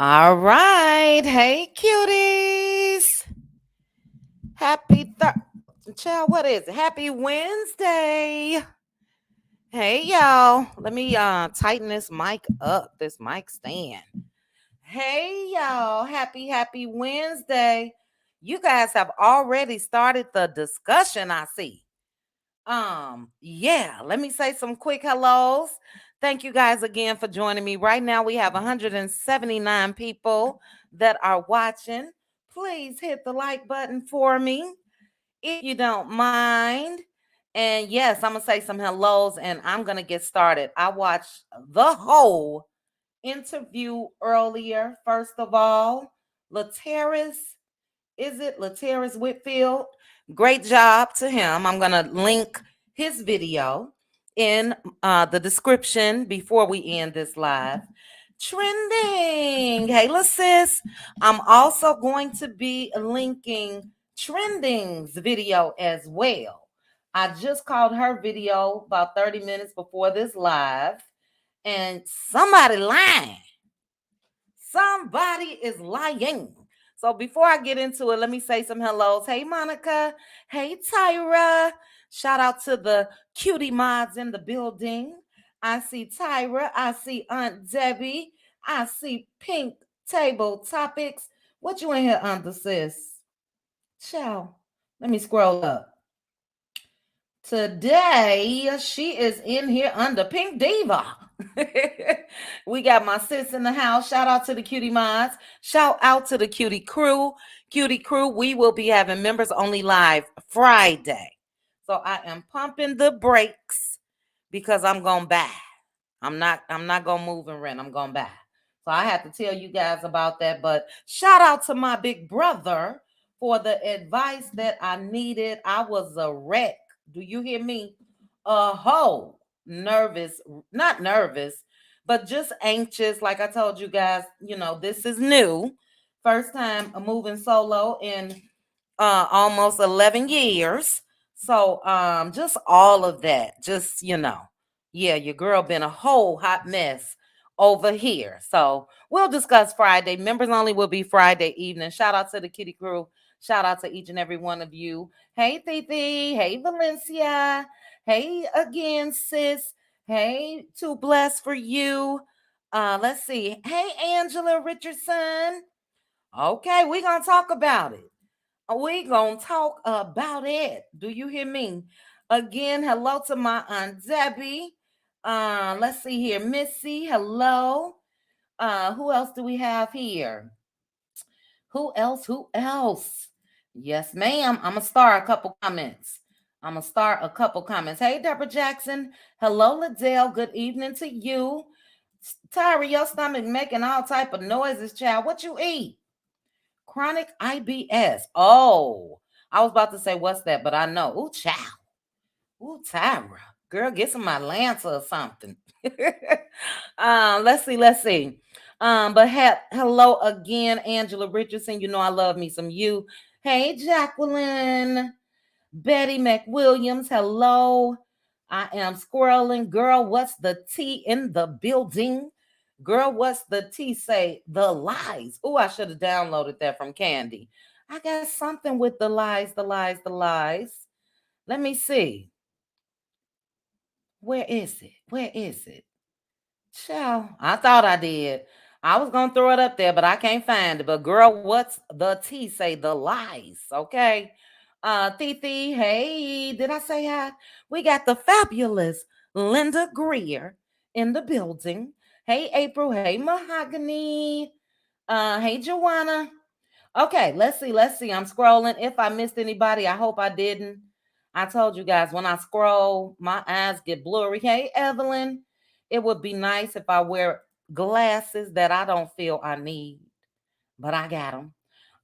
All right. Hey, cuties. Happy child, what is it? Happy Wednesday. Hey, y'all. Let me tighten this mic up, this mic stand. Hey, y'all. Happy Wednesday. You guys have already started the discussion, I see. Yeah, let me say some quick hellos. Thank you guys again for joining me. Right now we have 179 people that are watching. Please hit the like button for me if you don't mind. And yes, I'm gonna say some hellos and I'm gonna get started. I watched the whole interview earlier. First of all, Lateris, is it Lateris Whitfield? Great job to him. I'm gonna link his video in the description before we end this live. Trending. Hey, sis. I'm also going to be linking Trending's video as well. I just called her video about 30 minutes before this live, and somebody lying. Somebody is lying. So before I get into it, let me say some hellos. Hey, Monica. Hey, Tyra. Shout out to the cutie mods in the building. I see Tyra. I see Aunt Debbie. I see Pink Table Topics. What you in here under, sis? Ciao. Let me scroll up. Today, she is in here under Pink Diva. We got my sis in the house. Shout out to the cutie mods. Shout out to the cutie crew. Cutie crew, we will be having members only live Friday. So I am pumping the brakes because I'm going to buy. I'm not going to move and rent. I'm going to buy. So I have to tell you guys about that. But shout out to my big brother for the advice that I needed. I was a wreck. Do you hear me? A whole nervous, not nervous, but just anxious. Like I told you guys, this is new. First time moving solo in almost 11 years. So just all of that. Just, yeah, your girl been a whole hot mess over here. So we'll discuss Friday. Members only will be Friday evening. Shout out to the kitty crew. Shout out to each and every one of you. Hey, Titi. Hey, Valencia. Hey, again, sis. Hey, too blessed for you. Let's see. Hey, Angela Richardson. Okay, we're gonna talk about it. We gonna talk about it. Do you hear me? Again, hello to my aunt Debbie. Let's see here. Missy, hello. Who else do we have here? Who else? Who else? Yes, ma'am. I'm gonna start a couple comments. I'm gonna start a couple comments. Hey, Deborah Jackson. Hello, Liddell. Good evening to you. Tyra, your stomach making all type of noises, child. What you eat? Chronic IBS. Oh, I was about to say what's that, but I know. Ooh, child. Ooh, Tyra. Girl, get some Atlanta or something. Let's see, let's see. But hello again, Angela Richardson. You know I love me some you. Hey, Jacqueline. Betty McWilliams, hello. I am squirreling. Girl, what's the T in the building? Girl, what's the T say? The lies. Oh, I should have downloaded that from Candy. I got something with the lies, the lies, the lies. Let me see. Where is it? Where is it? Child, I thought I did. I was gonna throw it up there, but I can't find it. But girl, what's the T say? The lies, okay? Titi, hey, did I say hi? We got the fabulous Linda Greer in the building. Hey, April. Hey, Mahogany. Hey, Joanna. Okay, let's see. Let's see. I'm scrolling. If I missed anybody, I hope I didn't. I told you guys when I scroll, my eyes get blurry. Hey, Evelyn, it would be nice if I wear glasses that I don't feel I need, but I got them.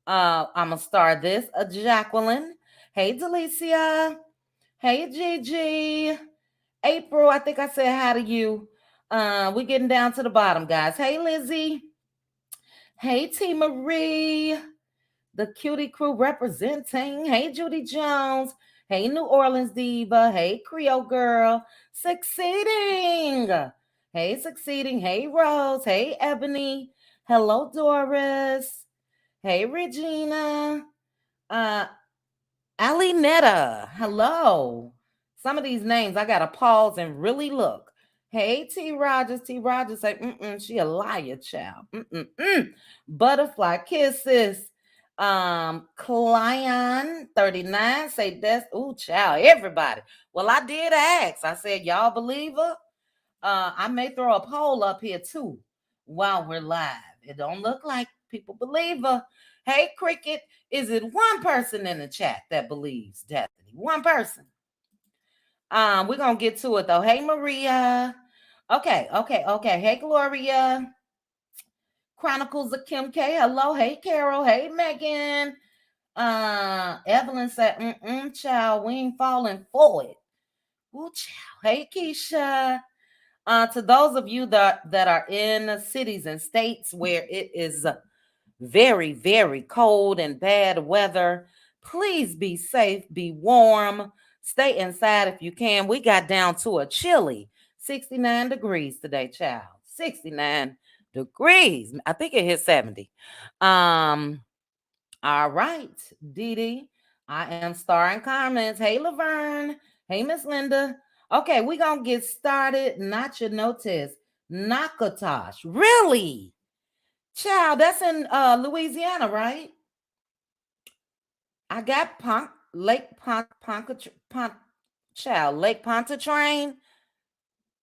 I'm gonna start this. Jacqueline. Hey, Delicia. Hey, Gigi. April. I think I said hi to you. We're getting down to the bottom, guys. Hey, Lizzie. Hey, T Marie. The Cutie Crew representing. Hey, Judy Jones. Hey, New Orleans Diva. Hey, Creole Girl. Succeeding. Hey, Succeeding. Hey, Rose. Hey, Ebony. Hello, Doris. Hey, Regina. Uh, Alinetta. Hello. Some of these names I gotta pause and really look. Hey, T. Rogers. T. Rogers say, she a liar, child. Butterfly kisses. Clyon 39 say that's child, everybody. Well, I did ask. I said, y'all believe her? I may throw a poll up here too while we're live. It don't look like people believe her. Hey, Cricket, is it one person in the chat that believes Destiny? One person. We're gonna get to it though. Hey, Maria. Okay. Hey, Gloria. Chronicles of Kim K. Hello. Hey, Carol. Hey, Megan. Evelyn said, child, we ain't falling for it. Ooh, child. Hey, Keisha. To those of you that are in cities and states where it is very, very cold and bad weather, please be safe, be warm, stay inside if you can. We got down to a chilly 69 degrees today, child. 69 degrees. I think it hit 70. All right, Dee Dee. I am starring comments. Hey, Laverne. Hey, Miss Linda. Okay, we're going to get started. Not your notice. Nakatosh. Really? Child, that's in Louisiana, right? I got Lake Lake Pontchartrain.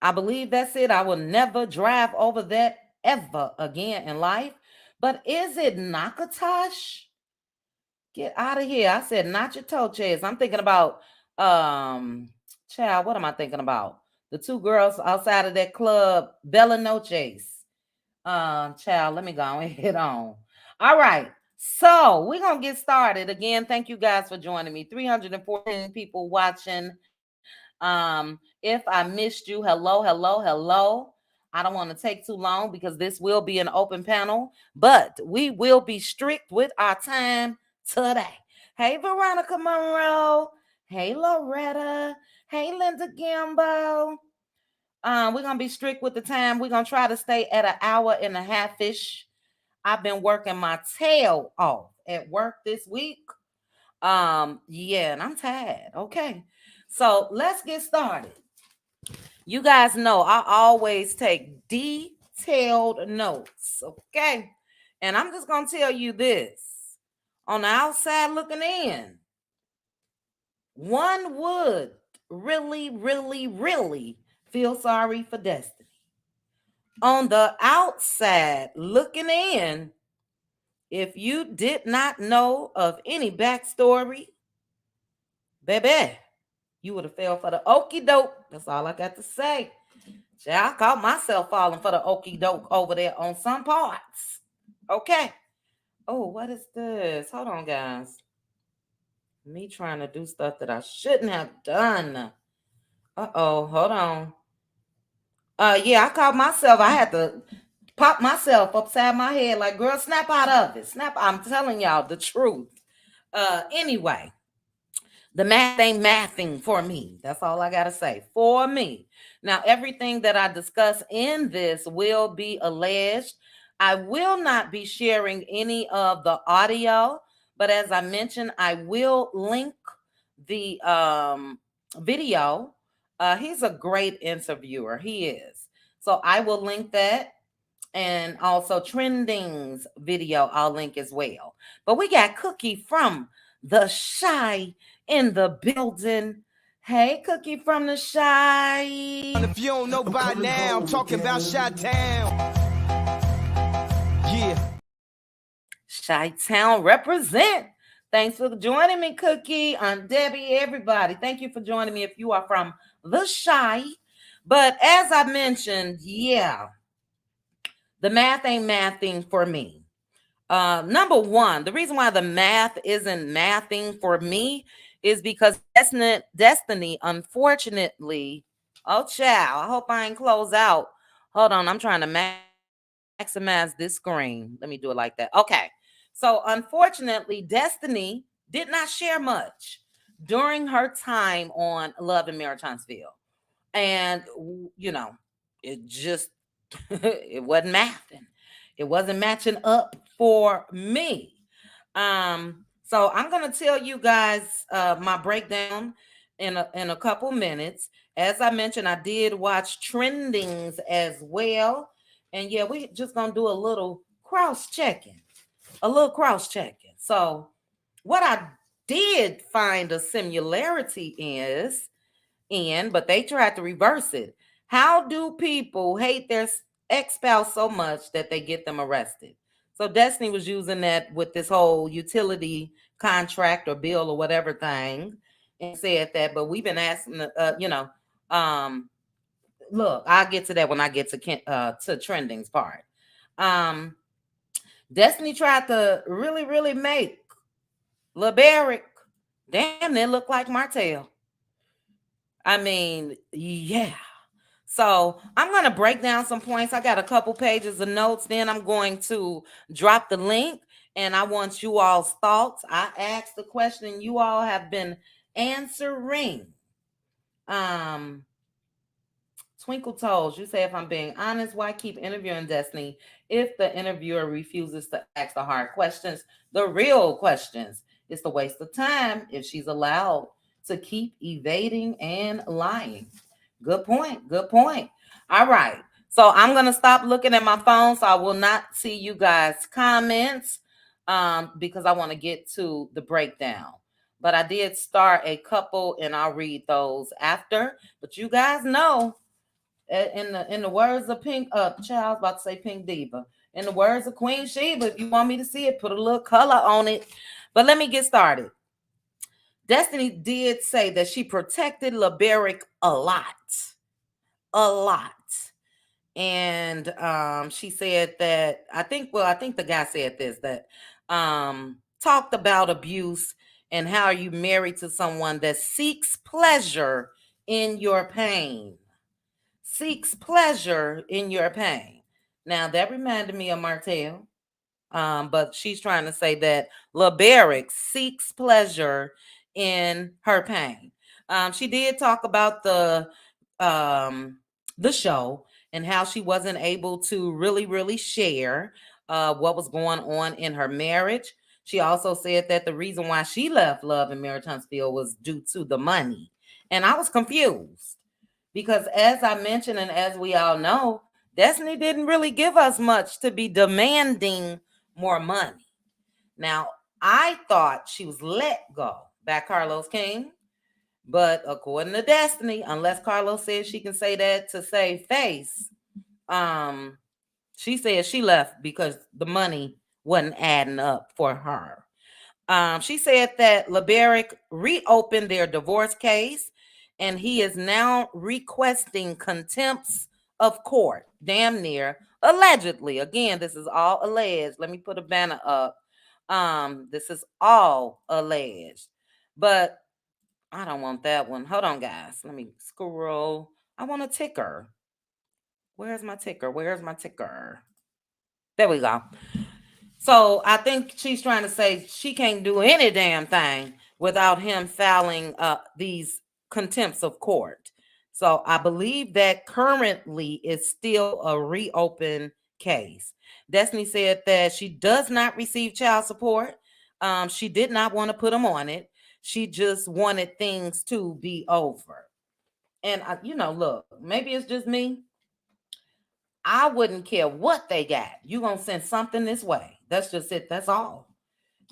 I believe that's it. I will never drive over that ever again in life. But is it Nakatosh? Get out of here. I said not your toe chest. I'm thinking about child, what am I thinking about? The two girls outside of that club, Bella Noches. Child, let me go and hit on. All right. So we're gonna get started. Again, thank you guys for joining me. 314 people watching. If I missed you, hello. I don't want to take too long because this will be an open panel, but we will be strict with our time today. Hey, Veronica Monroe. Hey, Loretta. Hey, Linda Gambo. We're gonna be strict with the time. We're gonna try to stay at an hour and a half ish. I've been working my tail off at work this week. Yeah, and I'm tired. Okay. So let's get started. You guys know I always take detailed notes. Okay. And I'm just going to tell you this. On the outside looking in, one would really, really, really feel sorry for Destiny. On the outside looking in, if you did not know of any backstory, baby, you would have fell for the okie doke. That's all I got to say. I caught myself falling for the okie doke over there on some parts. Okay. Oh, what is this? Hold on, guys. Me trying to do stuff that I shouldn't have done. Uh-oh, hold on. Yeah, I caught myself. I had to pop myself upside my head like, girl, snap out of it. Snap. I'm telling y'all the truth. Anyway, the math ain't mathing for me. That's all I got to say. For me. Now, everything that I discuss in this will be alleged. I will not be sharing any of the audio, but as I mentioned, I will link the video. He's a great interviewer. He is. So I will link that. And also Trending's video, I'll link as well. But we got Cookie from the Shy in the building. Hey, Cookie from the Shy. If you don't know by now, I'm talking about Chi-Town. Yeah. Chi-Town represent. Thanks for joining me, Cookie. I'm Debbie, everybody. Thank you for joining me if you are from the Shy. But as I mentioned, yeah, the math ain't mathing for me. Number one, the reason why the math isn't mathing for me is because Destiny, unfortunately, oh child, I hope I ain't close out. Hold on, I'm trying to maximize this screen. Let me do it like that. Okay. So unfortunately, Destiny did not share much during her time on Love and Marriage Huntsville. And, you know, it just, it wasn't mathing. It wasn't matching up for me. So I'm gonna tell you guys my breakdown in a couple minutes. As I mentioned, I did watch Trendings as well, and yeah, we just gonna do a little cross checking, So what I did find a similarity but they tried to reverse it. How do people hate their ex-spouse so much that they get them arrested? So Destiny was using that with this whole utility contract or bill or whatever thing and said that, but we've been asking, look, I'll get to that when I get to Trending's part. Destiny tried to really, really make LeBaric damn near look like Martell. I mean, yeah. So I'm going to break down some points. I got a couple pages of notes. Then I'm going to drop the link and I want you all's thoughts. I asked the question you all have been answering. Twinkle Toes, you say, if I'm being honest, why keep interviewing Destiny if the interviewer refuses to ask the hard questions, the real questions? It's a waste of time if she's allowed to keep evading and lying. Good point. Good point. All right. So I'm going to stop looking at my phone so I will not see you guys' comments because I want to get to the breakdown. But I did start a couple and I'll read those after. But you guys know, in the words of Pink, child's about to say Pink Diva. In the words of Queen Sheba, if you want me to see it, put a little color on it. But let me get started. Destiny did say that she protected LeBaric a lot. And she said that, I think the guy said this, that talked about abuse and how you married to someone that seeks pleasure in your pain. Seeks pleasure in your pain. Now that reminded me of Martell. But she's trying to say that LeBaric seeks pleasure in her pain. She did talk about the show and how she wasn't able to really share what was going on in her marriage. She also said that the reason why she left Love and Marriage Huntsville was due to the money. And I was confused because, as I mentioned, and as we all know, Destiny didn't really give us much to be demanding more money. Now, I thought she was let go by Carlos King, but according to Destiny, unless Carlos says she can say that to save face, um, she said she left because the money wasn't adding up for her. She said that LeBaric reopened their divorce case and he is now requesting contempts of court, damn near, allegedly. Again, this is all alleged. Let me put a banner up. This is all alleged. But I don't want that one. Hold on, guys. Let me scroll. I want a ticker. Where's my ticker? Where's my ticker? There we go. So I think she's trying to say she can't do any damn thing without him filing these contempts of court. So I believe that currently is still a reopened case. Destiny said that she does not receive child support. She did not want to put them on it. She just wanted things to be over. And look, maybe it's just me. I wouldn't care what they got. You gonna send something this way. That's just it. That's all.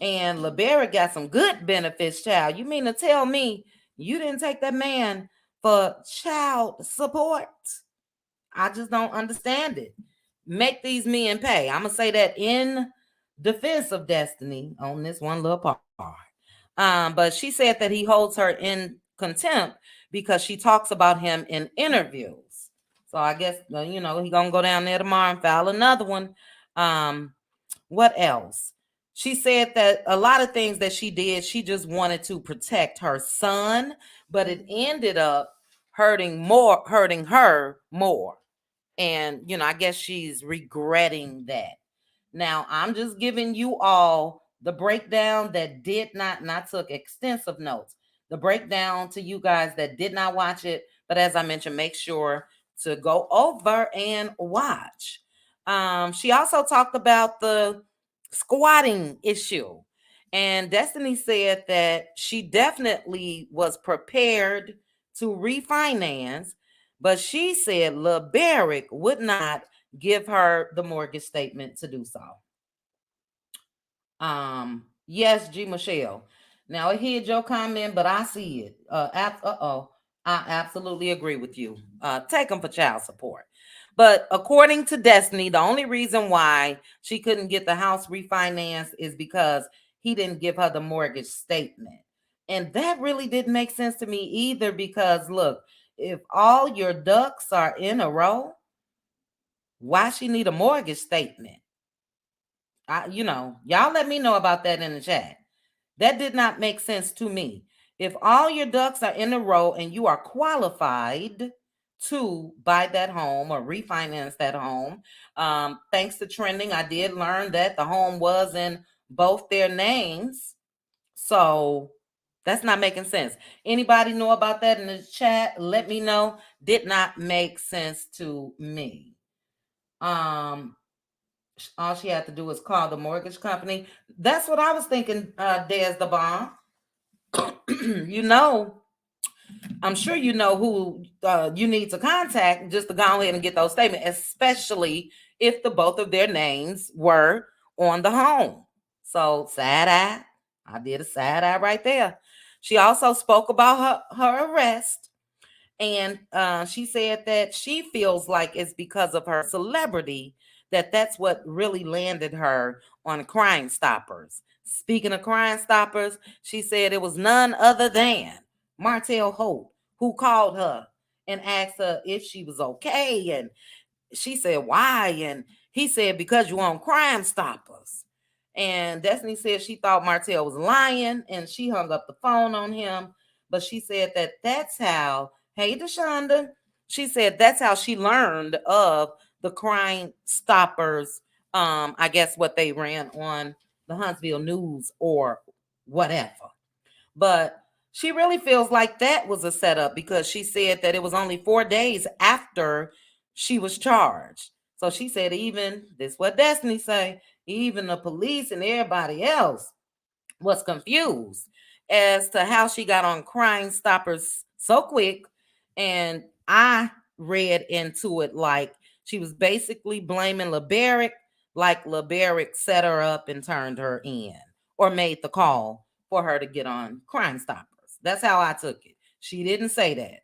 And LeBera got some good benefits, child. You mean to tell me you didn't take that man for child support? I just don't understand it. Make these men pay. I'm gonna say that in defense of Destiny on this one little part. But she said that he holds her in contempt because she talks about him in interviews. So I guess he gonna go down there tomorrow and file another one. What else? She said that a lot of things that she did, she just wanted to protect her son, but it ended up hurting her more. And I guess she's regretting that. Now, I'm just giving you all the breakdown that did not, and I took extensive notes. The breakdown to you guys that did not watch it, but as I mentioned, make sure to go over and watch. She also talked about the squatting issue. And Destiny said that she definitely was prepared to refinance, but she said LeBaric would not give her the mortgage statement to do so. Yes, G Michelle. Now I heard your comment, but I see it. I absolutely agree with you. Take them for child support. But according to Destiny, the only reason why she couldn't get the house refinanced is because he didn't give her the mortgage statement. And that really didn't make sense to me either because look, if all your ducks are in a row, why she need a mortgage statement? Y'all let me know about that in the chat. That did not make sense to me. If all your ducks are in a row and you are qualified to buy that home or refinance that home, thanks to trending, I did learn that the home was in both their names. So that's not making sense. Anybody know about that in the chat? Let me know. Did not make sense to me. All she had to do was call the mortgage company. That's what I was thinking, Des the Bomb. I'm sure you know who you need to contact just to go ahead and get those statements, especially if the both of their names were on the home. So side eye. I did a side eye right there. She also spoke about her arrest. And she said that she feels like it's because of her celebrity that's what really landed her on Crime Stoppers. Speaking of Crime Stoppers, she said it was none other than Martell Holt who called her and asked her if she was okay. And she said, why? And he said, because you on Crime Stoppers. And Destiny said she thought Martell was lying and she hung up the phone on him. But she said that's how, hey, Deshonda, she said that's how she learned of the Crime Stoppers. I guess what they ran on the Huntsville News or whatever. But she really feels like that was a setup because she said that it was only 4 days after she was charged. So she said, even this what Destiny say, even the police and everybody else was confused as to how she got on Crime Stoppers so quick. And I read into it like she was basically blaming LeBaric like LeBaric set her up and turned her in or made the call for her to get on Crime Stoppers. That's how I took it. She didn't say that.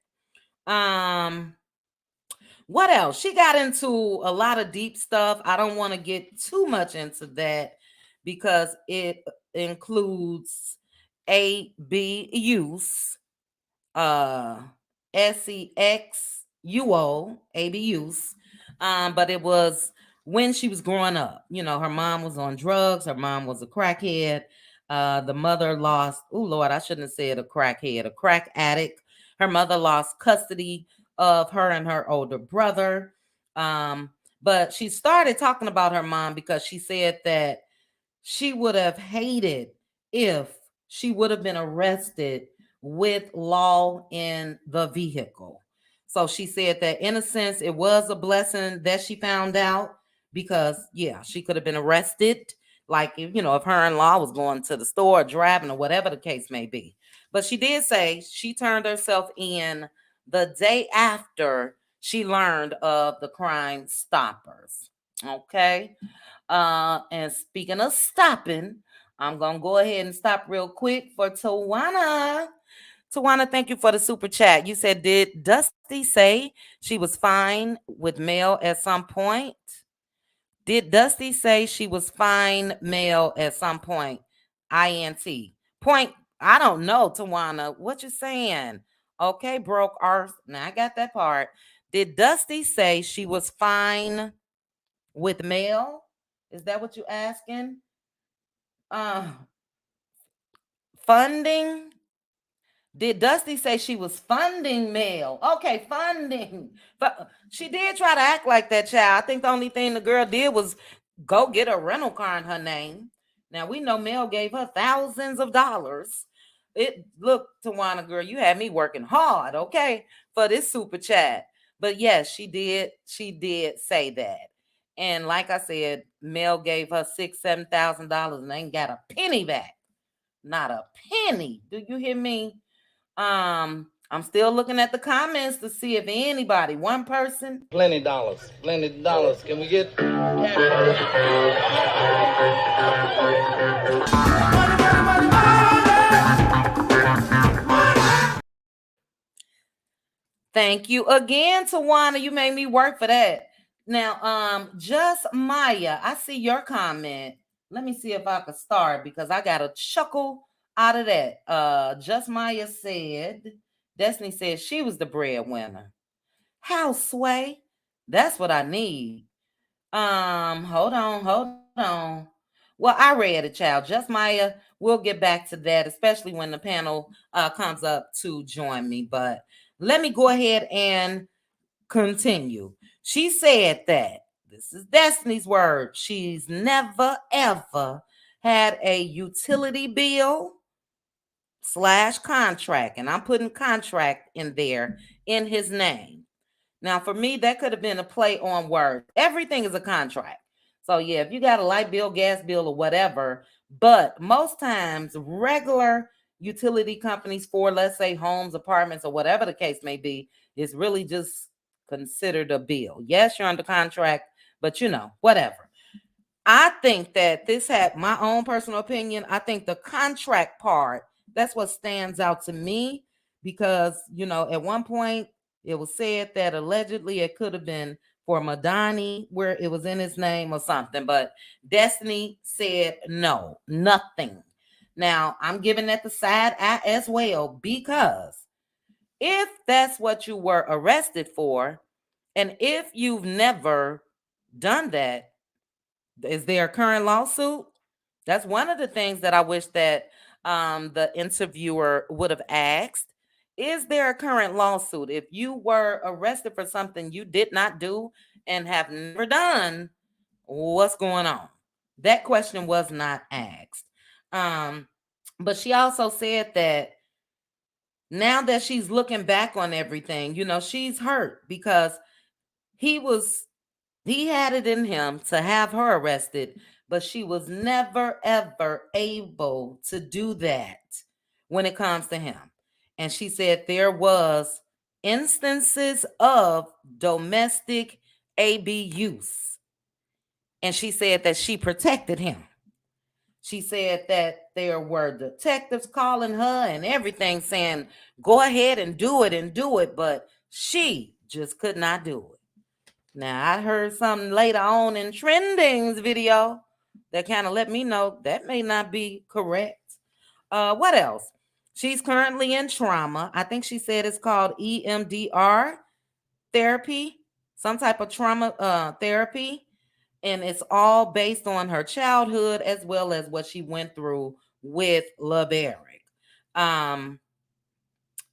What else? She got into a lot of deep stuff. I don't want to get too much into that because it includes ABUs, uh SEXUO, ABUs. But it was when she was growing up. Her mom was on drugs, her mom was a crackhead. The mother lost, oh Lord, I shouldn't have said a crackhead, a crack addict. Her mother lost custody of her and her older brother. But she started talking about her mom because she said that she would have hated if she would have been arrested with law in the vehicle. So she said that in a sense, it was a blessing that she found out because, yeah, she could have been arrested. Like, if her in law was going to the store, driving, or whatever the case may be. But she did say she turned herself in the day after she learned of the Crime Stoppers. Okay. And speaking of stopping, I'm gonna go ahead and stop real quick for Tawana. Tawana, thank you for the super chat. You said, did Dusty say she was fine with male at some point? Did Dusty say she was fine male at some point? INT. Point. I don't know, Tawana. What you saying? Okay, broke earth. Now I got that part. Did Dusty say she was fine with male? Is that what you asking? Uh Funding? Did Dusty say she was funding mail? Okay, funding. But she did try to act like that, child. I think the only thing the girl did was go get a rental car in her name. Now we know Mel gave her thousands of dollars. Look, Tawana girl, you had me working hard, okay, for this super chat. But yes, she did. She did say that. And like I said, Mel gave her $6,000-7,000 and ain't got a penny back. Not a penny. Do you hear me? I'm still looking at the comments to see if anybody, one person. Plenty dollars. Plenty dollars. Can we get Thank you again, Tawana. You made me work for that. Now, just Maya, I see your comment. Let me see if I can start because I got a chuckle out of that. Just Maya said, Destiny said she was the breadwinner. How sway? That's what I need. Hold on. Well, I read it, child. Just Maya. We'll get back to that, especially when the panel comes up to join me. But let me go ahead and continue. She said that this is Destiny's word. She's never ever had a utility bill / contract, and I'm putting contract in there in his name. Now, for me, that could have been a play on words. Everything is a contract. So, yeah, if you got a light bill, gas bill, or whatever, but most times, regular utility companies for, let's say, homes, apartments, or whatever the case may be, is really just considered a bill. Yes, you're under contract, but whatever. I think that this had my own personal opinion. I think the contract part, that's what stands out to me because, at one point it was said that allegedly it could have been for Madani where it was in his name or something, but Destiny said no, nothing. Now, I'm giving that the side eye as well because if that's what you were arrested for, and if you've never done that, is there a current lawsuit? That's one of the things that I wish that the interviewer would have asked. Is there a current lawsuit? If you were arrested for something you did not do and have never done, what's going on? That question was not asked. But she also said that now that she's looking back on everything, she's hurt because he had it in him to have her arrested, but she was never, ever able to do that when it comes to him. And she said there was instances of domestic abuse. And she said that she protected him. She said that there were detectives calling her and everything saying, go ahead and do it. But she just could not do it. Now, I heard something later on in Trending's video that kind of let me know that may not be correct. What else? She's currently in trauma. I think she said it's called EMDR therapy, some type of trauma therapy. And it's all based on her childhood as well as what she went through with LeBerick. Um,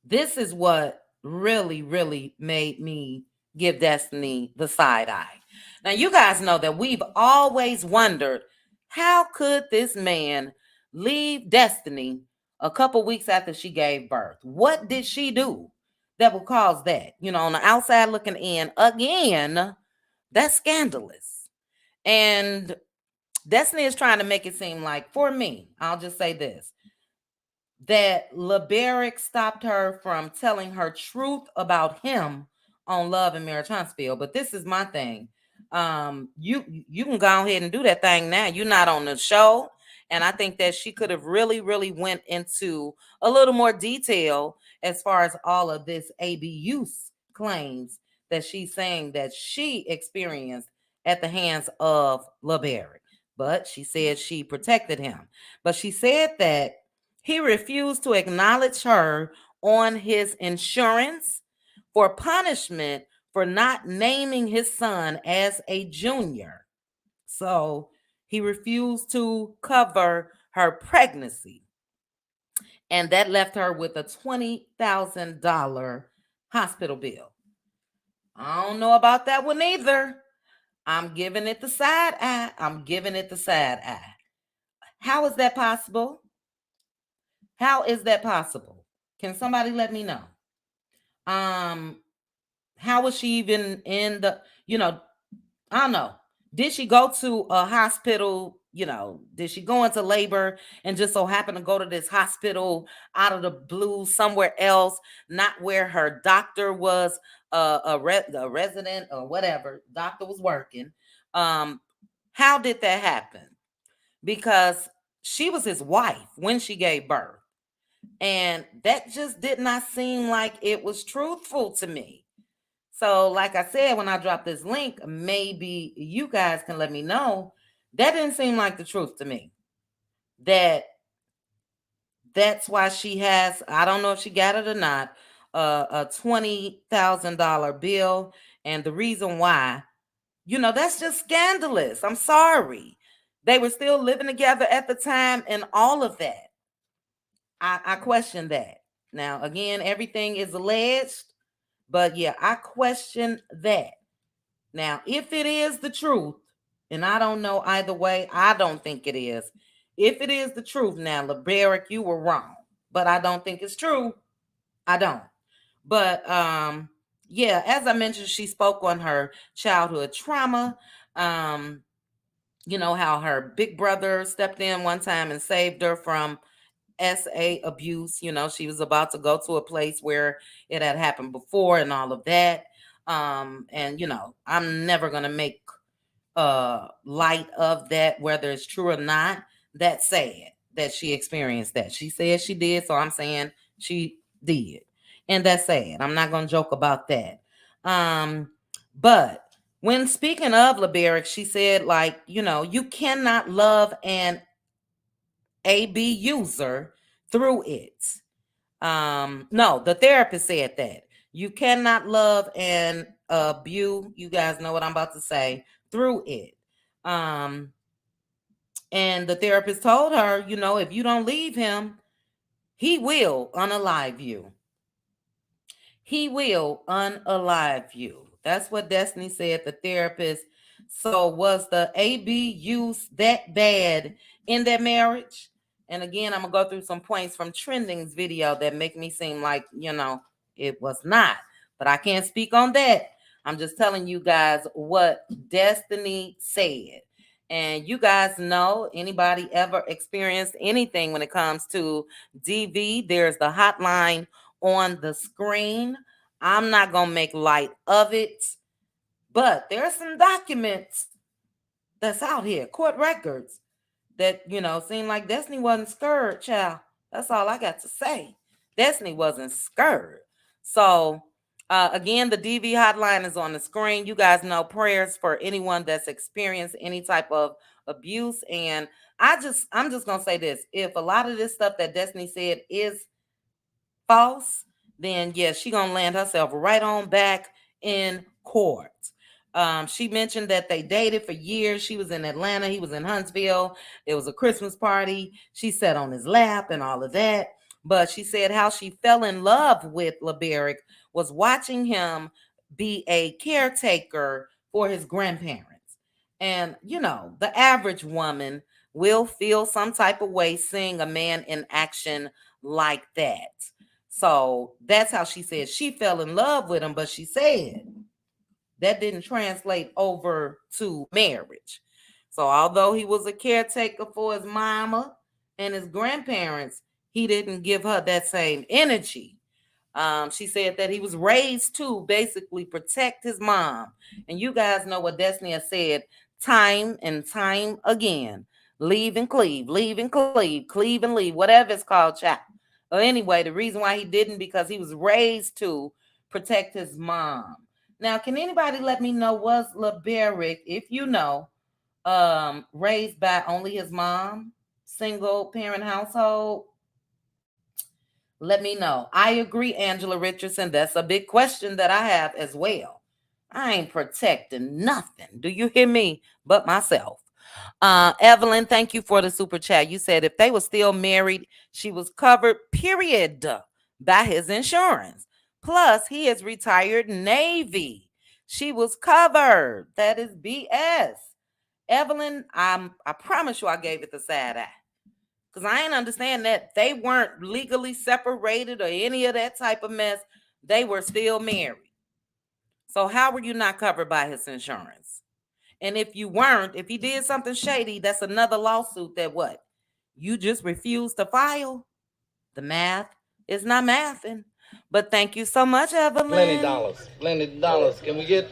this is what really made me give Destiny the side eye. Now, you guys know that we've always wondered, how could this man leave Destiny a couple weeks after she gave birth? What did she do that would cause that? You know, on the outside looking in, again, that's scandalous. And Destiny is trying to make it seem like, for me, I'll just say this, that LeBerick stopped her from telling her truth about him on Love and Marriage Huntsville. But this is my thing. You can go ahead and do that thing now. You're not on the show. And I think that she could have really went into a little more detail as far as all of this abuse claims that she's saying that she experienced at the hands of LeBerick. But she said she protected him. But she said that he refused to acknowledge her on his insurance for punishment for not naming his son as a junior. So he refused to cover her pregnancy. And that left her with a $20,000 hospital bill. I don't know about that one either. I'm giving it the side eye. How is that possible? How is that possible? Can somebody let me know? How was she even in the, I don't know. Did she go to a hospital? Did she go into labor and just so happen to go to this hospital out of the blue somewhere else, not where her doctor was a resident or whatever doctor was working? How did that happen? Because she was his wife when she gave birth. And that just did not seem like it was truthful to me. So, like I said, when I drop this link, maybe you guys can let me know. That didn't seem like the truth to me. That's why she has, I don't know if she got it or not, a $20,000 bill. And the reason why, that's just scandalous. I'm sorry. They were still living together at the time and all of that. I question that. Now, again, everything is alleged, but yeah, I question that. Now, if it is the truth, and I don't know either way, I don't think it is. If it is the truth, now, LeBerick, you were wrong, but I don't think it's true. I don't. But yeah, as I mentioned, she spoke on her childhood trauma. How her big brother stepped in one time and saved her from SA abuse. She was about to go to a place where it had happened before and all of that. And I'm never gonna make light of that, whether it's true or not. That's sad that she experienced that. She said she did, so I'm saying she did. And that's sad. I'm not gonna joke about that. But when speaking of LeBerick, she said, like, you cannot love an AB user through it. No, the therapist said that. You cannot love and abuse, you guys know what I'm about to say, through it. And the therapist told her, if you don't leave him, he will unalive you. He will unalive you. That's what Destiny said, the therapist. So was the AB use that bad in their marriage? And again, I'm going to go through some points from Trending's video that make me seem like, it was not. But I can't speak on that. I'm just telling you guys what Destiny said. And you guys know, anybody ever experienced anything when it comes to DV, there's the hotline on the screen. I'm not going to make light of it, but there are some documents that's out here, court records that, seemed like Destiny wasn't scared, child. That's all I got to say. Destiny wasn't scared. So, again, the DV hotline is on the screen. You guys know, prayers for anyone that's experienced any type of abuse. And I'm just gonna say this: if a lot of this stuff that Destiny said is false, then yes, she gonna land herself right on back in court. She mentioned that they dated for years. She was in Atlanta, he was in Huntsville. It was a Christmas party. She sat on his lap and all of that. But she said how she fell in love with LeBerick was watching him be a caretaker for his grandparents. And, the average woman will feel some type of way seeing a man in action like that. So that's how she said she fell in love with him, but she said that didn't translate over to marriage. So although he was a caretaker for his mama and his grandparents, he didn't give her that same energy. She said that he was raised to basically protect his mom. And you guys know what Destiny has said time and time again. Leave and cleave, cleave and leave, whatever it's called, child. Or anyway, the reason why he didn't, because he was raised to protect his mom. Now, can anybody let me know, was LeBerick, if you know, raised by only his mom, single parent household? Let me know. I agree, Angela Richardson. That's a big question that I have as well. I ain't protecting nothing. Do you hear me? But myself. Evelyn, thank you for the super chat. You said if they were still married, she was covered, period, by his insurance. Plus, he is retired Navy. She was covered. That is BS. Evelyn, I promise you I gave it the side eye. Because I ain't understand that they weren't legally separated or any of that type of mess. They were still married. So how were you not covered by his insurance? And if you weren't, if he did something shady, that's another lawsuit that what? You just refused to file? The math is not mathing. But thank you so much, Evelyn. Plenty dollars. Plenty dollars. Can we get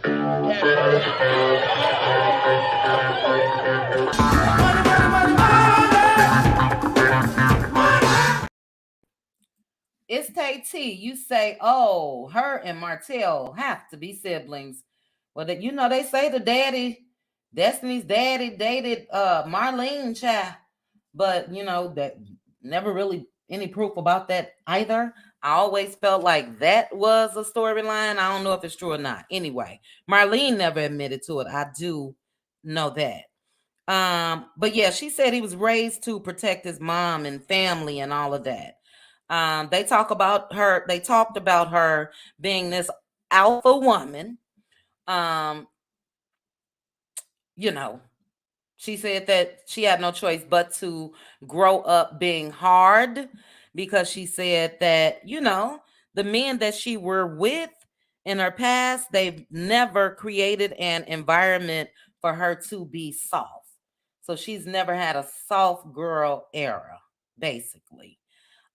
It's Tay T. You say, oh, her and Martell have to be siblings. Well, they say Destiny's daddy dated Marlene child. But, that never really any proof about that either. I always felt like that was a storyline. I don't know if it's true or not. Anyway, Marlene never admitted to it. I do know that. But yeah, she said he was raised to protect his mom and family and all of that. They talked about her being this alpha woman. Um, you know, she said that she had no choice but to grow up being hard because she said that, the men that she were with in her past, they've never created an environment for her to be soft. So she's never had a soft girl era, basically.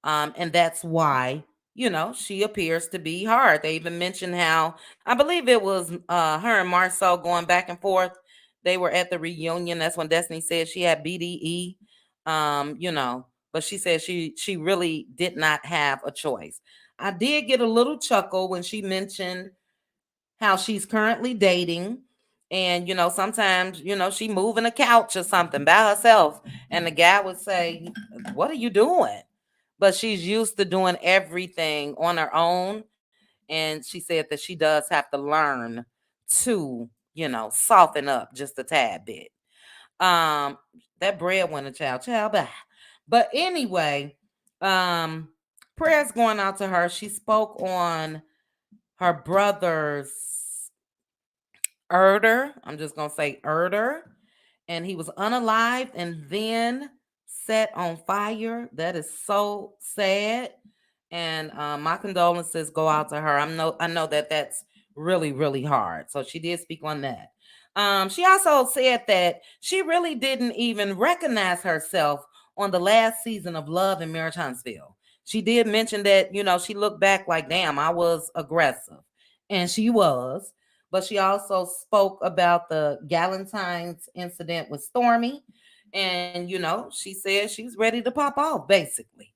And that's why, she appears to be hard. They even mentioned how, I believe it was her and Marcel going back and forth. They were at the reunion. That's when Destiny said she had BDE. But she said she really did not have a choice. I did get a little chuckle when she mentioned how she's currently dating. And, sometimes, she moving a couch or something by herself. And the guy would say, what are you doing? But she's used to doing everything on her own. And she said that she does have to learn to, soften up just a tad bit. Um, that breadwinner child, bye. But anyway, prayers going out to her. She spoke on her brother's Erder. I'm just gonna say Erder. And he was unalived and then set on fire. That is so sad. And my condolences go out to her. I know that that's really, really hard. So she did speak on that. She also said that she really didn't even recognize herself on the last season of Love and Marriage Huntsville. She did mention that, she looked back like, damn, I was aggressive. And she was. But she also spoke about the Galentine's incident with Stormy. And, she said she's ready to pop off, basically.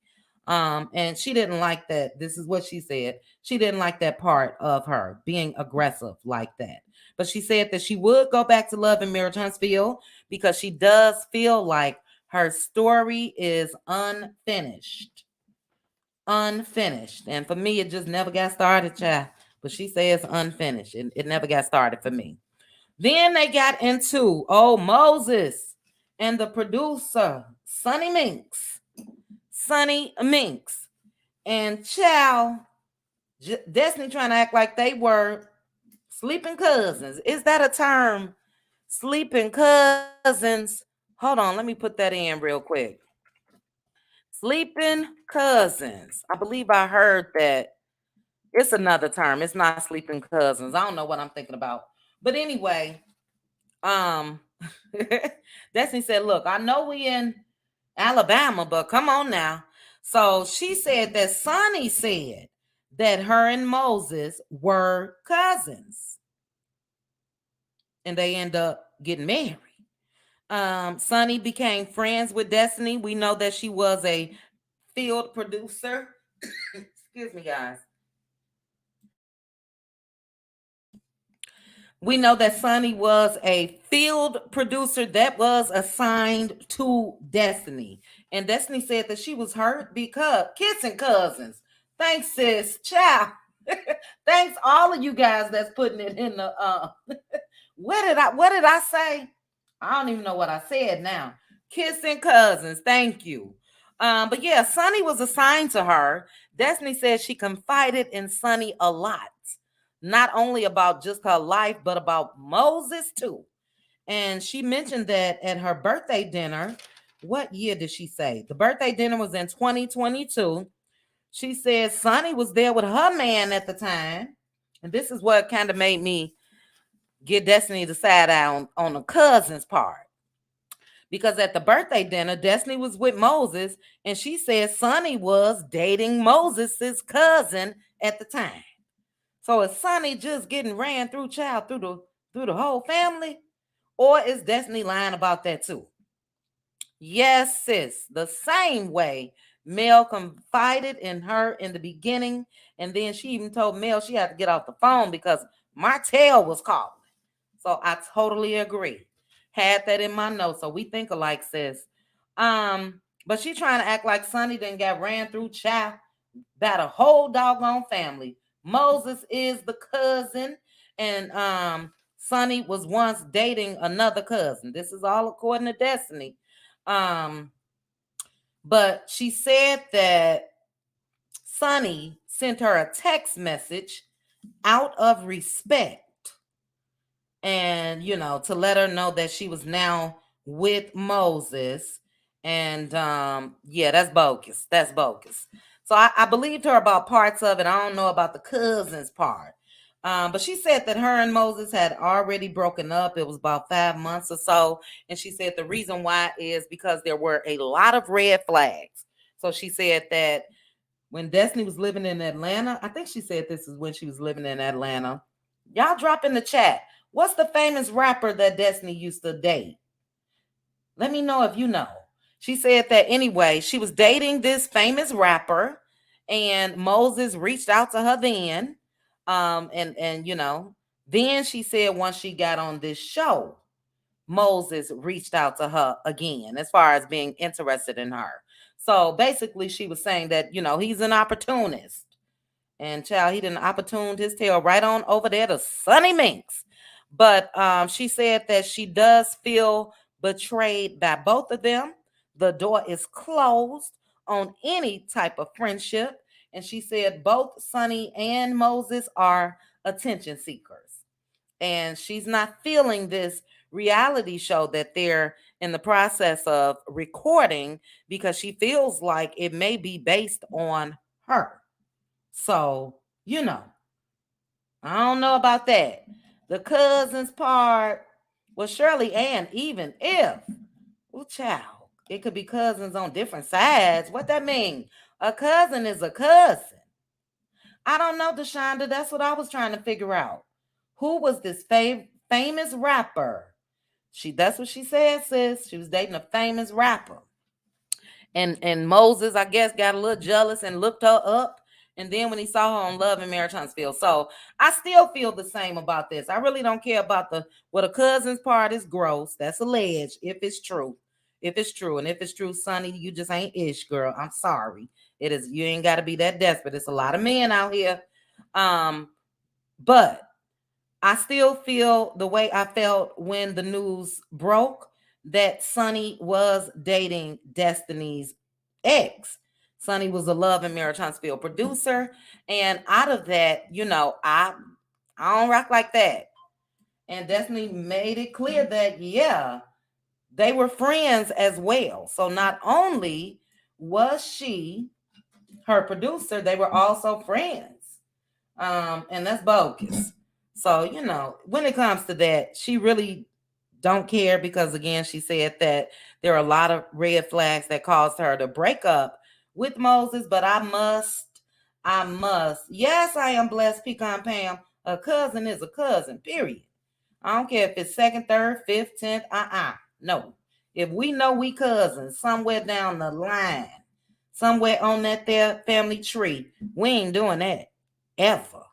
And she didn't like that. This is what she said. She didn't like that part of her being aggressive like that. But she said that she would go back to Love and Marriage Huntsville because she does feel like her story is unfinished. Unfinished. And for me, it just never got started, child. But she says unfinished. It never got started for me. Then they got into, Moses and the producer, Sonny Minks. Sonny Minks. And child, Destiny trying to act like they were sleeping cousins. Is that a term? Sleeping cousins. Hold on, let me put that in real quick. Sleeping cousins. I believe I heard that. It's another term. It's not sleeping cousins. I don't know what I'm thinking about. But anyway, um Destiny said, look, I know we in Alabama, but come on now. So she said that Sonny said that her and Moses were cousins. And they end up getting married. Sonny became friends with Destiny. We know that she was a field producer. Excuse me, guys. We know that Sonny was a field producer that was assigned to Destiny. And Destiny said that she was hurt because kissing cousins. Thanks, sis. Ciao. Thanks all of you guys that's putting it in the what did I say? I don't even know what I said now. Kissing cousins. Thank you. But yeah, Sonny was assigned to her. Destiny said she confided in Sonny a lot. Not only about just her life, but about Moses too. And she mentioned that at her birthday dinner. What year did she say? The birthday dinner was in 2022. She said Sonny was there with her man at the time. And this is what kind of made me get Destiny to side eye on the cousins part. Because at the birthday dinner, Destiny was with Moses, and she said Sonny was dating Moses's cousin at the time. So is Sonny just getting ran through child through the whole family? Or is Destiny lying about that too? Yes, sis. The same way Mel confided in her in the beginning, and then she even told Mel she had to get off the phone because Martell was calling. So I totally agree. Had that in my notes. So we think alike, sis. But she trying to act like Sonny then got ran through child by the whole doggone family. Moses is the cousin, and Sonny was once dating another cousin. This is all according to Destiny. But she said that Sonny sent her a text message out of respect, and to let her know that she was now with Moses. And yeah, that's bogus. That's bogus. So I believed her about parts of it. I don't know about the cousins part. But she said that her and Moses had already broken up. It was about 5 months or so. And she said the reason why is because there were a lot of red flags. So she said that when Destiny was living in Atlanta, I think she said this is when she was living in Atlanta. Y'all drop in the chat. What's the famous rapper that Destiny used to date? Let me know if you know. She said that anyway, she was dating this famous rapper, and Moses reached out to her then. And then she said once she got on this show, Moses reached out to her again as far as being interested in her. So basically, she was saying that, he's an opportunist. And child, he didn't opportuned his tail right on over there to Sonny Minks. But she said that she does feel betrayed by both of them. The door is closed on any type of friendship. And she said both Sonny and Moses are attention seekers. And she's not feeling this reality show that they're in the process of recording because she feels like it may be based on her. So, I don't know about that. The cousins part, well, Shirley Ann, even if, oh, child, it could be cousins on different sides. What that mean? A cousin is a cousin. I don't know, Deshonda. That's what I was trying to figure out. who was this famous rapper. That's what she said, sis. She was dating a famous rapper. And Moses, I guess, got a little jealous and looked her up. And then when he saw her on Love and Marriage Huntsville. So I still feel the same about this. I really don't care about the cousin's part is gross. That's alleged, if it's true. If it's true. And if it's true, Sonny, you just ain't ish, girl. I'm sorry. It is, you ain't gotta be that desperate. It's a lot of men out here. But I still feel the way I felt when the news broke that Sonny was dating Destiny's ex. Sonny was a Love and Marriage Huntsville producer. And out of that, I don't rock like that. And Destiny made it clear that, yeah, they were friends as well. So not only was she her producer, they were also friends. And that's bogus. So, when it comes to that, she really don't care because, again, she said that there are a lot of red flags that caused her to break up with Moses. But I must. Yes, I am blessed, Pecan Pam. A cousin is a cousin, period. I don't care if it's second, third, fifth, 10th. No. If we know we cousins somewhere down the line, somewhere on that there family tree, we ain't doing that ever.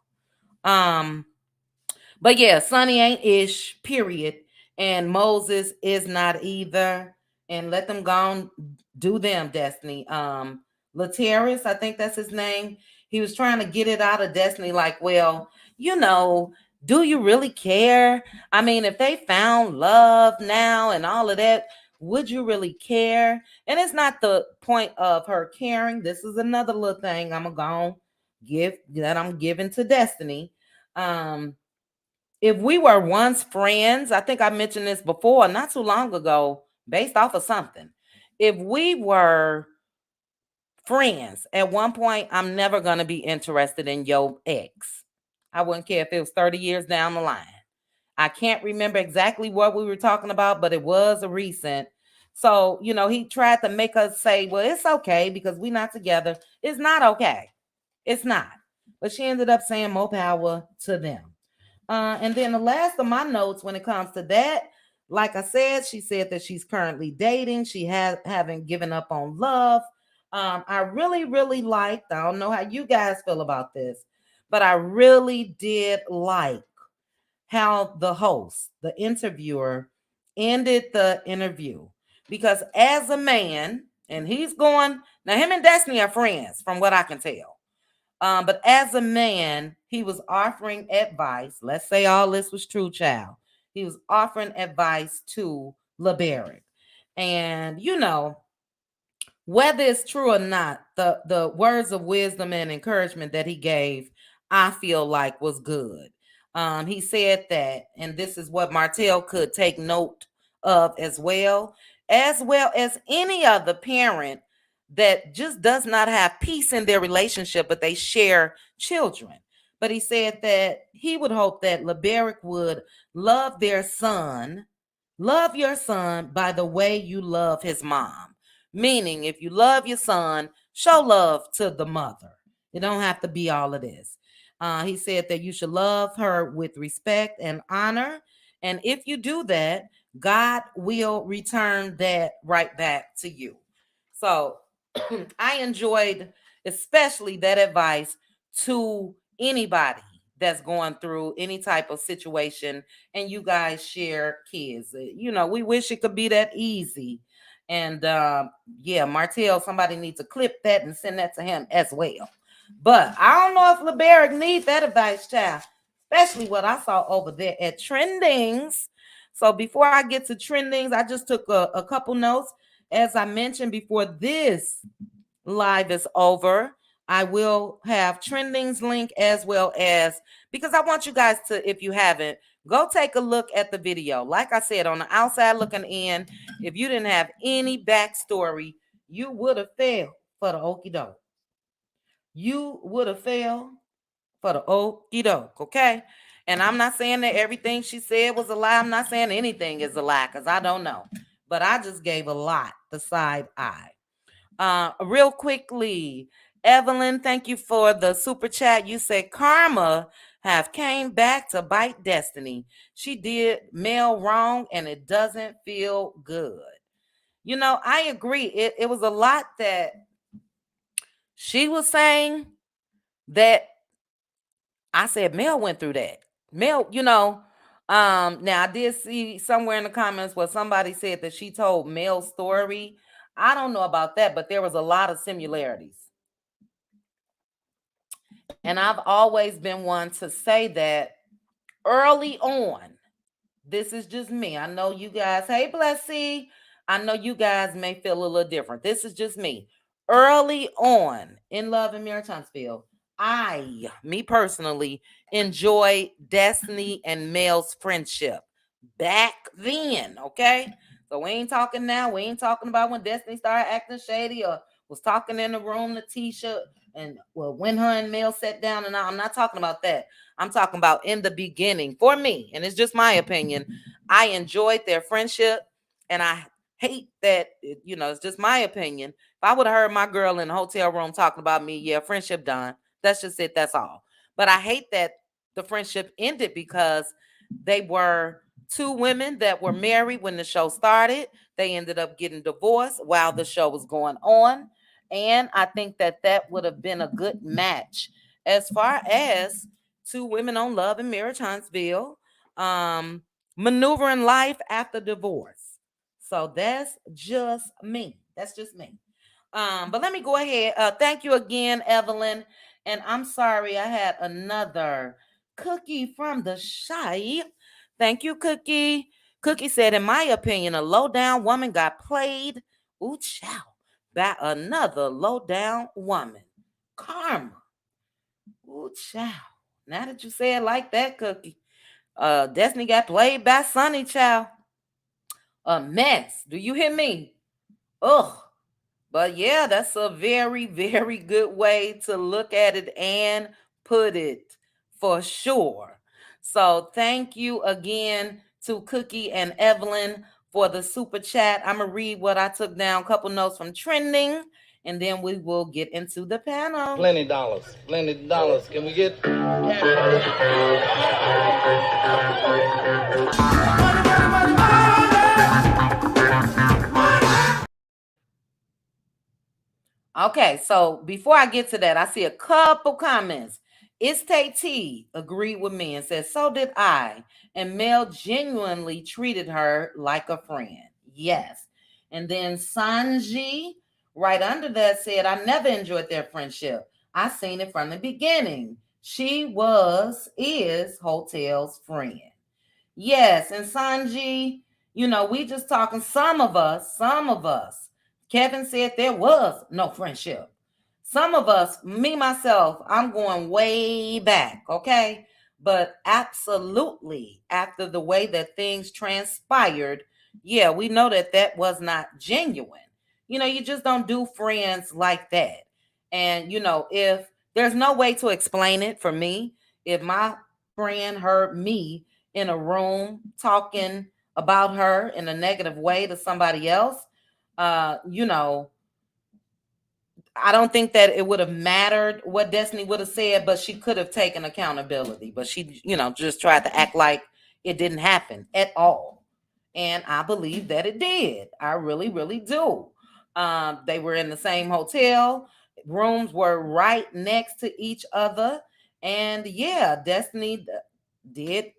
But yeah, Sonny ain't ish, period. And Moses is not either. And let them go on, do them, Destiny. Lateris, I think that's his name. He was trying to get it out of Destiny, like, well, do you really care? I mean, if they found love now and all of that, would you really care? And it's not the point of her caring. This is another little thing I'm gonna give that I'm giving to Destiny. If we were once friends, I think I mentioned this before, not too long ago, based off of something. If we were friends at one point, I'm never going to be interested in your ex. I wouldn't care if it was 30 years down the line. I can't remember exactly what we were talking about, but it was a recent. So, he tried to make us say, well, it's okay because we're not together. It's not okay. It's not. But she ended up saying more power to them. And then the last of my notes when it comes to that, like I said, she said that she's currently dating. She haven't given up on love. I really, really liked, I don't know how you guys feel about this, but I really did like how the host, the interviewer, ended the interview. Because as a man, and he's going, now him and Destiny are friends from what I can tell. But as a man, he was offering advice. Let's say all this was true, child. He was offering advice to LeBaric. And, whether it's true or not, the words of wisdom and encouragement that he gave, I feel like was good. He said that, and this is what Martell could take note of as well as any other parent that just does not have peace in their relationship, but they share children. But he said that he would hope that LeBaric would love your son by the way you love his mom. Meaning, if you love your son, show love to the mother. It don't have to be all of this. He said that you should love her with respect and honor. And if you do that, God will return that right back to you. So I enjoyed especially that advice to anybody that's going through any type of situation and you guys share kids. We wish it could be that easy. And yeah, Martell, somebody needs to clip that and send that to him as well. But I don't know if LeBaric needs that advice, child, especially what I saw over there at Trendings. So before I get to Trendings, I just took a couple notes. As I mentioned before this live is over, I will have Trendings link as well as, because I want you guys to, if you haven't, go take a look at the video. Like I said, on the outside looking in, if you didn't have any backstory, you would have failed for the okie doke. You would have failed for the okie doke, okay? And I'm not saying that everything she said was a lie. I'm not saying anything is a lie because I don't know. But I just gave a lot the side eye. Real quickly, Evelyn, thank you for the super chat. You said karma have came back to bite Destiny. She did Mel wrong and it doesn't feel good. I agree. It was a lot that she was saying that I said Mel went through that. Mel, now I did see somewhere in the comments where somebody said that she told Mel's story. I don't know about that, but there was a lot of similarities. And I've always been one to say that early on, this is just me. I know you guys, hey Blessy, I know you guys may feel a little different. This is just me. Early on in Love and Marriage Huntsville, me personally, enjoy Destiny and Mel's friendship back then, okay? So we ain't talking now. We ain't talking about when Destiny started acting shady or was talking in the room to Tisha and when her and Mel sat down, and I'm not talking about that. I'm talking about in the beginning. For me, and it's just my opinion, I enjoyed their friendship, and I hate that, it's just my opinion. If I would have heard my girl in the hotel room talking about me, yeah, friendship done. That's just it. That's all. But I hate that the friendship ended because they were two women that were married when the show started. They ended up getting divorced while the show was going on. And I think that would have been a good match as far as two women on Love and Marriage Huntsville, maneuvering life after divorce. So that's just me. That's just me. But let me go ahead. Thank you again, Evelyn. And I'm sorry I had another cookie from the shy. Thank you, Cookie. Cookie said, in my opinion, a low down woman got played. Ooh, chow. By another low down woman. Karma. Ooh, chow. Now that you say it like that, Cookie. Destiny got played by Sunny Child. A mess. Do you hear me? Ugh. But yeah, that's a very, very good way to look at it and put it for sure. So thank you again to Cookie and Evelyn for the super chat. I'm going to read what I took down, a couple notes from trending, and then we will get into the panel. Plenty dollars. Plenty dollars. Can we get cash? Okay, so before I get to that, I see a couple comments. It's T agreed with me and said, so did I. And Mel genuinely treated her like a friend. Yes. And then Sanji, right under that, said, I never enjoyed their friendship. I seen it from the beginning. She is Hotel's friend. Yes, and Sanji, we just talking some of us. Kevin said there was no friendship. Some of us, me, myself, I'm going way back, okay? But absolutely, after the way that things transpired, yeah, we know that was not genuine. You just don't do friends like that. And, if there's no way to explain it for me, if my friend heard me in a room talking about her in a negative way to somebody else, I don't think that it would have mattered what Destiny would have said, but she could have taken accountability. But she, just tried to act like it didn't happen at all. And I believe that it did. I really, really do. They were in the same hotel. Rooms were right next to each other. And yeah, Destiny did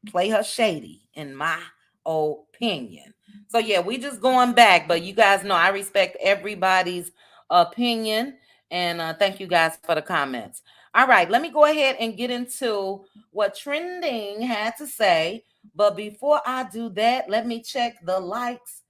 play her shady, in my opinion. So yeah, we just going back, but you guys know I respect everybody's opinion, and thank you guys for the comments. All right, let me go ahead and get into what trending had to say. But before I do that, let me check the likes.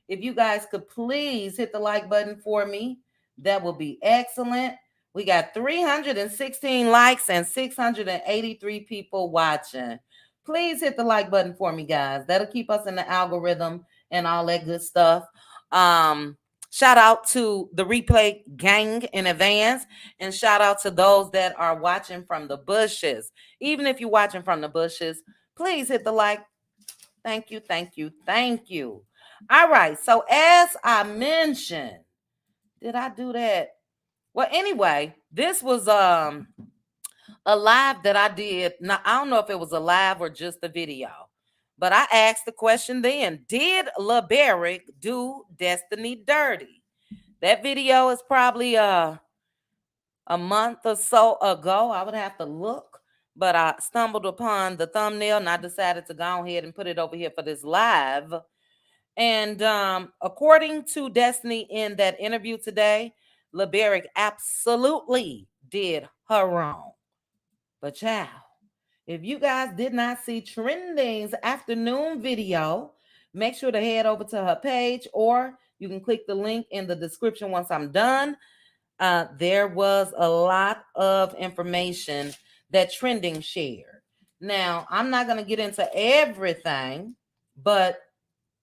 If you guys could please hit the like button for me, that would be excellent. We got 316 likes and 683 people watching. Please hit the like button for me, guys. That'll keep us in the algorithm and all that good stuff. Shout out to the replay gang in advance, and shout out to those that are watching from the bushes. Even if you're watching from the bushes, please hit the like. Thank you, thank you, thank you. All right, so as I mentioned, did I do that? Well, anyway, this was a live that I did. Now, I don't know if it was a live or just a video, but I asked the question then, did LeBerick do Destiny dirty? That video is probably a month or so ago. I would have to look, but I stumbled upon the thumbnail and I decided to go ahead and put it over here for this live. And according to Destiny in that interview today, LeBerick absolutely did her wrong. But child, if you guys did not see Trending's afternoon video, make sure to head over to her page, or you can click the link in the description once I'm done. There was a lot of information that Trending shared. Now, I'm not going to get into everything, but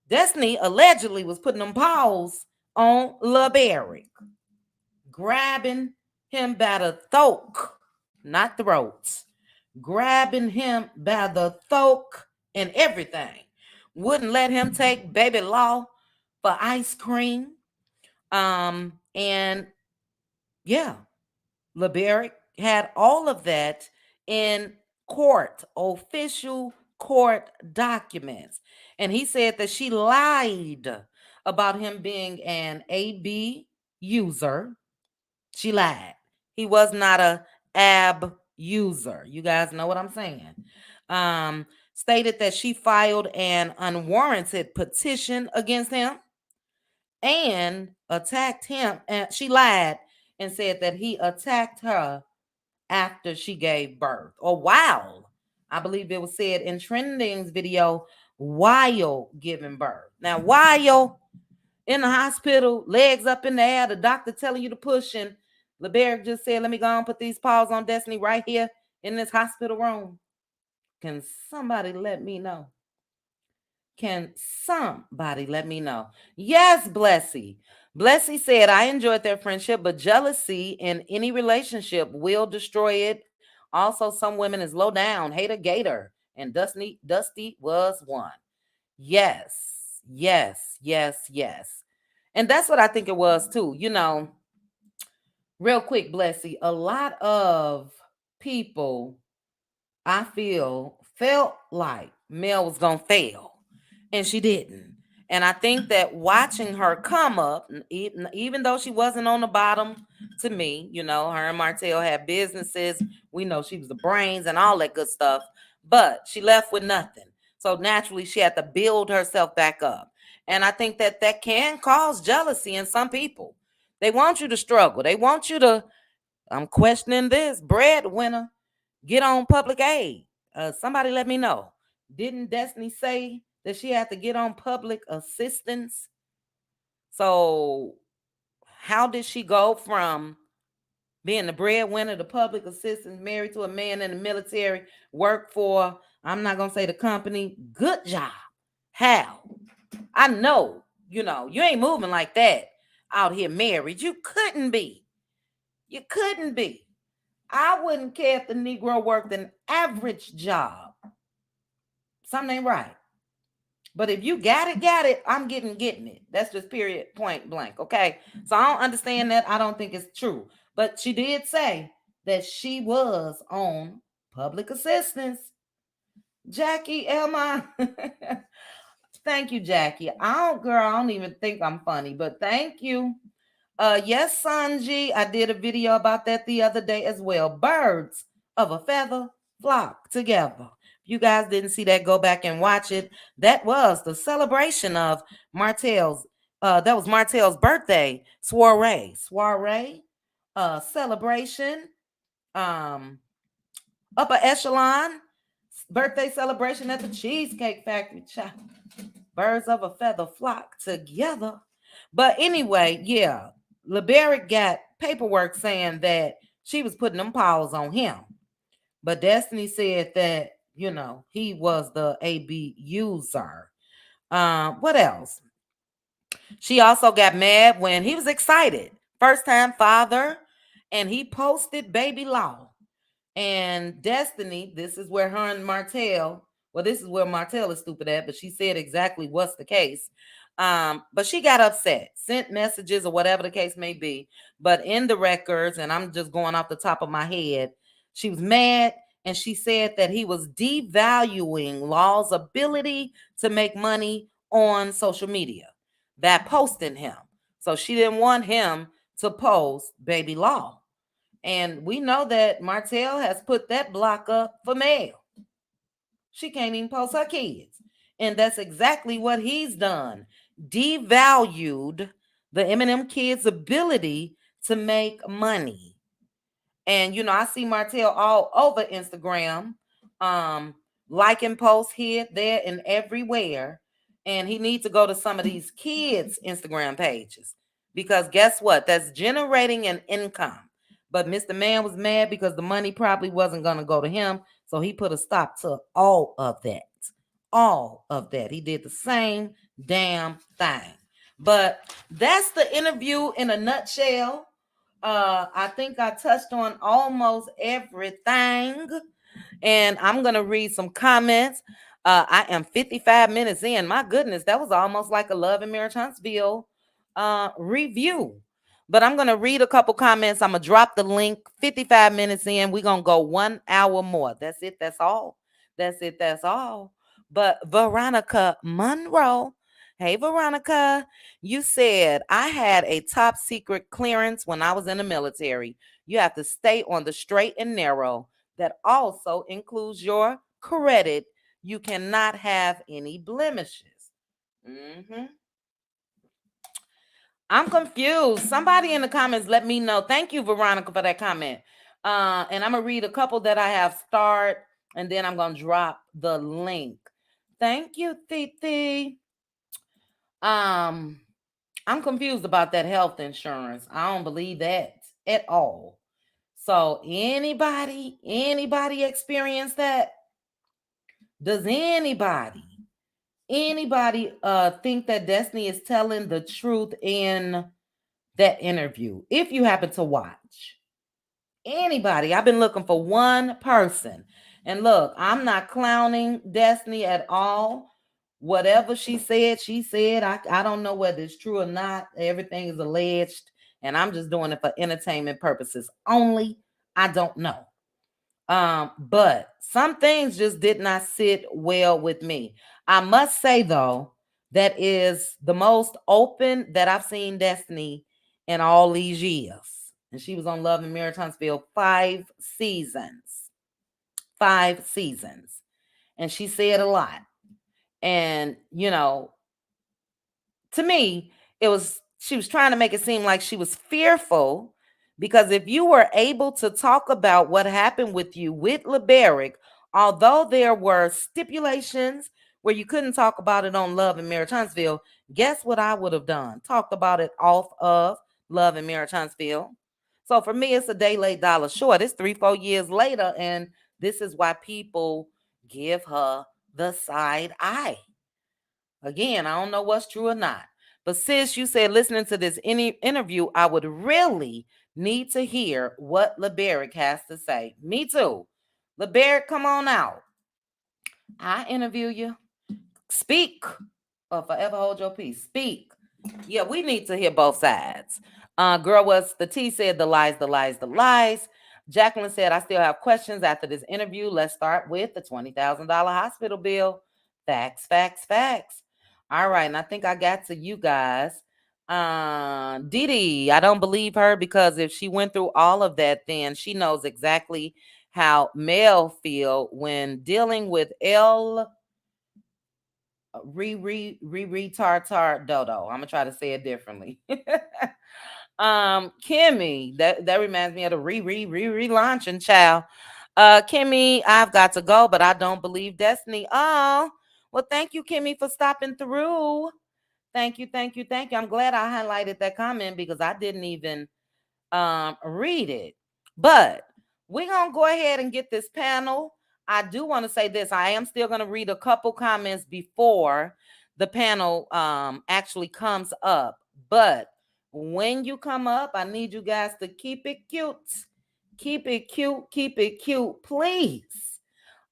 Destiny allegedly was putting them paws on LeBerick, grabbing him by the throat, not throats, grabbing him by the throat and everything. Wouldn't let him take baby law for ice cream. And yeah, LeBerick had all of that in court, official court documents. And he said that she lied about him being an AB user. She lied. He was not a ab user. You guys know what I'm saying. Stated that she filed an unwarranted petition against him and attacked him. And she lied and said that he attacked her after she gave birth, or while, I believe it was said in Trending's video, while giving birth. Now, while in the hospital, legs up in the air, the doctor telling you to push, and LeBerick just said, let me go and put these paws on Destiny right here in this hospital room. Can somebody let me know? Can somebody let me know? Yes, Blessy. Blessy said, I enjoyed their friendship, but jealousy in any relationship will destroy it. Also, some women is low down, hater gator, and Dusty was one. Yes, yes, yes, yes. And that's what I think it was too. You know, real quick, Blessy, a lot of people, I feel, felt like Mel was going to fail, and she didn't. And I think that watching her come up, even though she wasn't on the bottom to me, you know, her and Martell had businesses. We know she was the brains and all that good stuff, but she left with nothing. So naturally, she had to build herself back up. And I think that that can cause jealousy in some people. They want you to struggle. They want you to, I'm questioning this, breadwinner, get on public aid. Somebody let me know. Didn't Destiny say that she had to get on public assistance? So how did she go from being the breadwinner to public assistance, married to a man in the military, work for, I'm not going to say the company, good job? How? I know, you know, you ain't moving like that out here married. You couldn't be. You couldn't be. I wouldn't care if the Negro worked an average job. Something ain't right. But if you got it, I'm getting it. That's just period, point blank. Okay. So I don't understand that. I don't think it's true. But she did say that she was on public assistance. Jackie, am I? Thank you, Jackie. I don't even think I'm funny, but thank you. Yes, Sanji, I did a video about that the other day as well. Birds of a feather flock together. If you guys didn't see that, go back and watch it. That was the celebration of Martell's. That was Martell's birthday soiree. Celebration. Um, Upper echelon birthday celebration at the Cheesecake Factory. Child. Birds of a feather flock together. But anyway, yeah, LeBerick got paperwork saying that she was putting them paws on him. But Destiny said that, you know, he was the AB user. What else? She also got mad when he was excited. First time father, and he posted baby law. And Destiny, this is where her and Martell, well, this is where Martell is stupid at, but she said exactly what's the case. But she got upset, sent messages or whatever the case may be. But in the records, and I'm just going off the top of my head, she was mad and she said that he was devaluing Law's ability to make money on social media, that posting him. So she didn't want him to post Baby Law. And we know that Martell has put that block up for mail. She can't even post her kids. And that's exactly what he's done. Devalued the Eminem kids' ability to make money. And I see Martell all over Instagram, um, liking posts here, there, and everywhere. And he needs to go to some of these kids' Instagram pages because guess what? That's generating an income. But Mr. Man was mad because the money probably wasn't going to go to him. So he put a stop to all of that. All of that. He did the same damn thing. But that's the interview in a nutshell. I think I touched on almost everything, and I'm gonna read some comments. I am 55 minutes in. My goodness, that was almost like a Love and Marriage Huntsville review. But I'm gonna read a couple comments. I'm gonna drop the link. 55 minutes in, we're gonna go 1 hour more. That's it. That's all. That's it. That's all. But Veronica Monroe, hey Veronica, you said I had a top secret clearance when I was in the military. You have to stay on the straight and narrow. That also includes your credit. You cannot have any blemishes. hmm I'm confused. Somebody in the comments let me know. Thank you, Veronica, for that comment. And I'm gonna read a couple that I have starred, and then I'm gonna drop the link. Thank you, Titi. Um, I'm confused about that health insurance. I don't believe that at all. So anybody experience that? Does anybody think that Destiny is telling the truth in that interview? If you happen to watch. Anybody. I've been looking for one person. And look, I'm not clowning Destiny at all. Whatever she said, she said. I don't know whether it's true or not. Everything is alleged. And I'm just doing it for entertainment purposes only. I don't know. But some things just did not sit well with me. I must say though, that is the most open that I've seen Destiny in all these years. And she was on Love and Marriage Huntsville 5 seasons. 5 seasons. And she said a lot. And to me, it was she was trying to make it seem like she was fearful because if you were able to talk about what happened with you with LeBerick, although there were stipulations where you couldn't talk about it on Love and Marriage Huntsville, guess what I would have done? Talked about it off of Love and Marriage Huntsville. So for me, it's a day late, dollar short. It's 3-4 years later, and this is why people give her the side eye. Again, I don't know what's true or not. But sis, you said listening to this interview, I would really need to hear what LeBerick has to say. Me too. LeBerick, come on out. I interview you. Speak or forever hold your peace. Speak. Yeah, we need to hear both sides. Girl, was the T said the lies, the lies, the lies. Jacqueline said, I still have questions after this interview. Let's start with the $20,000 hospital bill. Facts, facts, facts. All right, and I think I got to you guys. Dee, I don't believe her because if she went through all of that, then she knows exactly how Mel feel when dealing with L tar dodo. I'm gonna try to say it differently. Kimmy, that reminds me of the launching child. Kimmy, I've got to go, but I don't believe Destiny. Oh, well, thank you, Kimmy, for stopping through. Thank you, thank you, thank you. I'm glad I highlighted that comment because I didn't even read it. But we're gonna go ahead and get this panel. I do want to say this. I am still gonna read a couple comments before the panel actually comes up. But when you come up, I need you guys to keep it cute. Keep it cute, keep it cute, please.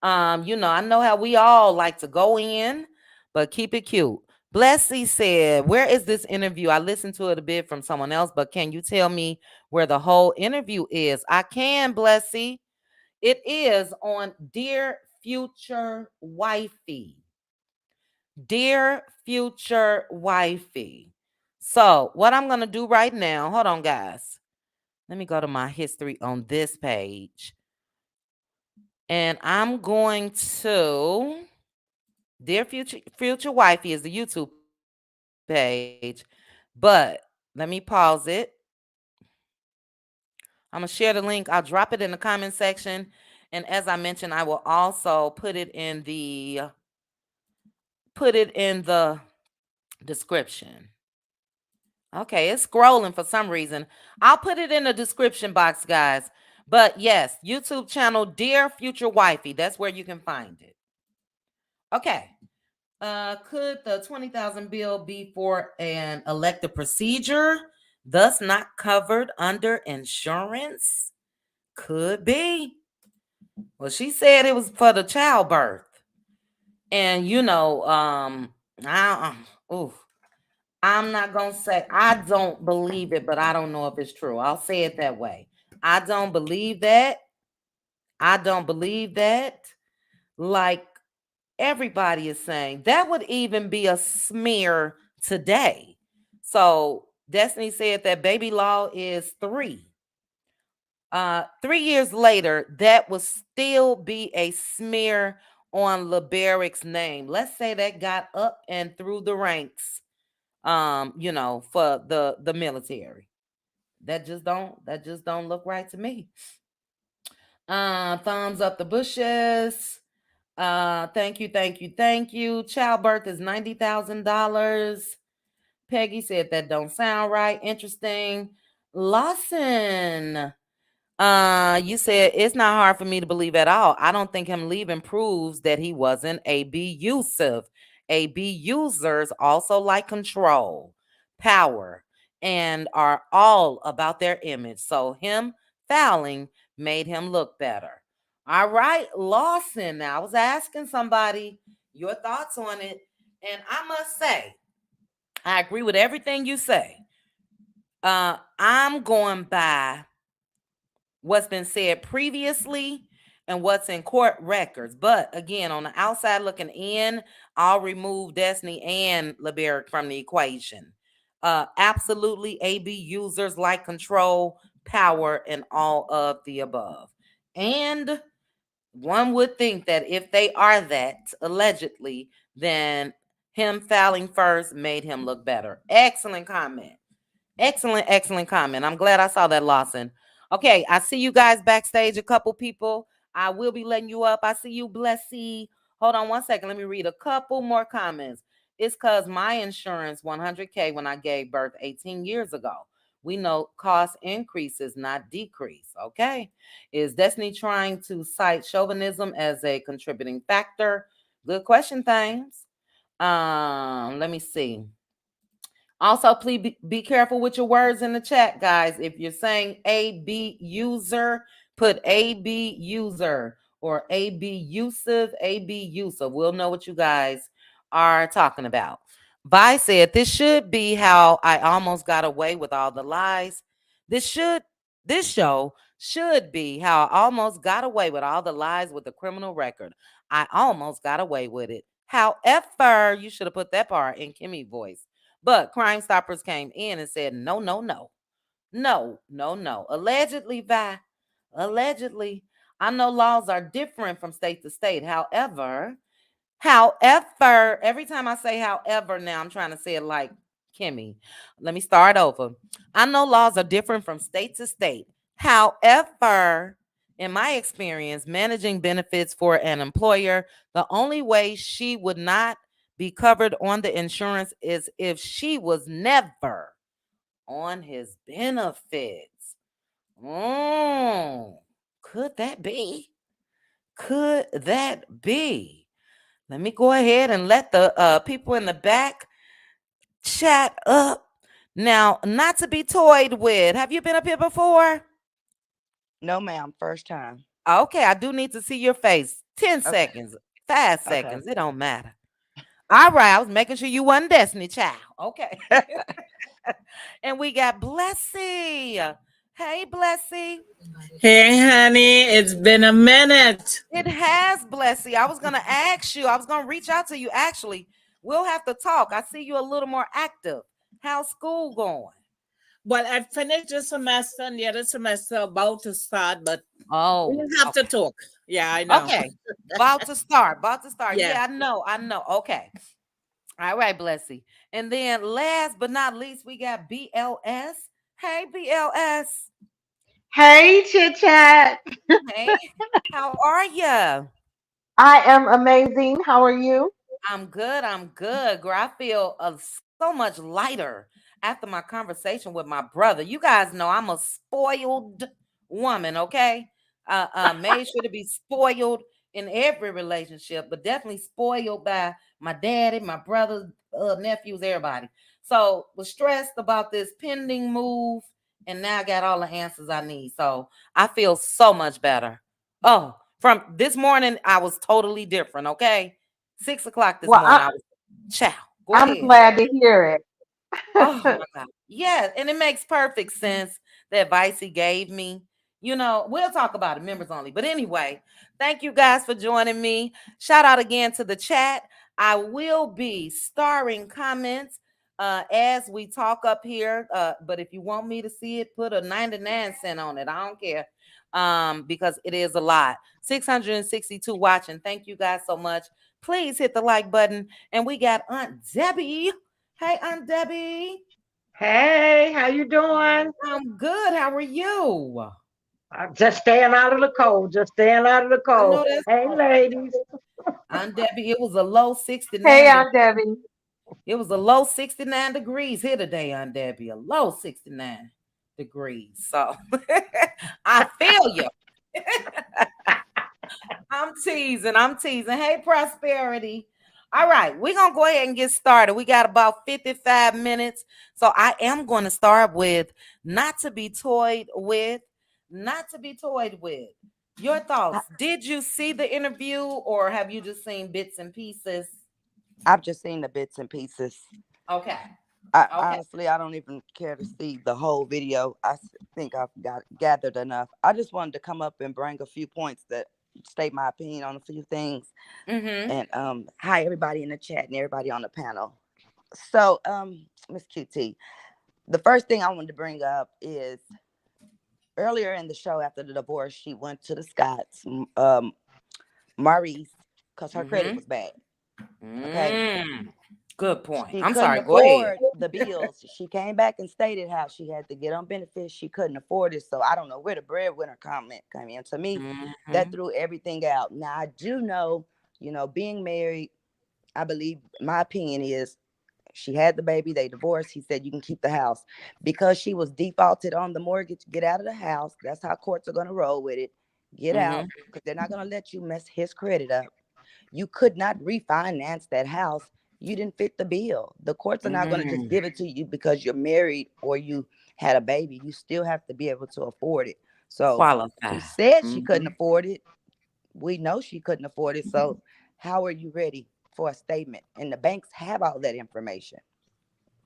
I know how we all like to go in, but keep it cute. Blessy said, "Where is this interview? I listened to it a bit from someone else, but can you tell me where the whole interview is?" I can, Blessy. It is on Dear Future Wifey. Dear Future Wifey. So, what I'm going to do right now, hold on, guys. Let me go to my history on this page. And I'm going to Dear Future Wifey is the YouTube page. But let me pause it. I'm gonna share the link. I'll drop it in the comment section. And as I mentioned, I will also put it in the description. Okay, it's scrolling for some reason. I'll put it in the description box, guys. But yes, YouTube channel Dear Future Wifey. That's where you can find it. Okay. Could the 20,000 bill be for an elective procedure, thus not covered under insurance? Could be. Well, she said it was for the childbirth. And I oof. I'm not gonna say I don't believe it, but I don't know if it's true. I'll say it that way. I don't believe that. I don't believe that. Like everybody is saying, that would even be a smear today. So Destiny said that baby law is 3. 3 years later, that would still be a smear on LeBarrick's name. Let's say that got up and through the ranks, for the military. That just don't look right to me. Thumbs up the bushes. Thank you, thank you, thank you. Childbirth is $90,000. Peggy said that don't sound right. Interesting. Lawson. You said it's not hard for me to believe at all. I don't think him leaving proves that he wasn't abusive. Abusers also like control, power, and are all about their image. So him fouling made him look better. All right, Lawson. Now I was asking somebody your thoughts on it, and I must say, I agree with everything you say. I'm going by what's been said previously and what's in court records. But again, on the outside looking in, I'll remove Destiny and LeBerick from the equation. Absolutely, AB users like control, power, and all of the above. And one would think that if they are that, allegedly, then him fouling first made him look better. Excellent comment. Excellent, excellent comment. I'm glad I saw that, Lawson. Okay, I see you guys backstage, a couple people. I will be letting you up. I see you, Blessy. Hold on one second. Let me read a couple more comments. It's because my insurance 100K when I gave birth 18 years ago. We know cost increases, not decrease. Okay. Is Destiny trying to cite chauvinism as a contributing factor? Good question, Thames. Let me see. Also, please be careful with your words in the chat, guys. If you're saying AB user, put AB user or AB Yusuf, AB Yusuf. We'll know what you guys are talking about. Vi said, this should be how I almost got away with all the lies. This should, this show should be how I almost got away with all the lies with the criminal record. I almost got away with it. However, you should have put that part in Kimmy voice. But Crime Stoppers came in and said, no, no, no, no, no, no. Allegedly, Vi, allegedly. I know laws are different from state to state. However, every time I say however now, I'm trying to say it like Kimmy. Let me start over. I know laws are different from state to state. However, in my experience, managing benefits for an employer, the only way she would not be covered on the insurance is if she was never on his benefits. Mm, could that be? Could that be? Let me go ahead and let the people in the back chat up. Now, not to be toyed with. Have you been up here before? No, ma'am. First time. Okay, I do need to see your face. 10 Okay. seconds, 5 Okay. seconds. It don't matter. All right, I was making sure you wasn't Destiny Child. Okay. And we got Blessy. Hey, Blessy. Hey, honey, it's been a minute. It has, Blessy. I was going to ask you, I was going to reach out to you actually. We'll have to talk. I see you a little more active. How's school going? Well, I finished the semester and the other semester about to start, but we Oh, have to okay. talk. Yeah, I know. Okay. About to start. About to start. Yeah. Yeah, I know. I know. Okay. All right, Blessy. And then last but not least, we got BLS. Hey, BLS. Hey, chit chat. Hey, how are you? I am amazing. How are you? I'm good. I'm good, girl. I feel so much lighter after my conversation with my brother. You guys know I'm a spoiled woman, okay? Made sure to be spoiled in every relationship, but definitely spoiled by my daddy, my brothers, nephews, everybody. So was stressed about this pending move, and now I got all the answers I need. So I feel so much better. Oh, from this morning, I was totally different, okay? 6 o'clock this Well, morning, I was child. Go I'm ahead. glad to hear Oh it. my God. Yeah, and it makes perfect sense. The advice he gave me. You know, we'll talk about it, members only. But anyway, thank you guys for joining me. Shout out again to the chat. I will be starring comments as we talk up here. But if you want me to see it, put a 99 cent on it. I don't care. Because it is a lot. 662 watching. Thank you guys so much. Please hit the like button. And we got Aunt Debbie. Hey, Aunt Debbie. Hey, how you doing? I'm good. How are you? I'm just staying out of the cold. Just staying out of the I cold. know that's Hey, right. ladies. Aunt Debbie, it was a low Hey, 69. Aunt Debbie. It was a low 69 degrees here today, Aunt Debbie. A low 69 degrees. So I feel you. I'm teasing. I'm teasing. Hey, Prosperity. All right, we're going to go ahead and get started. We got about 55 minutes. So I am going to start with not to be toyed with. Not to be toyed with. Your I, thoughts. Did you see the interview or have you just seen bits and pieces? I've just seen the bits and pieces. Okay. I Okay. honestly, I don't even care to see the whole video. Think I've got gathered enough. I just wanted to come up and bring a few points that state my opinion on a few things. Mm-hmm. And hi everybody in the chat and everybody on the panel. So, Miss QT, the first thing I wanted to bring up is earlier in the show after the divorce, she went to the Scots, Maurice, because her credit Mm-hmm. was bad. Okay. Mm. Good point. She I'm couldn't sorry. Go ahead. afford the bills. She came back and stated how she had to get on benefits. She couldn't afford it. So I don't know where the breadwinner comment came in. To me, that Mm-hmm. threw everything out. Now I do know, being married, I believe my opinion is she had the baby, they divorced. He said you can keep the house. Because she was defaulted on the mortgage, get out of the house. That's how courts are gonna roll with it. Get Mm-hmm. out, because they're not gonna let you mess his credit up. You could not refinance that house. You didn't fit the bill. The courts are not going to just Mm. give it to you because you're married or you had a baby. You still have to be able to afford it. So she Qualify. said she couldn't Mm-hmm. afford it. We know she couldn't afford it. So how are you ready for a statement? And the banks have all that information.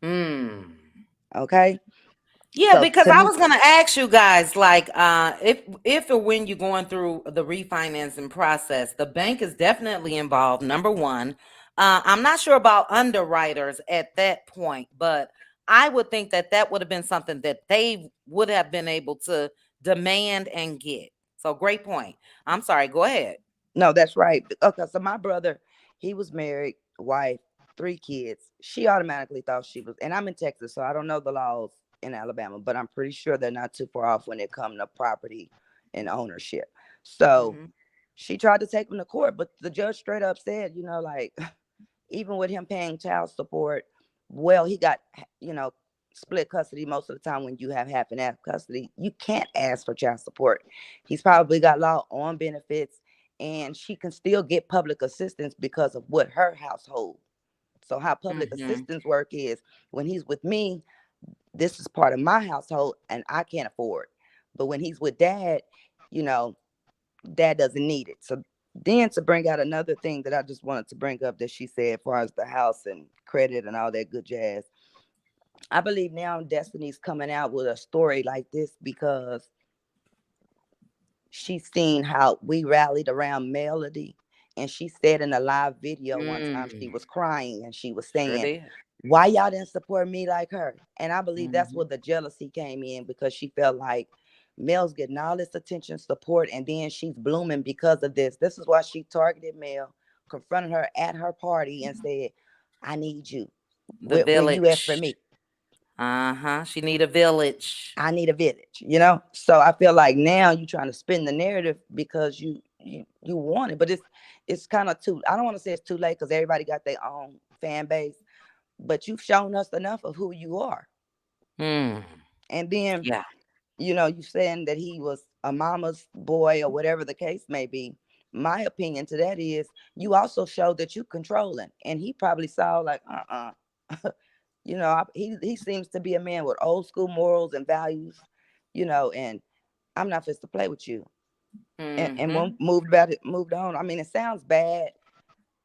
Mm. Okay. Yeah, So because to I me, was gonna ask you guys, like, if or when you're going through the refinancing process, the bank is definitely involved. Number one, I'm not sure about underwriters at that point, but I would think that that would have been something that they would have been able to demand and get. So great point. I'm sorry. Go ahead. no, that's right. Okay, so my brother, he was married, wife, 3 kids. She automatically thought she was, and I'm in Texas, so I don't know the laws in Alabama, but I'm pretty sure they're not too far off when it comes to property and ownership. So Mm-hmm. she tried to take him to court, but the judge straight up said, like, even with him paying child support, well, he got, you know, split custody most of the time. When you have half and half custody, you can't ask for child support. He's probably got law on benefits, and she can still get public assistance because of what her household. So how public Mm-hmm. assistance work is, when he's with me, this is part of my household and I can't afford. But when he's with dad, you know, dad doesn't need it. So Then to bring out another thing that I just wanted to bring up that she said as far as the house and credit and all that good jazz. I believe now Destiny's coming out with a story like this because she's seen how we rallied around Melody. And she said in a live video one time she was crying and she was Sure saying, did. why y'all didn't support me like her? And I believe that's Mhm. where the jealousy came in because she felt like Mel's getting all this attention, support, and then she's blooming because of this. This is why she targeted Mel, confronted her at her party and said, I need you. The Where you at for village. me? She need a village. I need a village, you know? So I feel like now you're trying to spin the narrative because you want it, but it's kind of too, I don't want to say it's too late because everybody got their own fan base, but you've shown us enough of who you are. Mm. And then, Yeah. you saying that he was a mama's boy or whatever the case may be. My opinion to that is you also showed that you controlling, and he probably saw like, he seems to be a man with old school morals and values, and I'm not supposed to play with you. And Mm-hmm. when moved on. I mean, it sounds bad,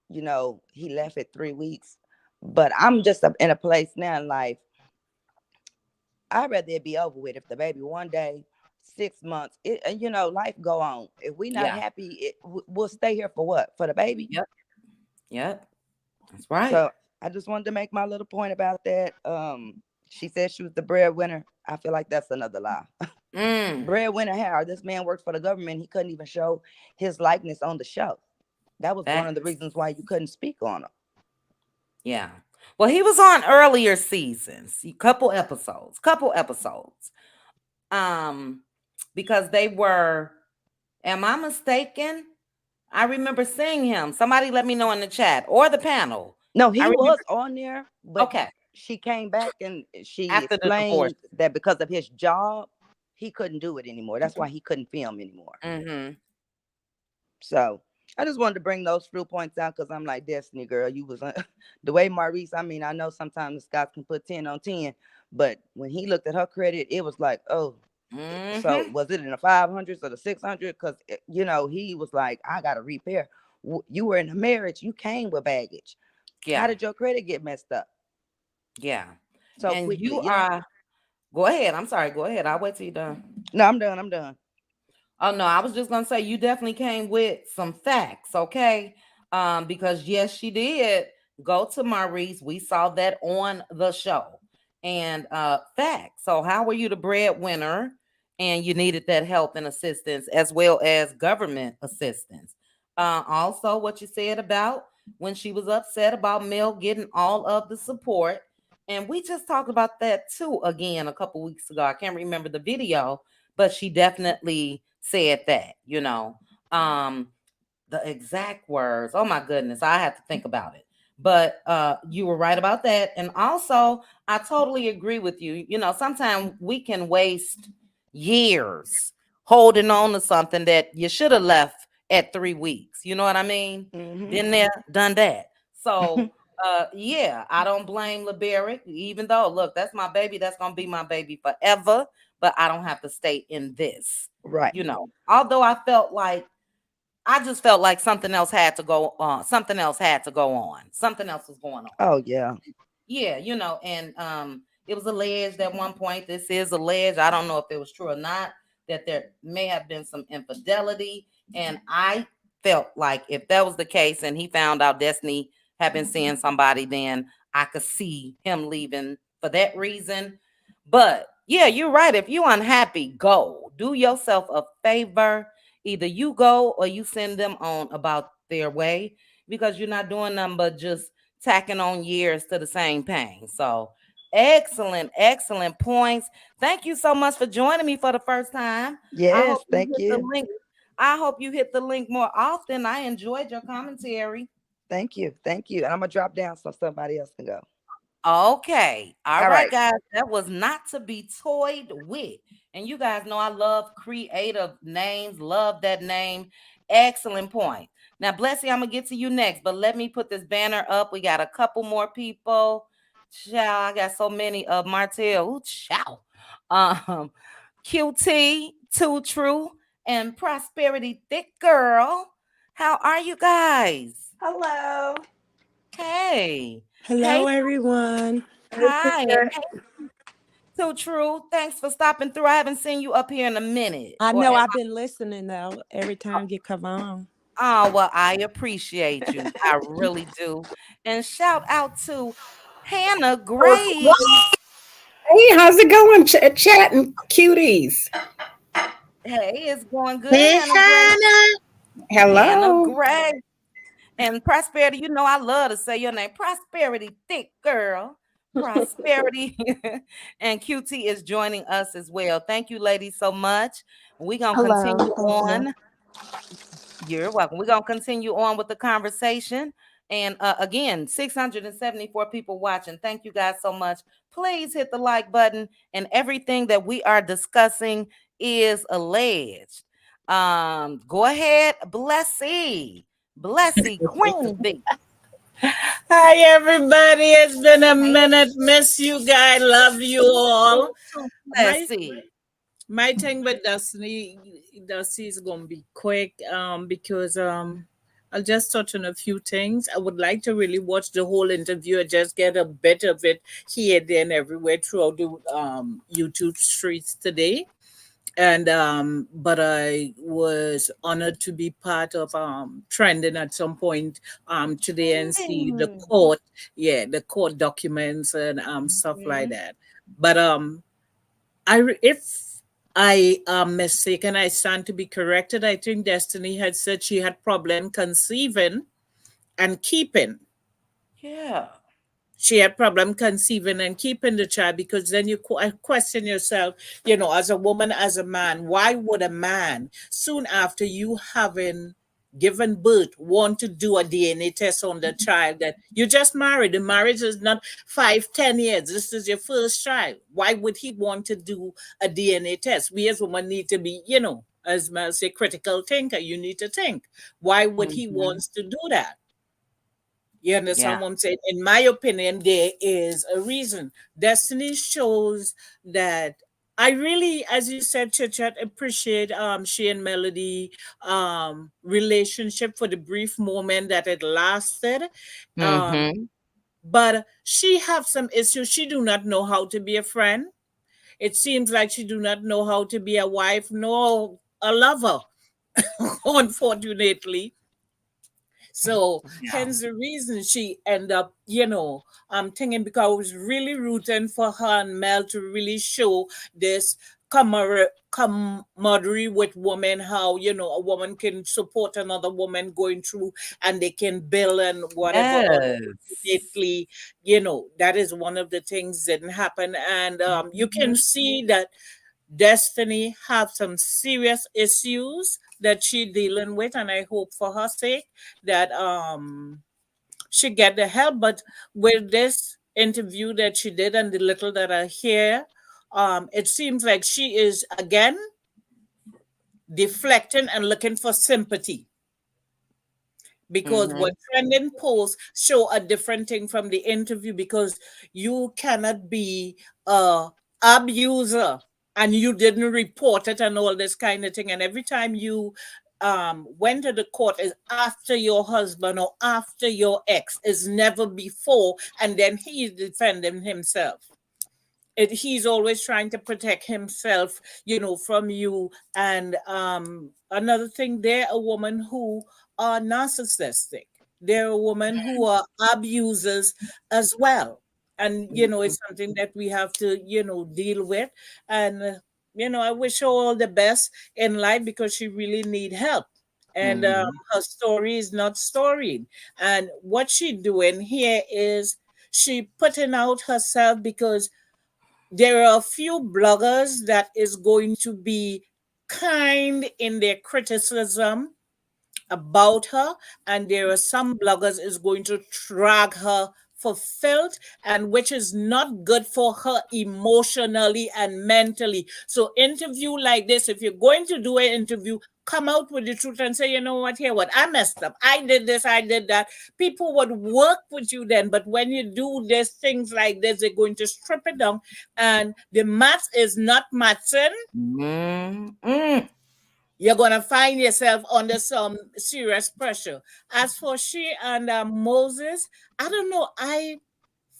he left at 3 weeks, but I'm just in a place now in life. I'd rather it be over with. If the baby one day, 6 months, life go on. If we not Yeah. happy, we'll stay here for what? For the baby. Yep. Yep. That's right. So I just wanted to make my little point about that. She said she was the breadwinner. I feel like that's another lie. Mm. Breadwinner how? This man works for the government. He couldn't even show his likeness on the show. That was one of the Facts. reasons why you couldn't speak on him. Yeah. Well, he was on earlier seasons, couple episodes. Um, because they were, am I mistaken? I remember seeing him. Somebody let me know in the chat or the panel. No, I he remember. was on there, but Okay. she came back and she After the divorce. explained that because of his job, he couldn't do it anymore. That's why he couldn't film anymore. Mm-hmm. So I just wanted to bring those few points out because I'm like, Destiny girl, you was the way Maurice. I mean, I know sometimes Scott can put 10 on 10, but when he looked at her credit, it was like, oh, so Mm-hmm. was it in the 500s or the 600? Because, he was like, I got to repair. You were in a marriage. You came with baggage. How Yeah. did your credit get messed up Yeah. so And quickly? you are, go ahead. I'm sorry. Go ahead. I'll wait till you're done. No, I'm done. I'm done. Oh no, I was just gonna say you definitely came with some facts, okay? Because yes, she did go to Maurice. We saw that on the show. And facts. So how were you the breadwinner and you needed that help and assistance as well as government assistance? Also what you said about when she was upset about Mel getting all of the support. And we just talked about that too again a couple weeks ago. I can't remember the video, but she definitely said that, the exact words. Oh my goodness, I have to think about it. But you were right about that. And also, I totally agree with you. Sometimes we can waste years holding on to something that you should have left at 3 weeks. You know what I mean? Mm-hmm. Been there, done that. So yeah, I don't blame LeBerick, even though look, that's my baby, that's gonna be my baby forever, but I don't have to stay in this. Right. Although I just felt like something else had to go on. Something else had to go on. Something else was going on. Oh, yeah. Yeah, and it was alleged at one point. This is alleged. I don't know if it was true or not, that there may have been some infidelity. And I felt like if that was the case and he found out Destiny had been seeing somebody, then I could see him leaving for that reason. But yeah, you're right. If you're unhappy, go. Do yourself a favor. Either you go or you send them on about their way because you're not doing nothing but just tacking on years to the same pain. So excellent points. Thank you so much for joining me for the first time. I Yes. hope you Thank hit the you. link. I hope you hit the link more often. I enjoyed your commentary. Thank you. Thank you. And I'm going to drop down so somebody else can go. Okay. All All right, right. guys. That was not to be toyed with. And you guys know I love creative names. Love that name. Excellent point. Now, Blessy, I'm gonna get to you next, but let me put this banner up. We got a couple more people. Ciao. I got so many of Martell. Ooh, ciao. QT, Too True, and Prosperity Thick Girl. How are you guys? Hello. Hey. Hello, Hey, everyone. hi. And hey, Too True. Thanks for stopping through. I haven't seen you up here in a minute. I Or know I've been listening though every time you come on. oh, well, I appreciate you. I really do. And shout out to Hannah Gray. Hey, how's it going? Chatting cuties. Hey, it's going good, Hey, Hannah Gray. Hannah. Hannah Hello. Gray. And Prosperity, you know I love to say your name. Prosperity, thick girl. Prosperity. And QT is joining us as well. Thank you, ladies, so much. We're going to Hello. continue Thank you. on. You're welcome. We're going to continue on with the conversation. And again, 674 people watching. Thank you guys so much. Please hit the like button. And everything that we are discussing is alleged. Go ahead, Blessy. Blessy, Queen B. Hi, everybody. It's been a Hey, minute. Miss you guys. Love you all. My Blessy. my thing with Dusty is gonna be quick. Because I'll just touch on a few things. I would like to really watch the whole interview and just get a bit of it here, there, and everywhere throughout the YouTube streets today. And but I was honored to be part of trending at some point today and see the Hey. court, the court documents and stuff like Mhm. that. But if I am mistaken, I stand to be corrected. I think Destiny had said she had problem conceiving and keeping. Yeah. She had problem conceiving and keeping the child, because then you question yourself, as a woman, as a man, why would a man soon after you having given birth want to do a DNA test on the child that you just married? The marriage is not 5-10 years. This is your first child. Why would he want to do a DNA test? We as women need to be, as I say, critical thinker. You need to think, why would he Mhm. wants to do that? You Yeah. understand what I'm saying? In my opinion, there is a reason. Destiny shows that I really, as you said, Chit appreciate she and Melody relationship for the brief moment that it lasted. Um, Mm-hmm. but she have some issues. She do not know how to be a friend. It seems like she do not know how to be a wife nor a lover, unfortunately. So Yeah. hence the reason she end up, I'm thinking, because I was really rooting for her and Mel to really show this camaraderie with women, how, a woman can support another woman going through and they can build and whatever. Yes. Unfortunately, that is one of the things that didn't happen. And you Mhm. can see that Destiny have some serious issues that she dealing with, and I hope for her sake that she get the help. But with this interview that she did and the little that I hear, it seems like she is again deflecting and looking for sympathy, because what Mhm. trending posts show a different thing from the interview, because you cannot be a abuser and you didn't report it and all this kind of thing, and every time you went to the court is after your husband or after your ex, is never before, and then he's defending himself. He's always trying to protect himself, from you. And another thing, they're a woman who are narcissistic. They're a woman who are abusers as well. And it's something that we have to deal with. And I wish her all the best in life, because she really need help. And Mhm. her story is not storied. And what she doing here is she putting out herself, because there are a few bloggers that is going to be kind in their criticism about her, and there are some bloggers is going to drag her for filth, and which is not good for her emotionally and mentally. So interview like this, if you're going to do an interview, come out with the truth and say, you know what, here, what, I messed up, I did this, I did that. People would work with you then. But when you do this things like this, they're going to strip it down, and the math is not matching. Mm. Mm. you're gonna find yourself under some serious pressure. As for she and Moses, I don't know. I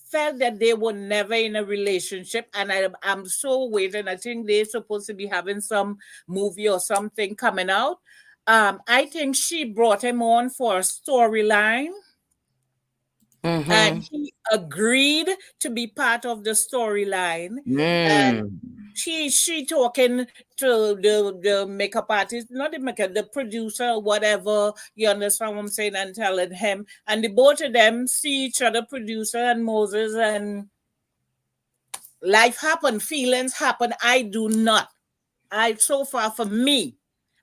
felt that they were never in a relationship, and I'm so waiting. I think they're supposed to be having some movie or something coming out. I think she brought him on for a storyline, and Mm-hmm. he agreed to be part of the storyline. And Mm. she talking to the makeup artist, not the makeup, the producer, whatever. You understand what I'm saying? And telling him, and the both of them see each other, producer and Moses, and life happen, feelings happen. I do not. I so far for me,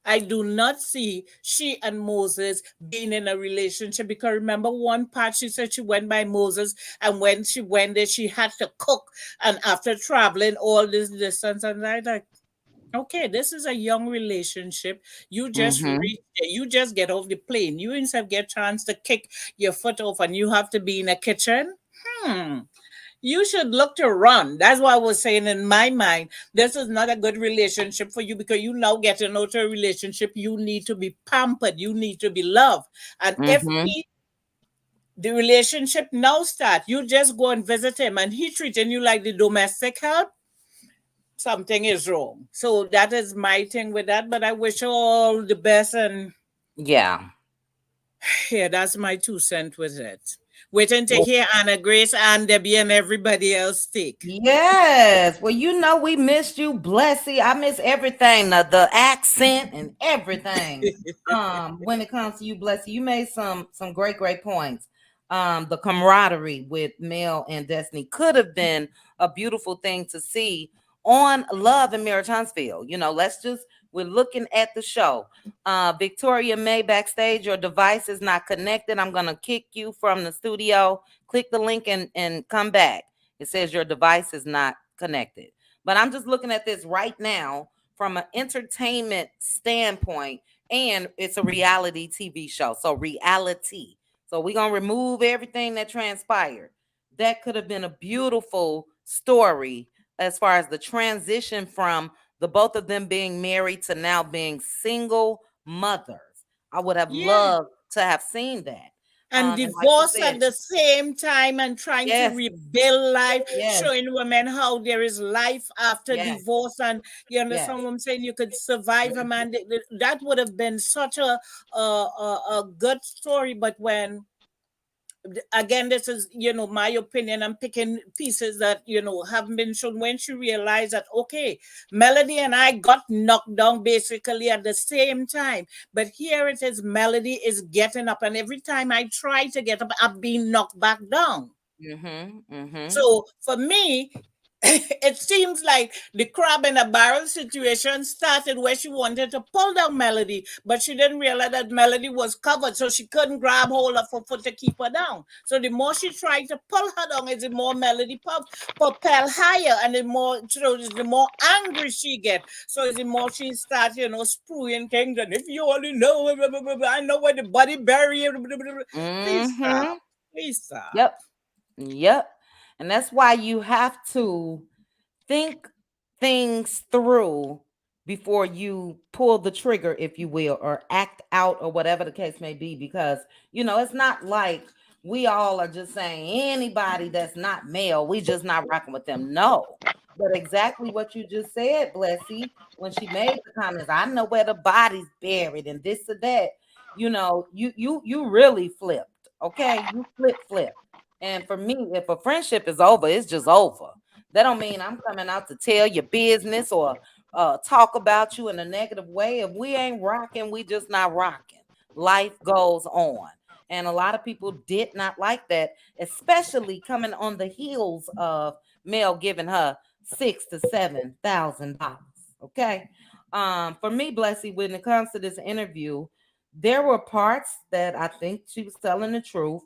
I do not see she and Moses being in a relationship, because remember one part she said she went by Moses, and when she went there she had to cook, and after traveling all this distance, and I like, okay, this is a young relationship. You just Mm-hmm. reach there, you just get off the plane, you instead get chance to kick your foot off, and you have to be in a kitchen. You should look to run. That's what I was saying in my mind. This is not a good relationship for you, because you now getting out of a relationship. You need to be pampered. You need to be loved. And if Mm-hmm. the relationship now start, you just go and visit him and he treating you like the domestic help, something is wrong. So that is my thing with that. But I wish you all the best, and Yeah. yeah, that's my 2 cents with it. Waiting to hear Anna Grace and Debbie and everybody else speak. Yes. Well, we missed you, Blessy. I miss everything, the accent and everything. When it comes to you, Blessy, you made some great points. The camaraderie with Mel and Destiny could have been a beautiful thing to see on Love and Marriage Huntsville. We're looking at the show. Victoria May backstage, your device is not connected. I'm gonna kick you from the studio. Click the link and come back. It says your device is not connected. But I'm just looking at this right now from an entertainment standpoint, and it's a reality TV show. So reality. So we're gonna remove everything that transpired. That could have been a beautiful story as far as the transition from the both of them being married to now being single mothers. I would have Yeah. loved to have seen that. And And like you divorce said, at the same time, and trying to yes, rebuild life, yes, showing women how there is life after yes, divorce. And you yes. understand what I'm saying? You could survive a man. That would have been such a good story. But when, again, this is, my opinion, I'm picking pieces that haven't been shown. When she realized that, okay, Melody and I got knocked down basically at the same time, but here it is, Melody is getting up, and every time I try to get up, I'm being knocked back down. Mm-hmm. Mm-hmm. So for me, it seems like the crab in a barrel situation started where she wanted to pull down Melody, but she didn't realize that Melody was covered, so she couldn't grab hold of her foot to keep her down. So the more she tried to pull her down, is the more Melody propel higher, and the more angry she get. So the more she starts, spewing things, and if you only know, I know where the body buried. Please Mm-hmm. stop. Please stop. Yep. Yep. And that's why you have to think things through before you pull the trigger, if you will, or act out, or whatever the case may be, because it's not like we all are just saying anybody that's not male, we just not rocking with them. No. But exactly what you just said, Blessy, when she made the comments, I know where the body's buried and this or that, you really flipped. Okay. You flip. And for me, if a friendship is over, it's just over. That don't mean I'm coming out to tell your business or talk about you in a negative way. If we ain't rocking, we just not rocking. Life goes on. And a lot of people did not like that, especially coming on the heels of Mel giving her $6,000 to $7,000. Okay. For me, Blessy, when it comes to this interview, there were parts that I think she was telling the truth.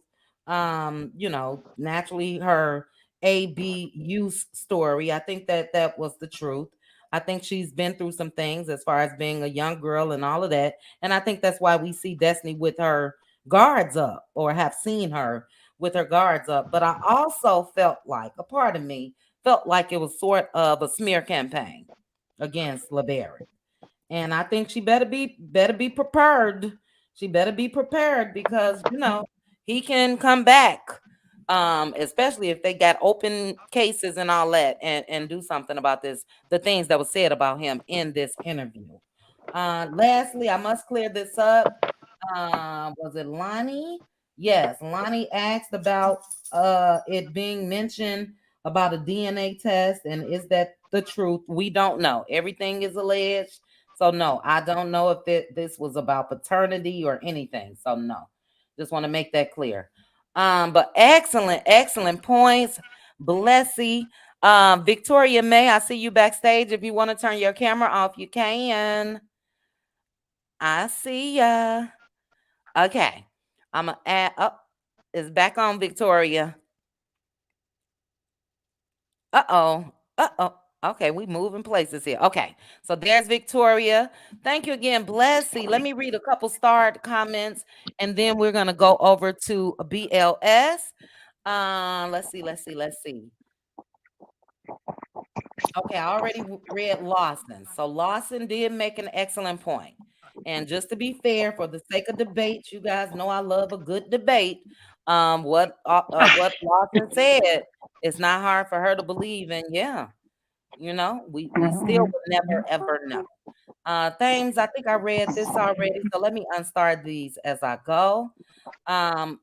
Naturally her use story, I think that was the truth. I think she's been through some things as far as being a young girl and all of that. And I think that's why we see Destiny with her guards up, or have seen her with her guards up. But I also felt like a part of me felt like it was sort of a smear campaign against LeBaron. And I think she better be prepared. She better be prepared because he can come back. Especially if they got open cases and all that, and do something about the things that was said about him in this interview. Lastly, I must clear this up. Was it Lonnie? Yes, Lonnie asked about it being mentioned about a DNA test, and is that the truth? We don't know. Everything is alleged. So no, I don't know if this was about paternity or anything. So no. Just want to make that clear. But excellent points. Blessy. Victoria May, I see you backstage. If you want to turn your camera off, you can. I see ya. Okay. I'm gonna add up. It's back on, Victoria. Uh-oh. Uh-oh. Okay, we moving places here. Okay, so there's Victoria. Thank you again, Blessy. Let me read a couple starred comments, and then we're gonna go over to BLS. Let's see. Okay, I already read Lawson. So Lawson did make an excellent point. And just to be fair, for the sake of debate, you guys know I love a good debate. What Lawson said, it's not hard for her to believe, and yeah, we still will never ever know. Thames, I think I read this already, so let me unstart these as I go. Um,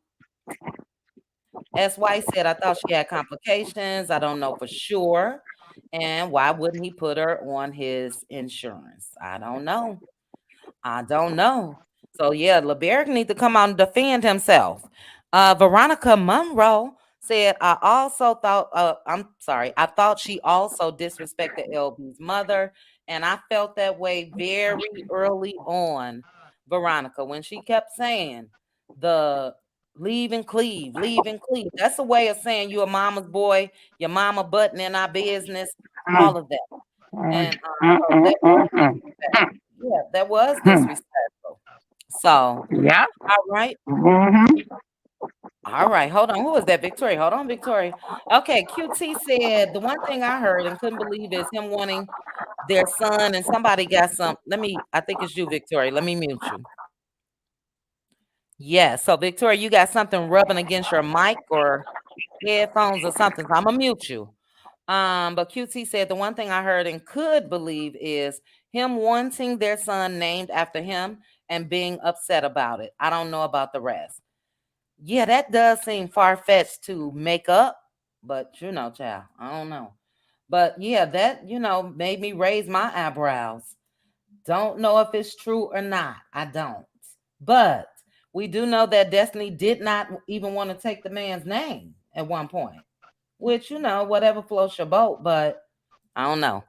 as White said, I thought she had complications. I don't know for sure. And why wouldn't he put her on his insurance? I don't know. I don't know. So yeah, LeBerick need to come out and defend himself. Veronica Monroe said, I'm sorry, I thought she also disrespected LB's mother, and I felt that way very early on, Veronica, when she kept saying the leave and cleave, leave and cleave. That's a way of saying you a mama's boy, your mama button in our business, all of that. And so that was disrespectful. Yeah, that was disrespectful. So, Yeah. all right. All right. Hold on. Who is that? Victoria. Hold on, Victoria. Okay. QT said the one thing I heard and couldn't believe is him wanting their son, and somebody got some. I think it's you, Victoria. Let me mute you. Yeah. So, Victoria, you got something rubbing against your mic or headphones or something. So I'm going to mute you. But QT said the one thing I heard and could believe is him wanting their son named after him and being upset about it. I don't know about the rest. Yeah, that does seem far-fetched to make up, but child, I don't know. But yeah, that, made me raise my eyebrows. Don't know if it's true or not. I don't. But we do know that Destiny did not even want to take the man's name at one point, which, whatever floats your boat, but I don't know.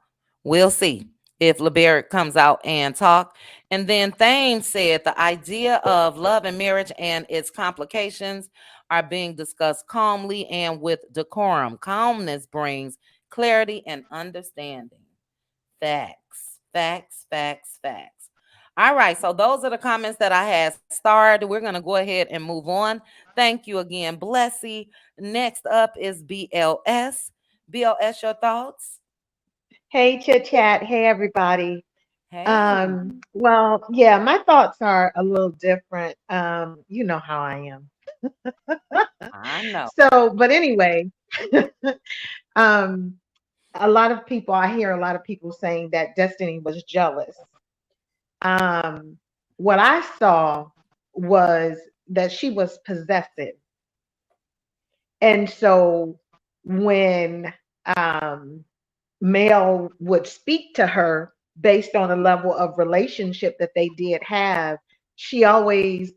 We'll see if LeBerick comes out and talk. And then Thames said the idea of love and marriage and its complications are being discussed calmly and with decorum. Calmness brings clarity and understanding. Facts. All right, so those are the comments that I had starred. We're going to go ahead and move on. Thank you again, Blessy. Next up is BLS. BLS, your thoughts? Hey, Chit Chat. Hey, everybody. Hey, Well, yeah, my thoughts are a little different. You know how I am. I know. So, but anyway, um, I hear a lot of people saying that Destiny was jealous. What I saw was that she was possessive. And so when Mel would speak to her based on a level of relationship that they did have, she always,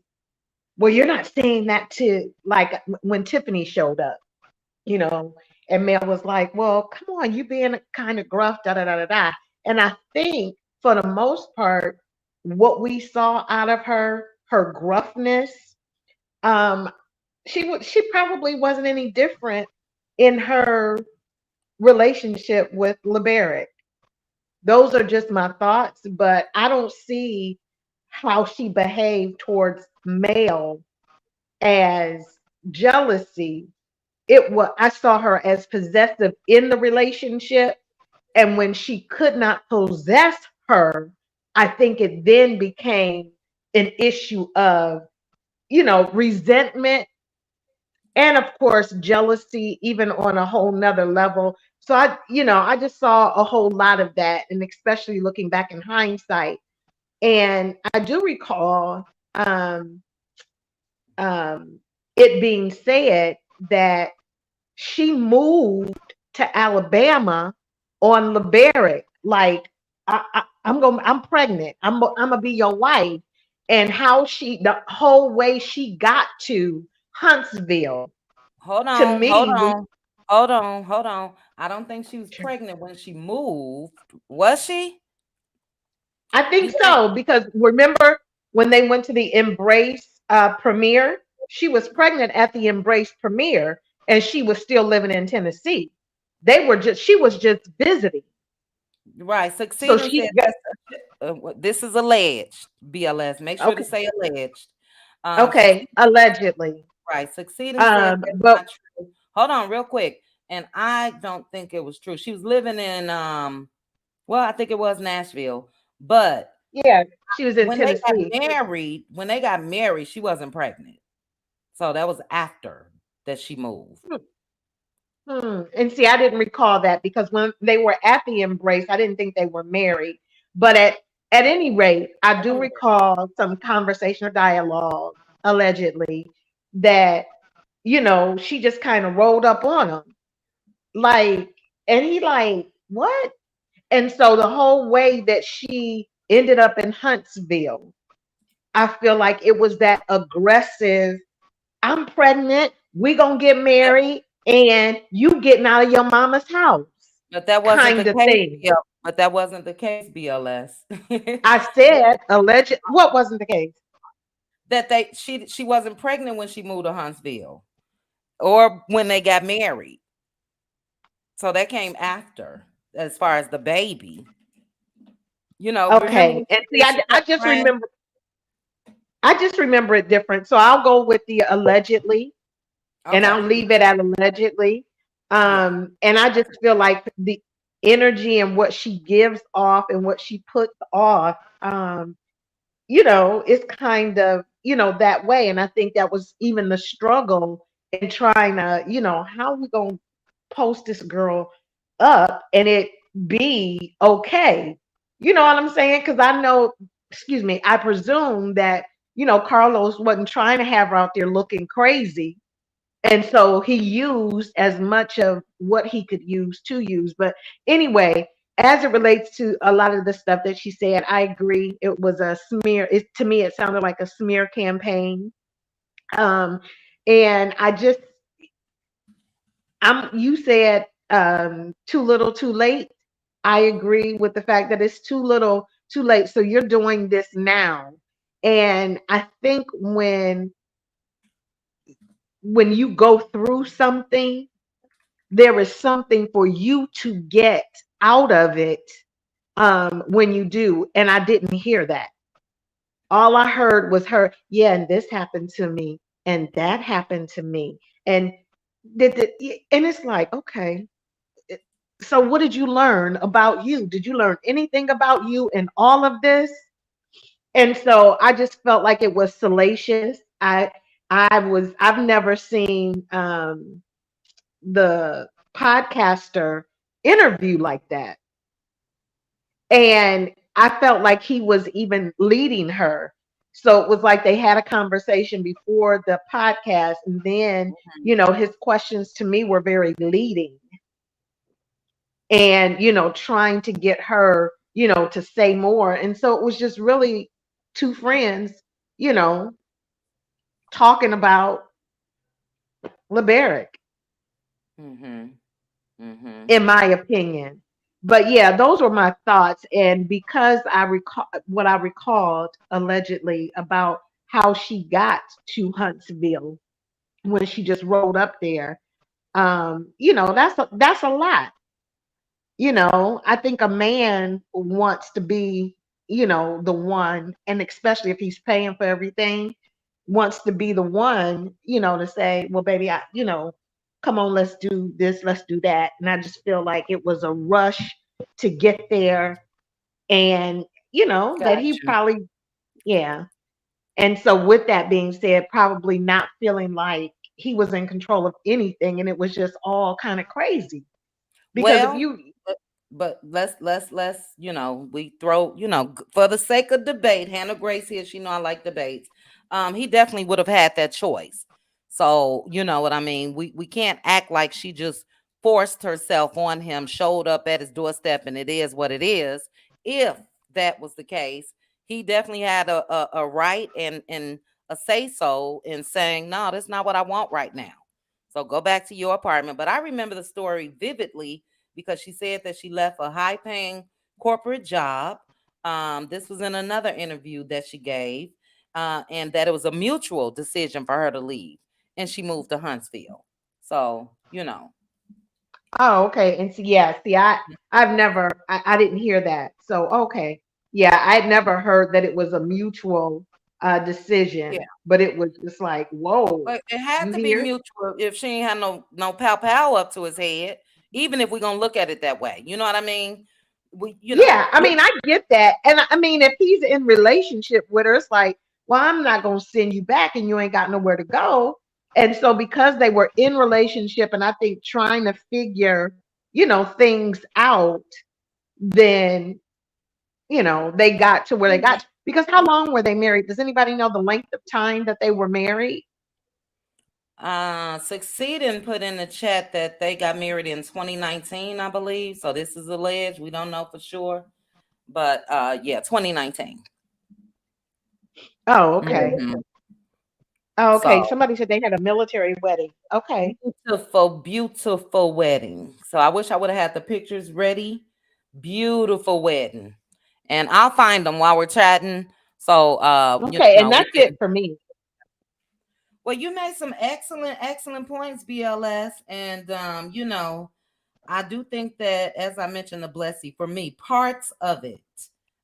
well, you're not saying that to, like when Tiffany showed up, you know, and Mel was like, well, come on, you being kind of gruff, da da da da da. And I think for the most part, what we saw out of her gruffness, um, she probably wasn't any different in her relationship with LeBerick. Those are just my thoughts, but I don't see how she behaved towards Male as jealousy. I saw her as possessive in the relationship, and when she could not possess her, I think it then became an issue of, resentment and of course jealousy, even on a whole nother level. So I just saw a whole lot of that, and especially looking back in hindsight. And I do recall um, it being said that she moved to Alabama on LeBaric, like I'm pregnant. I'm gonna be your wife, and how the whole way she got to Huntsville. Hold To on, hold me, on, hold on, hold on. I don't think she was pregnant when she moved. Was she? I think You think? so, because remember when they went to the Embrace premiere, she was pregnant at the Embrace premiere, and she was still living in Tennessee. She was just visiting. Right. So Succeeding she said got, this is alleged. BLS. Make sure to okay, say alleged. okay, Succeeding, allegedly. right. Succeeding said that's But not true. Hold on, real quick. And I don't think it was true. She was living in well, I think it was Nashville, but yeah, she was in Tennessee. when they got married, she wasn't pregnant. So that was after that she moved. And see, I didn't recall that because when they were at the Embrace, I didn't think they were married. But at any rate, I Let do me recall some conversation or dialogue, allegedly, that she just kind of rolled up on him, like, and he like, what? And so the whole way that she ended up in Huntsville, I feel like it was that aggressive, I'm pregnant, we gonna get married, and you getting out of your mama's house But that wasn't the kind of case, thing. But that wasn't the case, BLS. I said alleged. What wasn't the case? That she wasn't pregnant when she moved to Huntsville or when they got married. So that came after, as far as the baby. Remember Okay, when and she see, said she kept crying? I just remember it different. So I'll go with the allegedly, and I'll Okay. leave it at allegedly. Yeah. And I just feel like the energy and what she gives off and what she puts off, it's kind of, that way. And I think that was even the struggle in trying to, how are we going to post this girl up and it be okay? You know what I'm saying? Because I know, excuse me, I presume that, Carlos wasn't trying to have her out there looking crazy, and so he used as much of what he could use to use. But anyway, as it relates to a lot of the stuff that she said, I agree. It was a smear. To me, it sounded like a smear campaign. Um, and you said too little, too late. I agree with the fact that it's too little, too late. So you're doing this now. And I think when you go through something, there is something for you to get out of it when you do. And I didn't hear that. All I heard was her, yeah, and this happened to me, and that happened to me. And and it's like, okay, so what did you learn about you? Did you learn anything about you in all of this? And so I just felt like it was salacious. I've never seen the podcaster interview like that. And I felt like he was even leading her. So it was like they had a conversation before the podcast, and then, his questions to me were very leading and, trying to get her, to say more. And so it was just really two friends, you know, talking about LeBaric, Mhm. Mhm. in my opinion. But yeah, those were my thoughts. And because I recall what I recalled allegedly about how she got to Huntsville when she just rolled up there, that's a lot. I think a man wants to be, the one, and especially if he's paying for everything, wants to be the one, to say, well, baby, come on, let's do this, let's do that. And I just feel like it was a rush to get there. And, that he Gotcha. probably, yeah. And so, with that being said, probably not feeling like he was in control of anything, and it was just all kind of crazy. Because if Well, you, but let's we throw for the sake of debate. Hannah Grace here, she know I like debates. He definitely would have had that choice. So you know what I mean. We can't act like she just forced herself on him, showed up at his doorstep, and it is what it is. If that was the case, he definitely had a right and a say so in saying no, that's not what I want right now. So go back to your apartment. But I remember the story vividly because she said that she left a high paying corporate job. This was in another interview that she gave, and that it was a mutual decision for her to leave. And she moved to Huntsville. So, oh, okay. And see, yeah, see, I've never, I didn't hear that. So, okay. Yeah, I'd never heard that it was a mutual yeah. decision, but it was just like, whoa, But it had you to be here? mutual if she ain't had no pow up to his head, even if we're gonna look at it that way. You know what I mean? We, Yeah, I mean, I get that. And I mean, if he's in relationship with her, it's like, well, I'm not going to send you back and you ain't got nowhere to go. And so because they were in relationship and I think trying to figure, things out, then, they got to where they got to. Because how long were they married? Does anybody know the length of time that they were married? Succeed and put in the chat that they got married in 2019, I believe. So this is alleged. We don't know for sure. But yeah, 2019. Oh, okay. Mhm. Oh, okay. So Somebody said they had a military wedding. Okay. beautiful, beautiful wedding. So I wish I would have had the pictures ready. Beautiful wedding. And I'll find them while we're chatting. So Okay. And we that's it can. for me. Well, you made some excellent points, BLS. And I do think that, as I mentioned, the blessing for me, parts of it,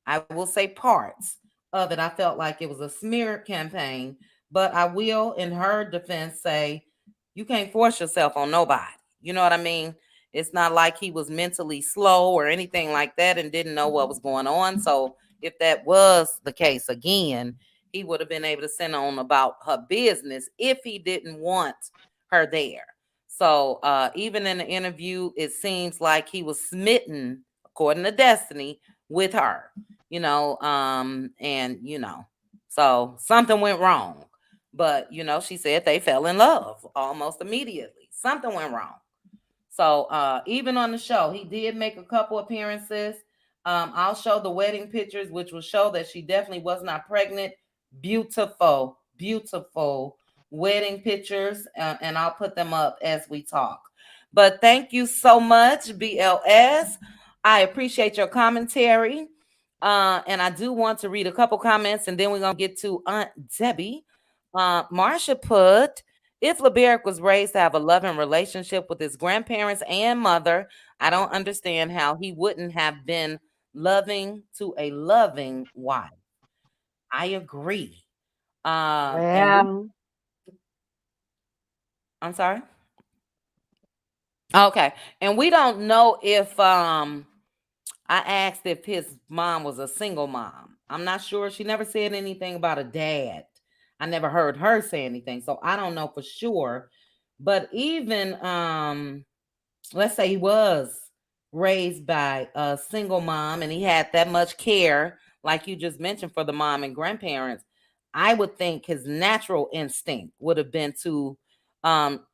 I will say parts of it, I felt like it was a smear campaign. But I will, in her defense, say you can't force yourself on nobody. You know what I mean? It's not like he was mentally slow or anything like that and didn't know what was going on. So if that was the case again, he would have been able to send on about her business if he didn't want her there. So even in the interview, it seems like he was smitten, according to Destiny, with her. And so something went wrong. But she said they fell in love almost immediately. Something went wrong. So even on the show, he did make a couple appearances. I'll show the wedding pictures, which will show that she definitely was not pregnant. Beautiful, beautiful wedding pictures, and I'll put them up as we talk. But thank you so much, BLS. I appreciate your commentary. And I do want to read a couple comments, and then we're gonna get to Aunt Debbie. Marsha put, if LeBerick was raised to have a loving relationship with his grandparents and mother, I don't understand how he wouldn't have been loving to a loving wife. I agree. And Well, I'm sorry. Okay, and we don't know if I asked if his mom was a single mom. I'm not sure. She never said anything about a dad. I never heard her say anything, so I don't know for sure. But even let's say he was raised by a single mom and he had that much care, like you just mentioned, for the mom and grandparents, I would think his natural instinct would have been to um,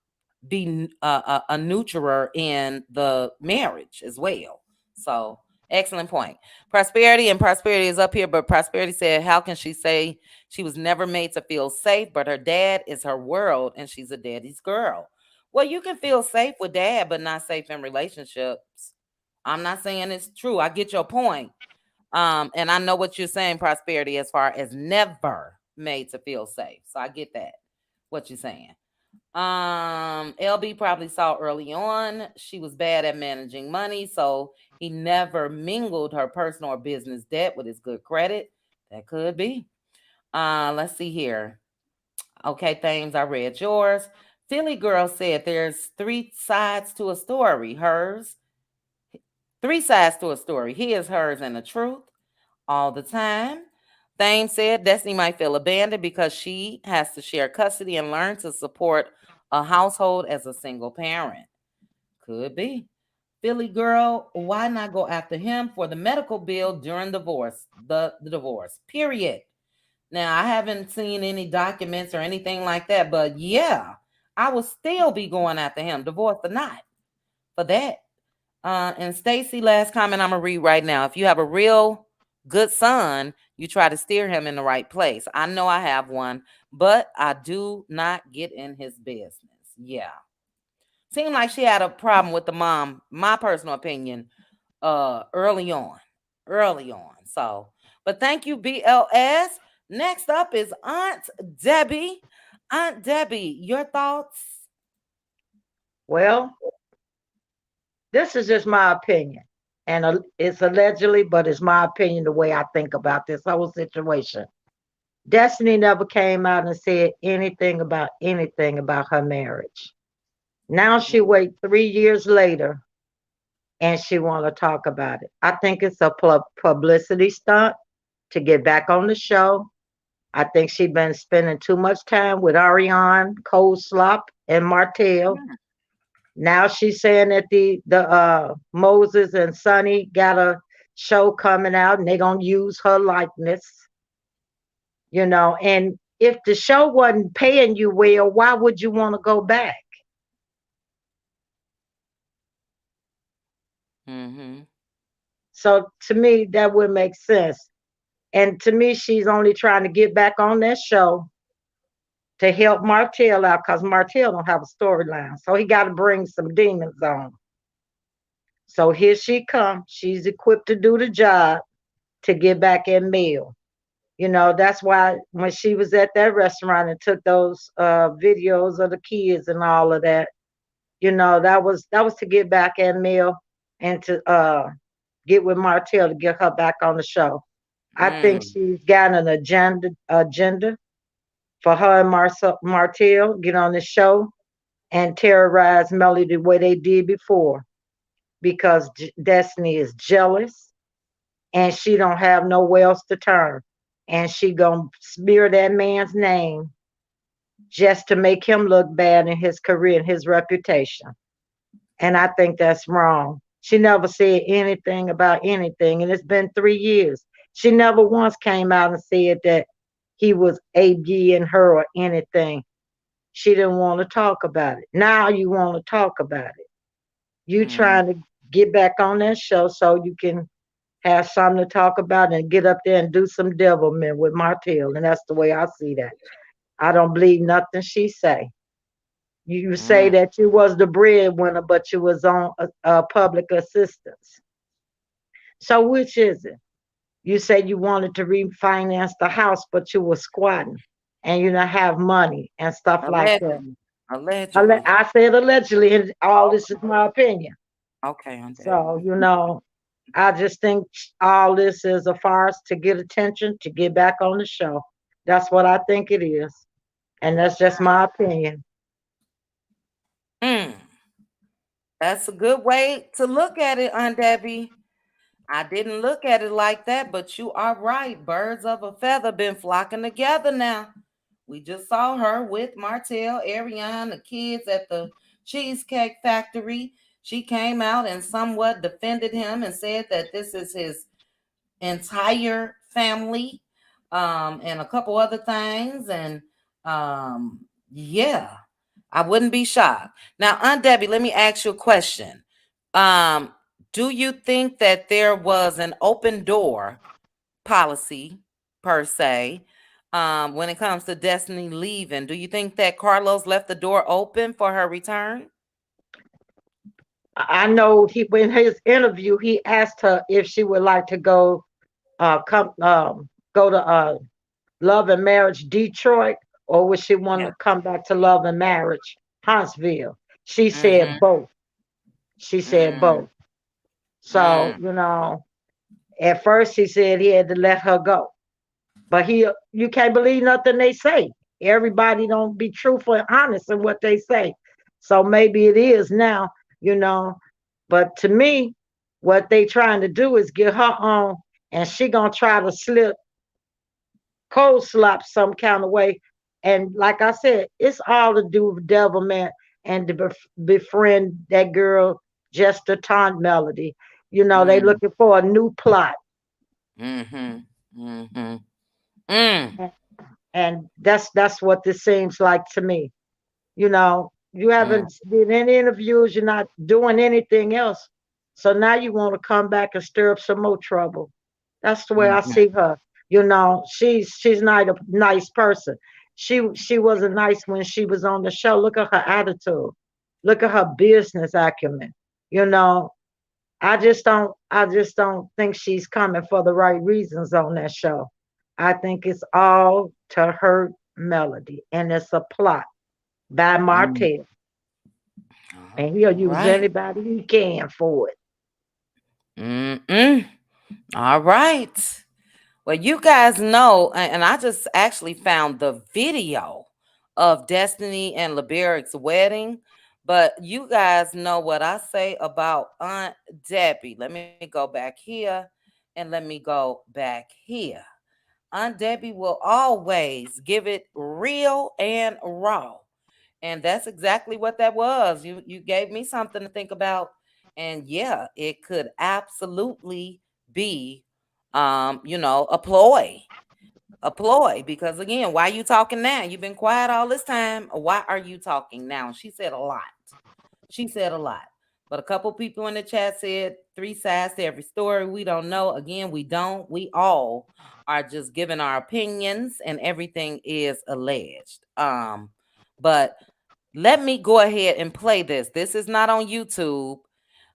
be a nurturer in the marriage as well. So, excellent point. Prosperity is up here, but Prosperity said, how can she say she was never made to feel safe, but her dad is her world and she's a daddy's girl? Well, you can feel safe with dad, but not safe in relationships. I'm not saying it's true. I get your point. And I know what you're saying, Prosperity, as far as never made to feel safe. So I get that, what you're saying. LB probably saw early on she was bad at managing money, so he never mingled her personal or business debt with his good credit. That could be. Let's see here. Okay, Thames, I read yours. Philly Girl said there's three sides to a story. Hers, three sides to a story. His, hers, and the truth. all the time. Thame said Destiny might feel abandoned because she has to share custody and learn to support a household as a single parent. Could be. Philly girl, why not go after him for the medical bill during the divorce? Period. Now, I haven't seen any documents or anything like that, but yeah, I will still be going after him, divorce or not, for that. And Stacy, last comment I'm gonna read right now. If you have a real good son, you try to steer him in the right place. I know I have one, but I do not get in his business. Yeah. Seemed like she had a problem with the mom, my personal opinion, early on. Early on. So, but thank you, BLS. Next up is Aunt Debbie. Aunt Debbie, your thoughts? Well, this is just my opinion. And it's allegedly, but it's my opinion the way I think about this whole situation. Destiny never came out and said anything about her marriage. Now she wait 3 years later and she want to talk about it. I think it's a publicity stunt to get back on the show. I think she been spending too much time with Ariane, Cold Slop, and Martell. Now she's saying that the Moses and Sonny got a show coming out and they're gonna use her likeness, and if the show wasn't paying you well, why would you want to go back? Mm-hmm. So to me, that would make sense. And to me, she's only trying to get back on that show to help Martell out because Martell don't have a storyline. So he got to bring some demons on. So here she comes. She's equipped to do the job to get back at Mel. That's why when she was at that restaurant and took those videos of the kids and all of that, that was to get back at Mel and to get with Martell to get her back on the show. I think she's got an agenda for her and Martell get on the show and terrorize Melly the way they did before because Destiny is jealous and she don't have nowhere else to turn. And she gonna smear that man's name just to make him look bad in his career and his reputation. And I think that's wrong. She never said anything about anything, and it's been 3 years. She never once came out and said that he was ABing her or anything. She didn't want to talk about it. Now you want to talk about it. You trying to get back on that show so you can have something to talk about and get up there and do some devilment with Martell. And that's the way I see that. I don't believe nothing she say. You say that you was the breadwinner, but you was on public assistance. So which is it? You said you wanted to refinance the house, but you were squatting and you don't have money and stuff like that. Allegedly. I said allegedly, and all this is my opinion. Okay, on that. So, I just think all this is a farce to get attention, to get back on the show. That's what I think it is. And that's just my opinion. That's a good way to look at it, Aunt Debbie. I didn't look at it like that, but you are right. Birds of a feather been flocking together now. We just saw her with Martell, Ariane, the kids at the Cheesecake Factory. She came out and somewhat defended him and said that this is his entire family, and a couple other things. And yeah, I wouldn't be shocked. Now, Aunt Debbie, let me ask you a question. Do you think that there was an open door policy per se when it comes to Destiny leaving? Do you think that Carlos left the door open for her return? I know in his interview, he asked her if she would like to go to Love and Marriage Detroit, or would she want to come back to Love and Marriage Huntsville? She said both. She said both. So, at first he said he had to let her go. But you can't believe nothing they say. Everybody don't be truthful and honest in what they say. So maybe it is now, But to me, what they trying to do is get her on and she gonna try to slip cold slap some kind of way. And like I said, it's all to do with devilment and to befriend that girl, just to taunt Melody. You know, they looking for a new plot. Mm-hmm. Mm-hmm. Mm. And that's what this seems like to me. You know, you Mm. haven't did any interviews, you're not doing anything else. So now you want to come back and stir up some more trouble. That's the way I Mm-hmm. see her. You know, she's not a nice person. She wasn't nice when she was on the show. Look at her attitude. Look at her business acumen. You know, I just don't think she's coming for the right reasons on that show. I think it's all to hurt Melody, and it's a plot by Mm. Martell, and he'll All use right. anybody he can for it. Mm-mm. All right. Well, you guys know, and I just actually found the video of Destiny and LeBeric's wedding. But you guys know what I say about Aunt Debbie. Let me go back here and let me go back here. Aunt Debbie will always give it real and raw. And that's exactly what that was. You gave me something to think about. And yeah, it could absolutely be a ploy. A ploy. Because again, why are you talking now? You've been quiet all this time. Why are you talking now? She said a lot. She said a lot. But a couple people in the chat said three sides to every story. We don't know. Again, we don't. We all are just giving our opinions and everything is alleged. But let me go ahead and play this. This is not on YouTube.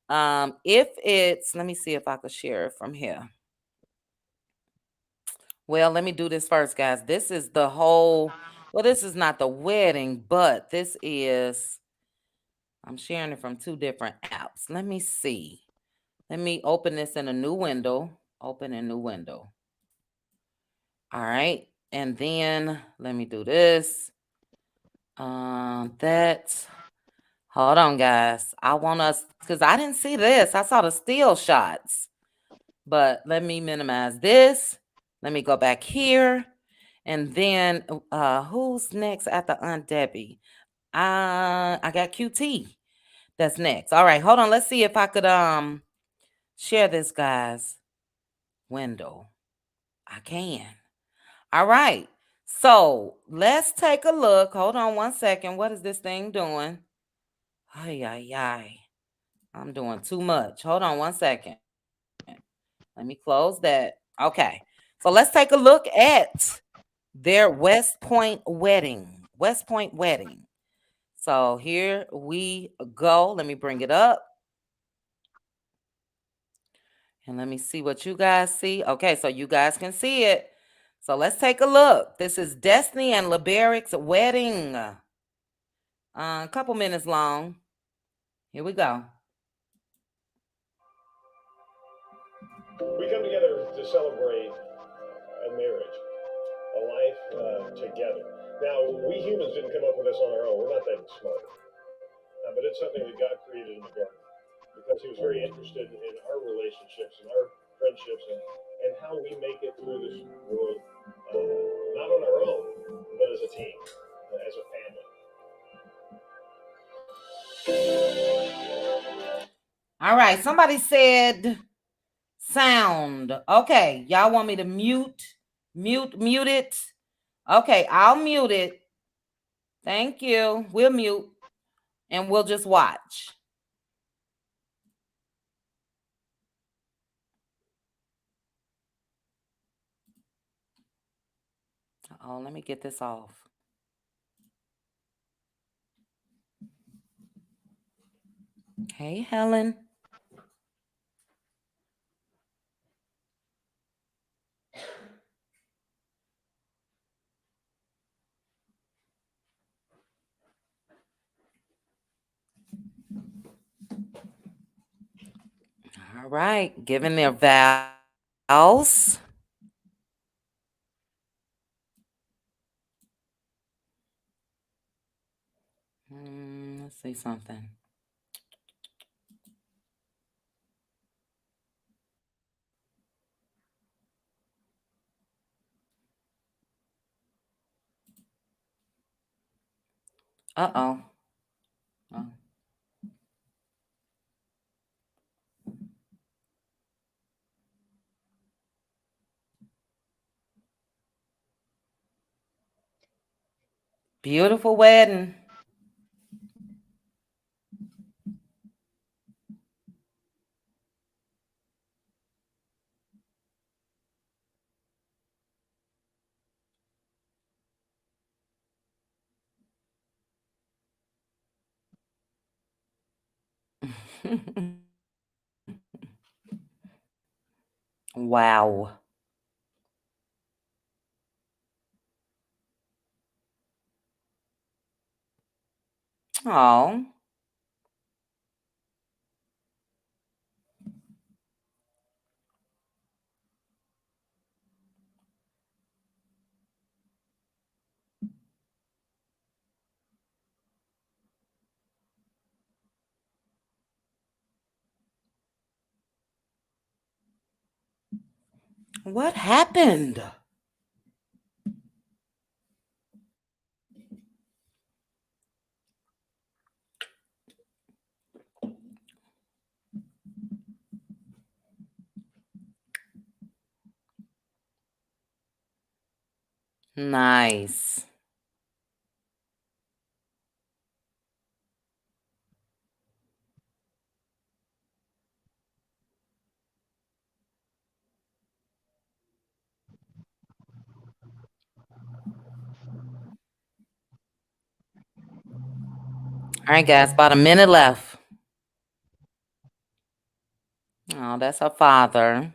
If it's, let me see if I could share it from here. Well, let me do this first, guys. This is the whole, well, this is not the wedding, but this is, I'm sharing it from two different apps. Let me see. Let me open this in a new window. Open a new window. All right. And then let me do this. That, hold on, guys. I want us, because I didn't see this. I saw the still shots. But let me minimize this. Let me go back here. And then who's next after Aunt Debbie? I got QT. That's next. All right, hold on. Let's see if I could share this guy's window. I can. All right. So let's take a look. Hold on one second. What is this thing doing? Ay, ay, ay. I'm doing too much. Hold on one second. Let me close that. Okay. So let's take a look at their West Point wedding. West Point wedding. So here we go. Let me bring it up. And let me see what you guys see. Okay, so you guys can see it. So let's take a look. This is Destiny and LeBeric's wedding. A couple minutes long. Here we go. We come together to celebrate a marriage, a life together. Now, we humans didn't come up with this on our own. We're not that smart. But it's something that God created in the garden because He was very interested in our relationships and our friendships and how we make it through this world, not on our own, but as a team, as a family. All right, somebody said sound. Okay, y'all want me to mute it? Okay, I'll mute it. Thank you. We'll mute and we'll just watch. Oh, let me get this off. Hey, Helen. All right, giving their vows. Let's see something. Uh-oh. Oh. Beautiful wedding. Wow. Oh. What happened? Nice. All right, guys, about a minute left. Oh, that's her father.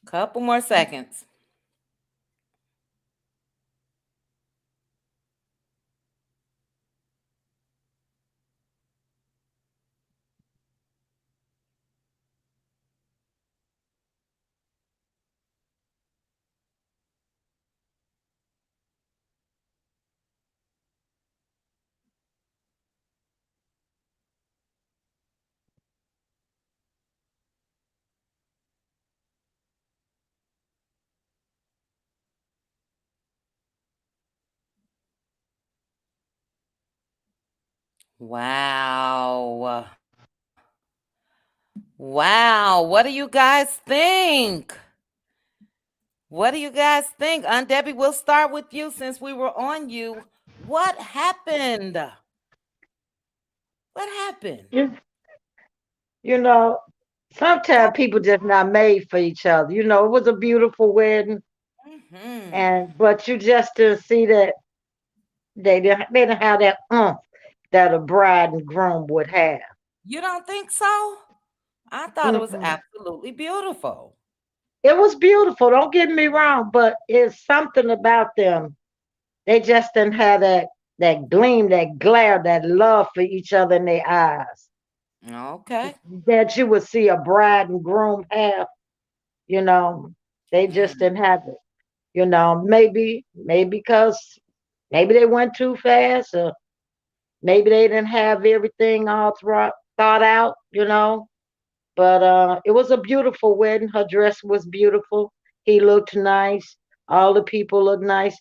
Couple more seconds. Wow. Wow. What do you guys think? What do you guys think? Aunt Debbie, we'll start with you since we were on you. What happened? What happened? You, you know, sometimes people just not made for each other. It was a beautiful wedding, Mm-hmm. and but you just didn't see that they didn't have that that a bride and groom would have. You don't think so? I thought it was Mm-mm. absolutely beautiful. It was beautiful. Don't get me wrong, but it's something about them. They just didn't have that gleam, that glare, that love for each other in their eyes Okay. that you would see a bride and groom have. You know, they just Mm, didn't have it. Maybe because maybe they went too fast, or maybe they didn't have everything all thought out. But it was a beautiful wedding. Her dress was beautiful. He looked nice. All the people looked nice.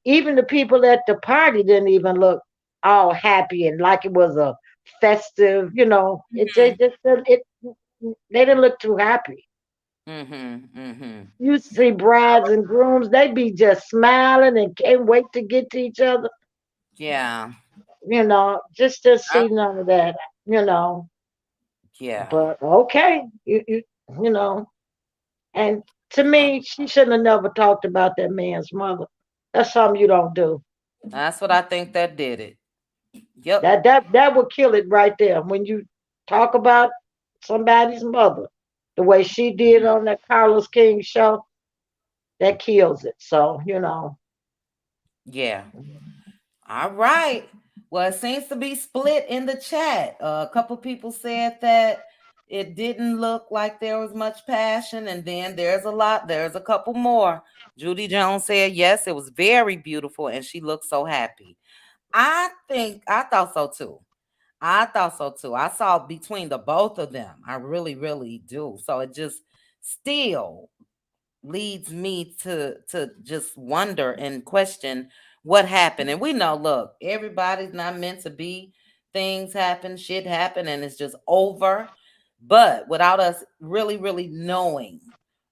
Even the people at the party didn't even look all happy and like it was a festive. It mm-hmm. just it they didn't look too happy. Mm-hmm. Mm-hmm. You see brides and grooms, they be just smiling and can't wait to get to each other. Yeah. Just to I, see none of that. You know, yeah. but okay, you know, and to me, she shouldn't have never talked about that man's mother. That's something you don't do. That's what I think that did it. Yep. That would kill it right there. When you talk about somebody's mother, the way she did on that Carlos King show, that kills it. So. Yeah. All right. Well, it seems to be split in the chat. A couple people said that it didn't look like there was much passion, and then there's a couple more. Judy Jones said, yes, it was very beautiful, and she looked so happy. I thought so too. I thought so too. I saw between the both of them. I really, really do. So it just still leads me to just wonder and question what happened. And we know, look, everybody's not meant to be. Things happen, shit happen, and it's just over. But without us really, really knowing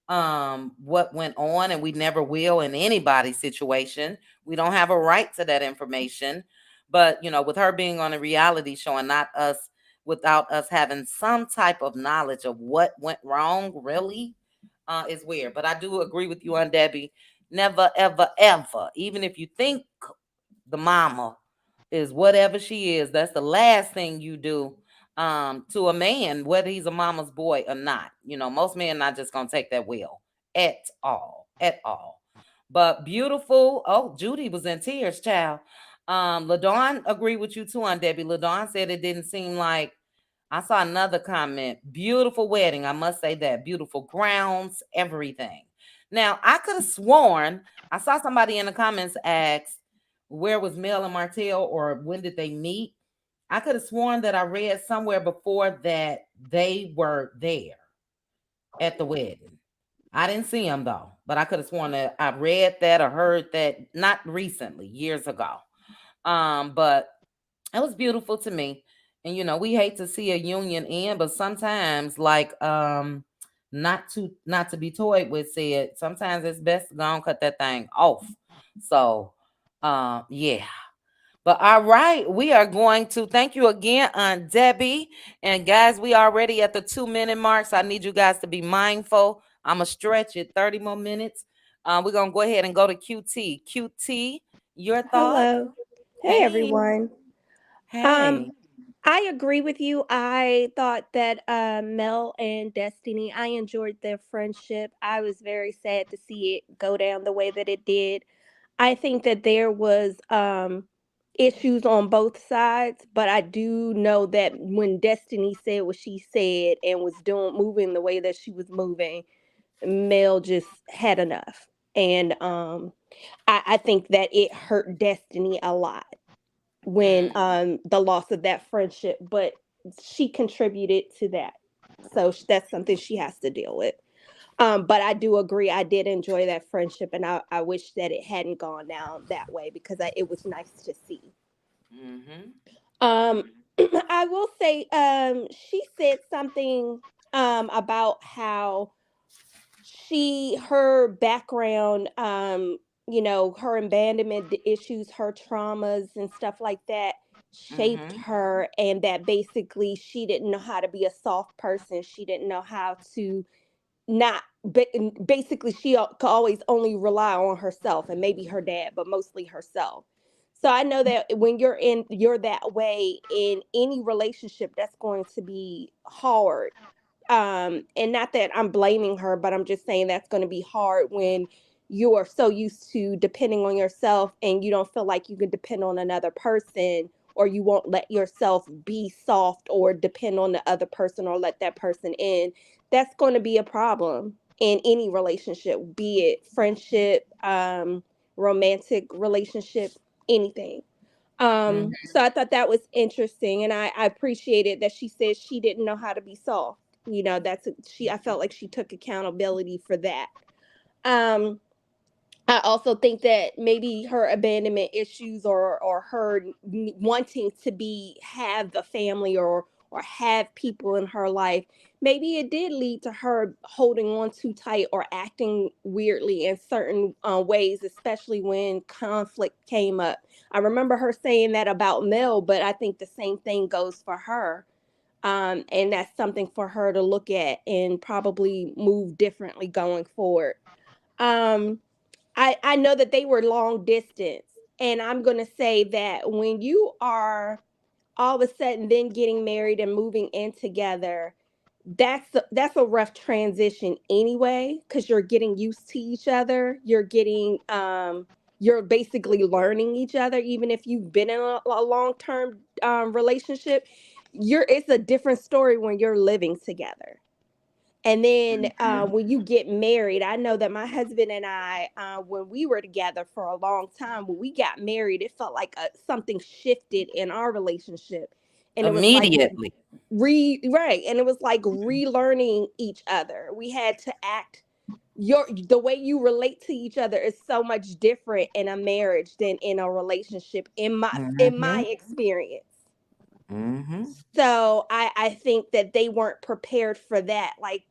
what went on, and we never will in anybody's situation, we don't have a right to that information. But with her being on a reality show and not us, without us having some type of knowledge of what went wrong, really, is weird. But I do agree with you on Debbie. Never, ever, ever. Even if you think the mama is whatever she is, that's the last thing you do to a man, whether he's a mama's boy or not. Most men not just gonna take that well at all, at all. But beautiful. Oh, Judy was in tears, child. LaDawn agreed with you too on Debbie. LaDawn said it didn't seem like. I saw another comment. Beautiful wedding. I must say that. Beautiful grounds, everything. Now, I could have sworn I saw somebody in the comments ask, where was Mel and Martell, or when did they meet? I could have sworn that I read somewhere before that they were there at the wedding. I didn't see them though, but I could have sworn that I read that or heard that not recently, years ago. But it was beautiful to me. And we hate to see a union end, but sometimes, like not to be toyed with said, sometimes it's best to go and cut that thing off. So yeah. But all right, we are going to thank you again, Aunt Debbie. And guys, we already at the 2-minute mark, so I need you guys to be mindful. I'm gonna stretch it 30 more minutes. We're gonna go ahead and go to QT. QT, your thoughts? Hello. Hey Hey, everyone. hey. I agree with you. I thought that Mel and Destiny, I enjoyed their friendship. I was very sad to see it go down the way that it did. I think that there was issues on both sides, but I do know that when Destiny said what she said and was doing moving the way that she was moving, Mel just had enough. And I think that it hurt Destiny a lot when Mm, the loss of that friendship, but she contributed to that, so that's something she has to deal with. But I do agree, I did enjoy that friendship, and I wish that it hadn't gone down that way because it was nice to see. mm-hmm. um I will say, she said something about how her background, her abandonment issues, her traumas and stuff like that shaped Mm-hmm. her, and that basically she didn't know how to be a soft person. She didn't know how to not basically could always only rely on herself and maybe her dad, but mostly herself. So I know that when you're that way in any relationship, that's going to be hard. And not that I'm blaming her, but I'm just saying that's going to be hard when you are so used to depending on yourself and you don't feel like you can depend on another person, or you won't let yourself be soft or depend on the other person or let that person in. That's going to be a problem in any relationship, be it friendship, romantic relationship, anything. So I thought that was interesting, and I appreciated that she said she didn't know how to be soft. I felt like she took accountability for that. Um, I also think that maybe her abandonment issues, or her wanting to have a family, or have people in her life, maybe it did lead to her holding on too tight or acting weirdly in certain ways, especially when conflict came up. I remember her saying that about Mel, but I think the same thing goes for her. And that's something for her to look at and probably move differently going forward. Um, I know that they were long distance, and I'm going to say that when you are all of a sudden then getting married and moving in together, that's a rough transition anyway, because you're getting used to each other. You're getting you're basically learning each other, even if you've been in a long-term relationship. It's a different story when you're living together. And then when you get married, I know that my husband and I, when we were together for a long time, when we got married, it felt like something shifted in our relationship. And it was like Immediately. right. And it was like relearning each other. We had to act the way you relate to each other is so much different in a marriage than in a relationship in my experience. Mm-hmm. So I think that they weren't prepared for that. Like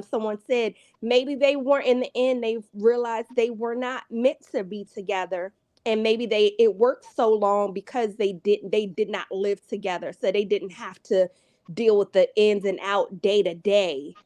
someone said, maybe they weren't, in the end, they realized they were not meant to be together. And maybe it worked so long because they did not live together. So they didn't have to deal with the ins and out day-to-day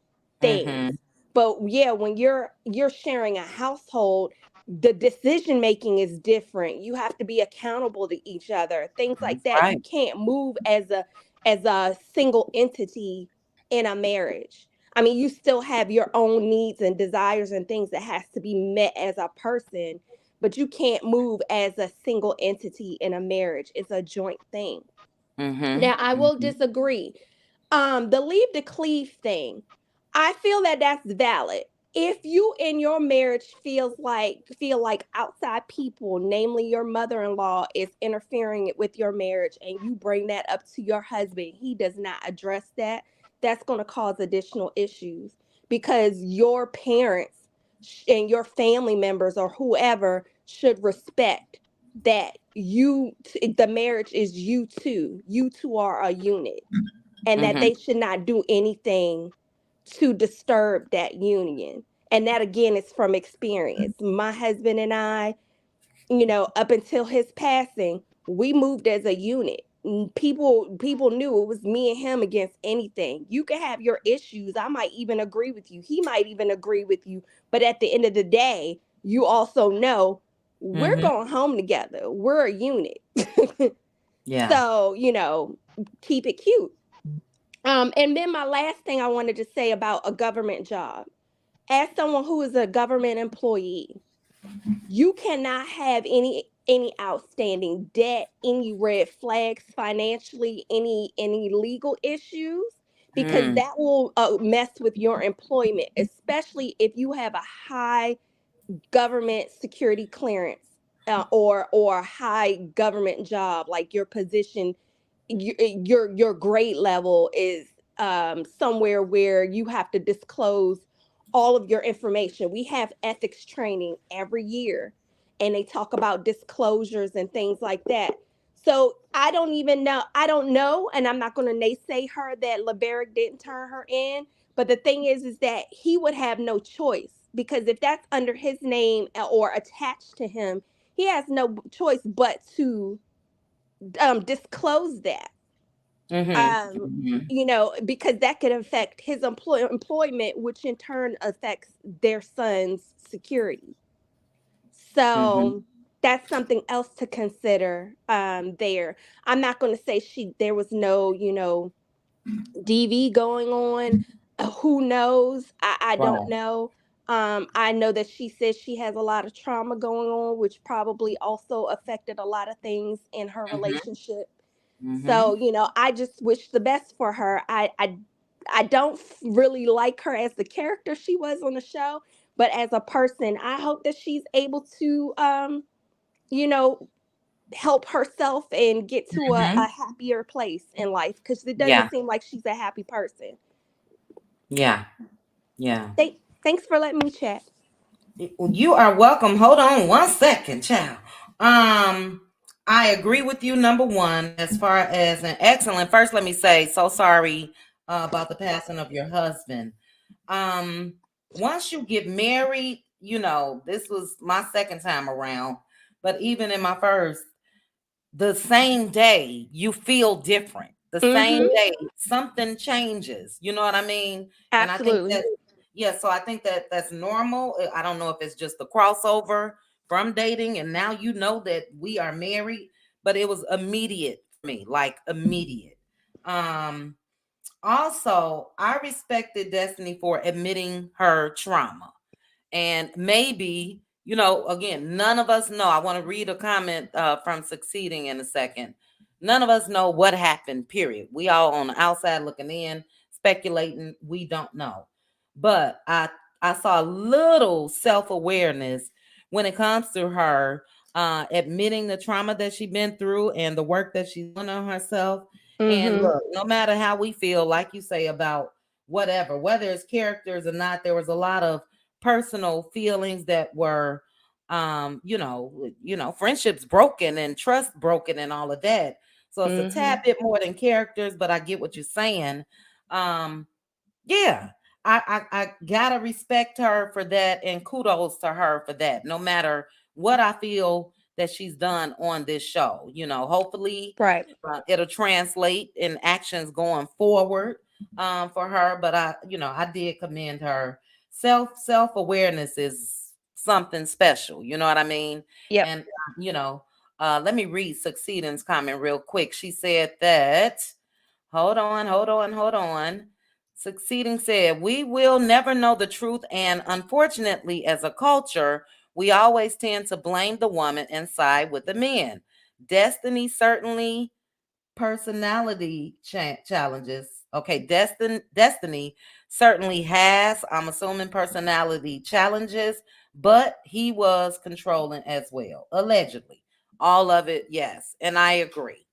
things. Mm-hmm. But yeah, when you're sharing a household, the decision making is different. You have to be accountable to each other. Things like that. You Right. can't move as a single entity in a marriage. I mean, you still have your own needs and desires and things that has to be met as a person, but you can't move as a single entity in a marriage. It's a joint thing. Mm-hmm. Now, I will Mm-hmm. disagree. The leave to cleave thing, I feel that that's valid. If you in your marriage feel like outside people, namely your mother-in-law, is interfering with your marriage, and you bring that up to your husband, he does not address that, that's going to cause additional issues, because your parents and your family members or whoever should respect that the marriage is you two are a unit, and that Mm-hmm. they should not do anything to disturb that union. And that, again, is from experience. My husband and I, up until his passing, we moved as a unit. People knew it was me and him against anything. You can have your issues. I might even agree with you. He might even agree with you. But at the end of the day, you also know we're Mm-hmm. going home together. We're a unit. Yeah. So, keep it cute. And then my last thing I wanted to say about a government job. As someone who is a government employee, you cannot have any outstanding debt, any red flags financially, any legal issues, because Mm. that will mess with your employment, especially if you have a high government security clearance, or a high government job, like your position, your grade level is somewhere where you have to disclose all of your information. We have ethics training every year, and they talk about disclosures and things like that. So I don't even know. I don't know, and I'm not going to naysay her that LeBeric didn't turn her in. But the thing is that he would have no choice, because if that's under his name or attached to him, he has no choice but to disclose that. Mm-hmm. um Mm-hmm. because that could affect his employment, which in turn affects their son's security. Mm-hmm. So that's something else to consider. There, I'm not going to say there was no DV going on. Who knows? I don't Right. know. I know that she says she has a lot of trauma going on, which probably also affected a lot of things in her Mm-hmm. relationship. Mm-hmm. So, I just wish the best for her. I don't really like her as the character she was on the show, but as a person, I hope that she's able to, you know, help herself and get to Mm-hmm. a happier place in life, because it Yeah. doesn't seem like she's a happy person. Yeah. Yeah. Thanks for letting me chat. You are welcome. Hold on one second, child. I agree with you. Number one, as far as an excellent. First, let me say, so sorry about the passing of your husband. Um, Once you get married, this was my second time around, but even in my first, the same day you feel different. The same Mm-hmm. day something changes. You know what I mean? And I think Absolutely. that, yeah, so I think that that's normal. I don't know if it's just the crossover from dating and now that we are married, but it was immediate for me, like immediate. Um Also, I respected Destiny for admitting her trauma. And maybe, again, none of us know. I want to read a comment from Succeeding in a second. None of us know what happened, period. We all on the outside looking in, speculating. We don't know. But I saw a little self-awareness when it comes to her admitting the trauma that she's been through and the work that she's doing on herself. And Mm-hmm. look, no matter how we feel, like you say, about whatever, whether it's characters or not, there was a lot of personal feelings that were friendships broken and trust broken and all of that. So it's a Mm-hmm. tad bit more than characters, but I get what you're saying. um yeah, I gotta respect her for that, and kudos to her for that, no matter what I feel that she's done on this show. Hopefully Right. it'll translate in actions going forward for her. But I did commend her. Self-awareness is something special. You know what I mean? Yep. And let me read Succeeding's comment real quick. She said that, hold on. Succeeding said, we will never know the truth. And unfortunately, as a culture, we always tend to blame the woman and side with the men. Destiny certainly personality challenges. Okay, Destiny certainly has, I'm assuming, personality challenges, but he was controlling as well, allegedly. All of it, yes. And I agree.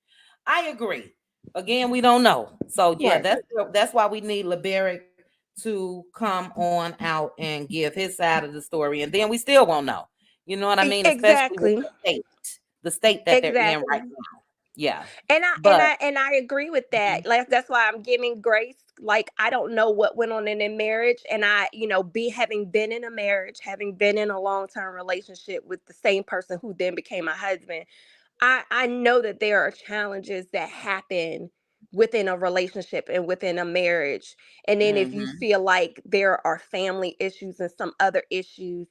Again, we don't know. So yeah, Right. that's why we need LeBerick to come on out and give his side of the story, and then we still won't know. You know what I mean? Especially with Exactly. the state that they're in right Exactly. now. Yeah, And I and but I and I agree with that. Like that's why I'm giving grace. Like I don't know what went on in their marriage, and be having been in a marriage, having been in a long term relationship with the same person who then became my husband. I know that there are challenges that happen within a relationship and within a marriage. And then if you mm-hmm, feel like there are family issues and some other issues,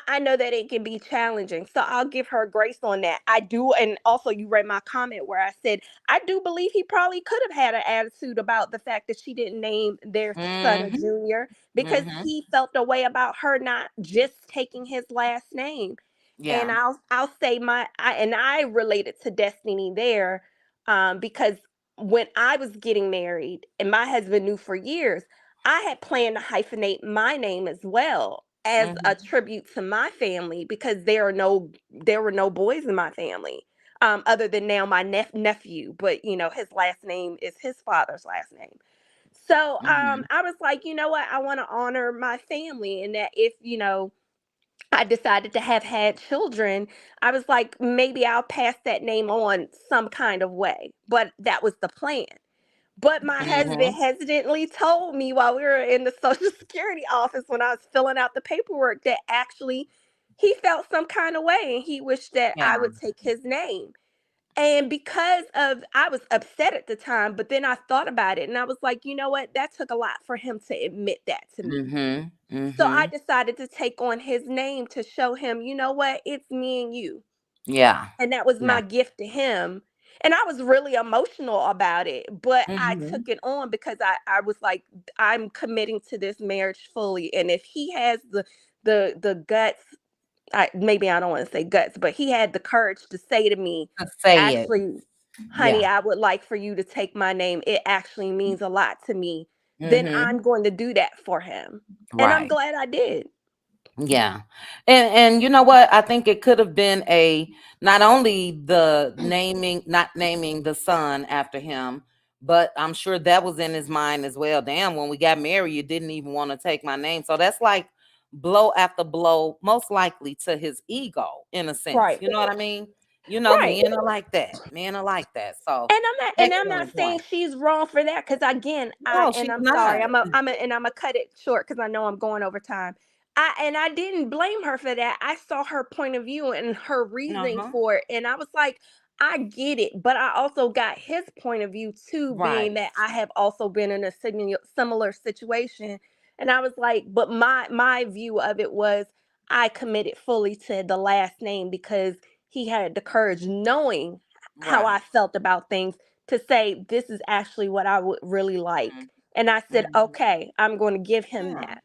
I know that it can be challenging. So I'll give her grace on that. I do. And also, you read my comment where I said, I do believe he probably could have had an attitude about the fact that she didn't name their son a mm-hmm, junior because mm-hmm. he felt a way about her not just taking his last name. And Yeah, I'll say I related to Destiny there, because when I was getting married and my husband knew for years, I had planned to hyphenate my name as well as a mm-hmm, tribute to my family because there were no boys in my family, other than now my nephew, but his last name is his father's last name. So mm-hmm. I was like, you know what, I want to honor my family, and that if I decided to have had children, I was like, maybe I'll pass that name on some kind of way. But that was the plan. But my husband Mm-hmm. hesitantly told me while we were in the Social Security office when I was filling out the paperwork that actually he felt some kind of way and he wished that Yeah, I would take his name. And because of, I was upset at the time, but then I thought about it and I was like, you know what? That took a lot for him to admit that to me. mm-hmm, So I mm-hmm. decided to take on his name to show him, you know what? It's me and you. Yeah, And that was yeah, my gift to him. And I was really emotional about it, but I mm-hmm. took it on because I was like, I'm committing to this marriage fully. And if he has the guts, maybe I don't want to say guts, but he had the courage to say to me, To say it. actually, honey, Yeah, I would like for you to take my name. It actually means a lot to me. Then mm-hmm. I'm going to do that for him. And I'm Right. glad I did. Yeah. And you know what? I think it could have been a not only the naming, not naming the son after him, but I'm sure that was in his mind as well. Damn, when we got married, you didn't even want to take my name. So that's like blow after blow, most likely to his ego, in a sense. Right. You know what I mean? Right. Men are like that. Men are like that. So And I'm not excellent saying point. she's wrong for that, because again, No, and she's I'm sorry, not. I'm a cut it short because I know I'm going over time. I didn't blame her for that. I saw her point of view and her reasoning Uh-huh. for it, and I was like, I get it, but I also got his point of view too, being Right. that I have also been in a similar situation, and I was like, but my view of it was I committed fully to the last name because he had the courage, knowing how I Right. felt about things, to say this is actually what I would really like. And I said, Mm-hmm. okay, I'm going to give him Yeah. that.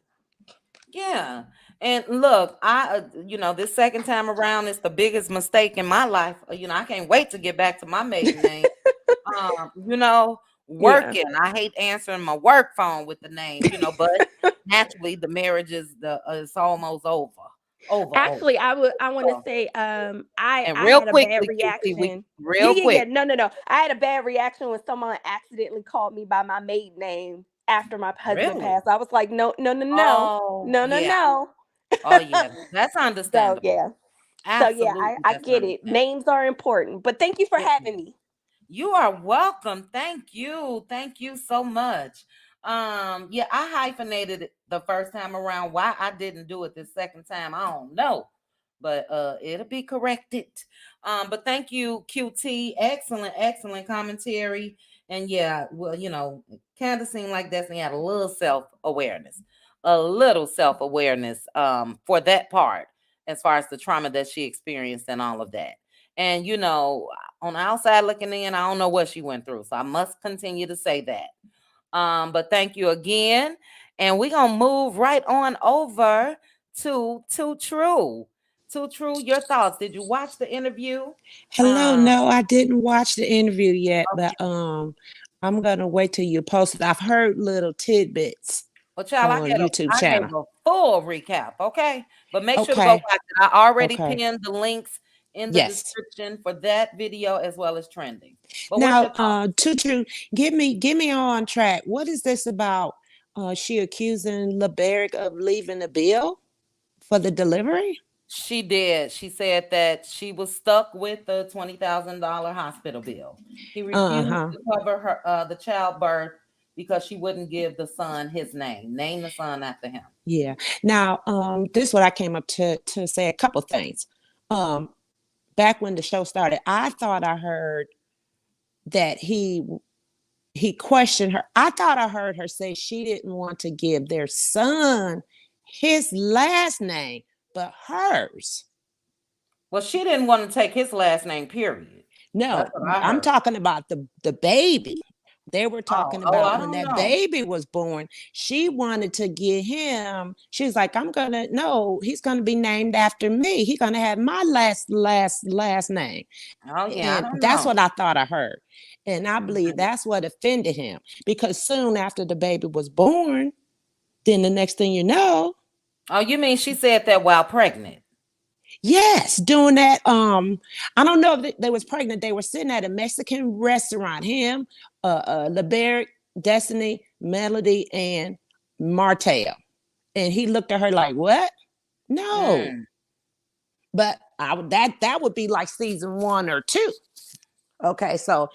Yeah. And look, this second time around is the biggest mistake in my life. I can't wait to get back to my maiden name. Yeah. Working. I hate answering my work phone with the name, but naturally the marriage is almost over. Over. Actually, I want to So, say and I real had a bad quickly, QT, reaction. Yeah, real yeah, yeah. quick. No. I had a bad reaction when someone accidentally called me by my maiden name after my husband Really? passed. I was like, no, no, no, no, Oh, no, no, yeah. no. Oh, yeah. That's So understandable. yeah. So yeah, Absolutely, I that's get it. understandable. Names are important. But thank you for It having is. me. You are welcome. Thank you. Thank you so much. Yeah, I hyphenated it the first time around. Why I didn't do it the second time, I don't know. But it'll be corrected. But thank you, QT. Excellent commentary. And yeah, well, kind of seemed like Destiny had a little self-awareness. A little self-awareness for that part, as far as the trauma that she experienced and all of that. And on the outside looking in, I don't know what she went through. So I must continue to say that. But thank you again. And we're gonna move right on over to Too True. Too True, your thoughts. Did you watch the interview? Hello, Um, no, I didn't watch the interview yet, but okay. I'm gonna wait till you post it. I've heard little tidbits Well, child, on YouTube I gave channel. a full recap, okay? But make sure to go Okay, watch it. I already okay. pinned the links in the Yes. description for that video as well as trending. But what's Now, your thought? Tutu, get me on track. What is this about? She accusing LeBerick of leaving the bill for the delivery? She did. She said that she was stuck with the $20,000 hospital bill. He refused Uh-huh. to cover the childbirth because she wouldn't give the son his name. Name the son after him. Yeah. Now, this is what I came up to say a couple things. Um, Back when the show started, I thought I heard that he questioned her. I thought I heard her say she didn't want to give their son his last name, but hers. Well, she didn't want to take his last name, period. That's No, what I I'm heard. talking about the baby. They were talking I about when don't that know. baby was born, she wanted to get him. She's like, no, he's gonna be named after me. He's gonna have my last name. Oh, yeah, I And don't that's know. what I thought I heard. And I believe Mhm. that's what offended him because soon after the baby was born, then the next thing you know, Oh, you mean she said that while pregnant? yes, doing that. I don't know if they was pregnant. They were sitting at a Mexican restaurant. Him, LeBerick, Destiny, Melody, and Martell. And he looked at her like, "What? No." Mm, But that would be like season 1 or 2. Okay, so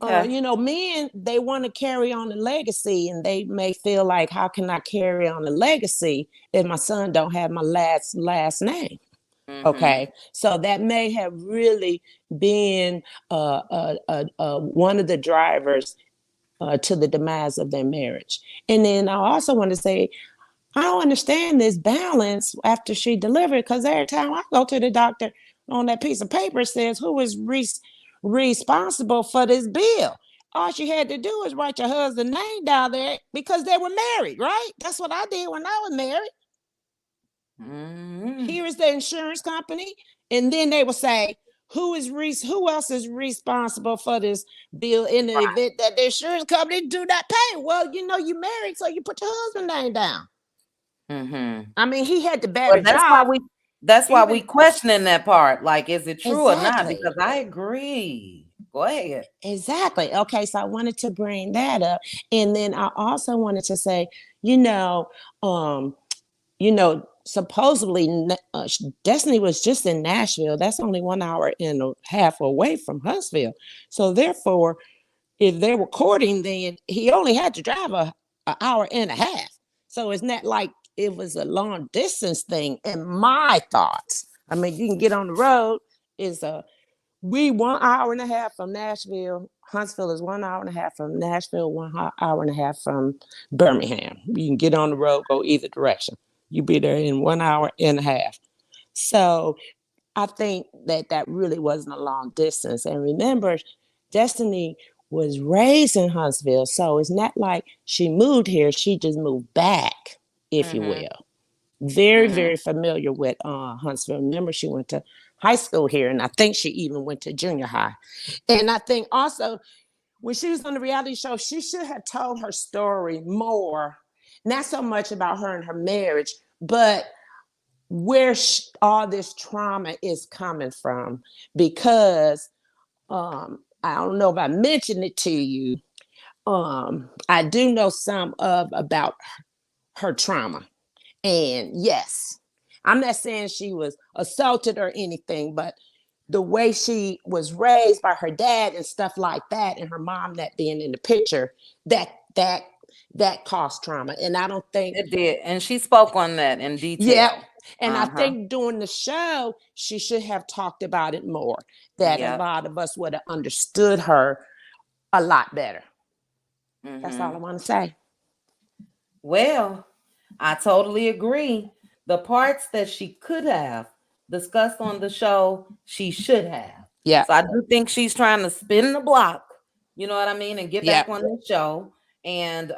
okay. men, they want to carry on the legacy, and they may feel like, how can I carry on the legacy if my son don't have my last name? Mm-hmm. Okay, so that may have really been one of the drivers to the demise of their marriage. And then I also want to say, I don't understand this balance after she delivered, because every time I go to the doctor, on that piece of paper says who is responsible for this bill. All she had to do is write your husband's name down there because they were married, right? That's what I did when I was married. Mm-hmm. Here is the insurance company, and then they will say who else is responsible for this bill in the event that the insurance company do not pay. Well, you married, so you put your husband's name down. Mm-hmm. I mean, he had the Well, better job. that's why we Even questioning that part. Like, is it true or not? exactly. Because I agree. Go ahead. Exactly. Okay, so I wanted to bring that up. And then I also wanted to say, you know, um, supposedly Destiny was just in Nashville. That's only 1 hour and a half away from Huntsville. So therefore, if they're recording, then he only had to drive a hour and a half. So it's not like it was a long distance thing in my thoughts. I mean, you can get on the road. Is we 1 hour and a half from Nashville. Huntsville is 1 hour and a half from Nashville, 1 hour and a half from Birmingham. You can get on the road, go either direction. You be there in 1 hour and a half. So I think that really wasn't a long distance. And remember, Destiny was raised in Huntsville. So it's not like she moved here. She just moved back, if you Mm-hmm. will. Very, Mhm. very familiar with Huntsville. Remember, she went to high school here, and I think she even went to junior high. And I think also when she was on the reality show, she should have told her story more, not so much about her and her marriage, but where all this trauma is coming from. Because I don't know if I mentioned it to you. I do know some of about her trauma. And yes, I'm not saying she was assaulted or anything, but the way she was raised by her dad and stuff like that, and her mom not being in the picture, that that that caused trauma. And I don't think, It did, and she spoke on that in yeah. detail. And I Uh-huh. think during the show, she should have talked about it more. That a Yep. lot of us would have understood her a lot better. That's all I Mhm. want to say. Well, I totally agree. The parts that she could have discussed on the show, she should have. Yeah. So I do think she's trying to spin the block, you know what I mean, and get Yeah. back on the show. And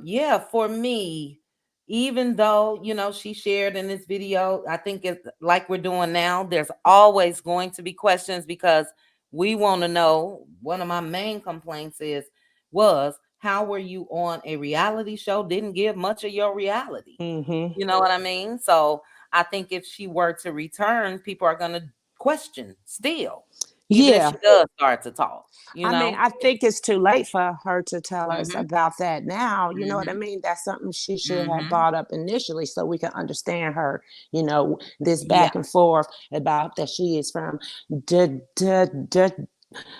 yeah, for me, even though, she shared in this video, I think it's like we're doing now, there's always going to be questions because we want to know. One of my main complaints was how were you on a reality show? Didn't give much of your reality. Mm-hmm. You know what I mean? So I think if she were to return, people are going to question still, even if Yeah. she does start to talk, you I mean, know? I think it's too late for her to tell us Mm-hmm. about that now. You know what I Mm-hmm. mean? That's something she should have Mm-hmm. brought up initially so we can understand her, this Yeah. back and forth about that she is from D- D- D-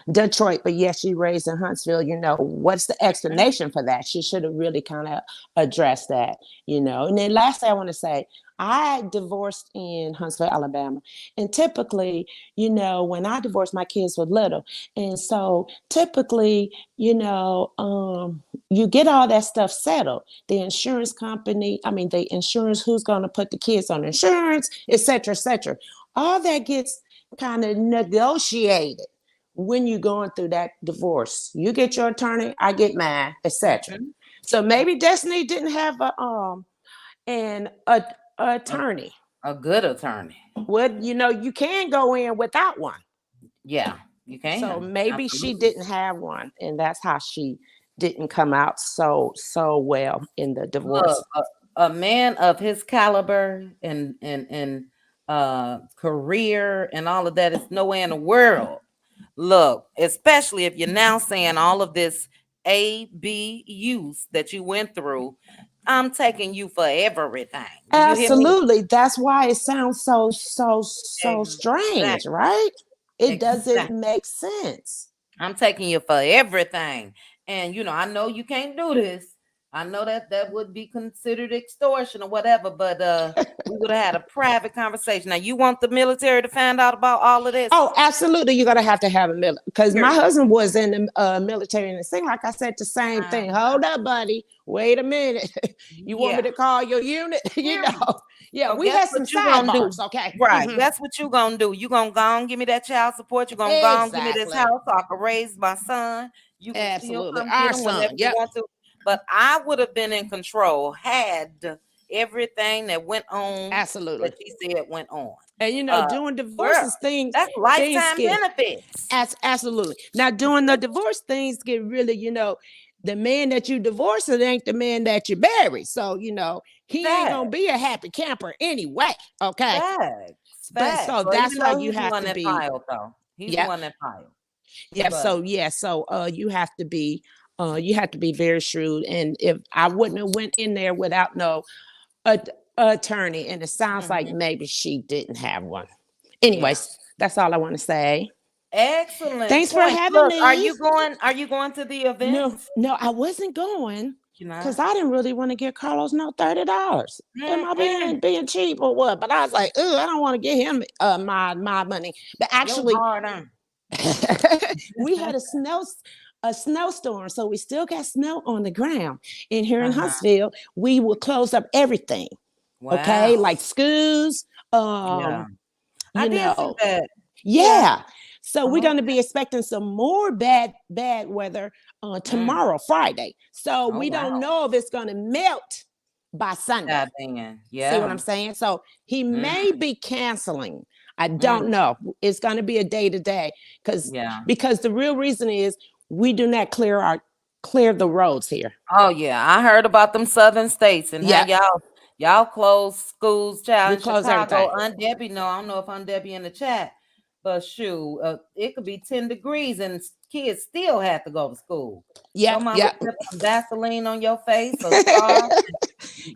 Detroit, but yes, she raised in Huntsville. What's the explanation for that? She should have really kind of addressed that. And then last thing I want to say, I divorced in Huntsville, Alabama. And typically, when I divorced, my kids were little. And so typically, you get all that stuff settled. The insurance company, the insurance, who's going to put the kids on insurance, et cetera, et cetera. All that gets kind of negotiated when you're going through that divorce. You get your attorney, I get mine, etc. Mm-hmm. So maybe Destiny didn't have an attorney. A good attorney. Well, you can go in without one. Yeah, you So can. maybe she Absolutely. didn't have one, and that's how she didn't come out so well in the divorce. Look, a man of his caliber and career and all of that is nowhere in the world. Look, especially if you're now saying all of this ABUs that you went through, I'm taking you for everything. Do you hear me? Absolutely. That's why it sounds so strange, Exactly. right? It doesn't Exactly. make sense. I'm taking you for everything. And I know you can't do this. I know that would be considered extortion or whatever, but we would have had a private conversation. Now you want the military to find out about all of this? Oh, absolutely. You're gonna have to have a military, because my Period. husband was in the military, and it seemed like I said the same thing. Hold up, buddy. Wait a minute. You want me Yeah. to call your unit? Yeah, So we guess had some what you gonna do? sidebars. Okay, Right. Mhm. That's what you gonna do. You gonna go on, give me that child support. You gonna go on, give me this Exactly. house so I can raise my son. You can still Absolutely. come get Our him whenever son. you Yep. want to. But I would have been in control had everything that went on Absolutely. that she said went on. And Uh, doing girl, divorces, things that's things lifetime get benefits. absolutely. Now, doing the divorce, things get really, the man that you divorce, it ain't the man that you bury. So, he ain't gonna Facts. be a happy camper anyway. Okay. Facts. But Facts. so Well, that's even why though you he's the have one to that be, filed, though. He's the yep, one that filed. yep. But You have to be very shrewd. And if I wouldn't have went in there without no a, attorney, and it sounds like mhm, maybe she didn't have one. yeah. Anyways, that's all I want to say. Excellent Thanks for point. having Look, are me. you going? Are you going to the event? No, I wasn't going You because not? I didn't really want to get Carlos no $30. Am I Mm-mm. being cheap or what? But I was like, oh, I don't want to get him my money. But Your actually, hard earned. we had a snowstorm, so we still got snow on the ground. And here in Uh-huh. Huntsville, we will close up everything. Wow. Okay, like schools, Yeah. I you did see know, that. Yeah. yeah. So we're Oh, going to be expecting some more bad weather mm. tomorrow, Friday. So Oh we don't wow. know if it's going to melt by Sunday. That then, See what I'm yeah. saying? So he Mm, may be canceling. I don't mm, know. It's going to be a day to day yeah. because the real reason is we do not clear the roads here. Oh yeah, I heard about them southern states and how Yeah, y'all close schools, child, we in close Chicago. everything. Aunt Debbie, no, I don't know if Aunt Debbie in the chat, but shoot, it could be 10 degrees and kids still have to go to school. Yeah, Your mama yeah. put some Vaseline on your face or scarf and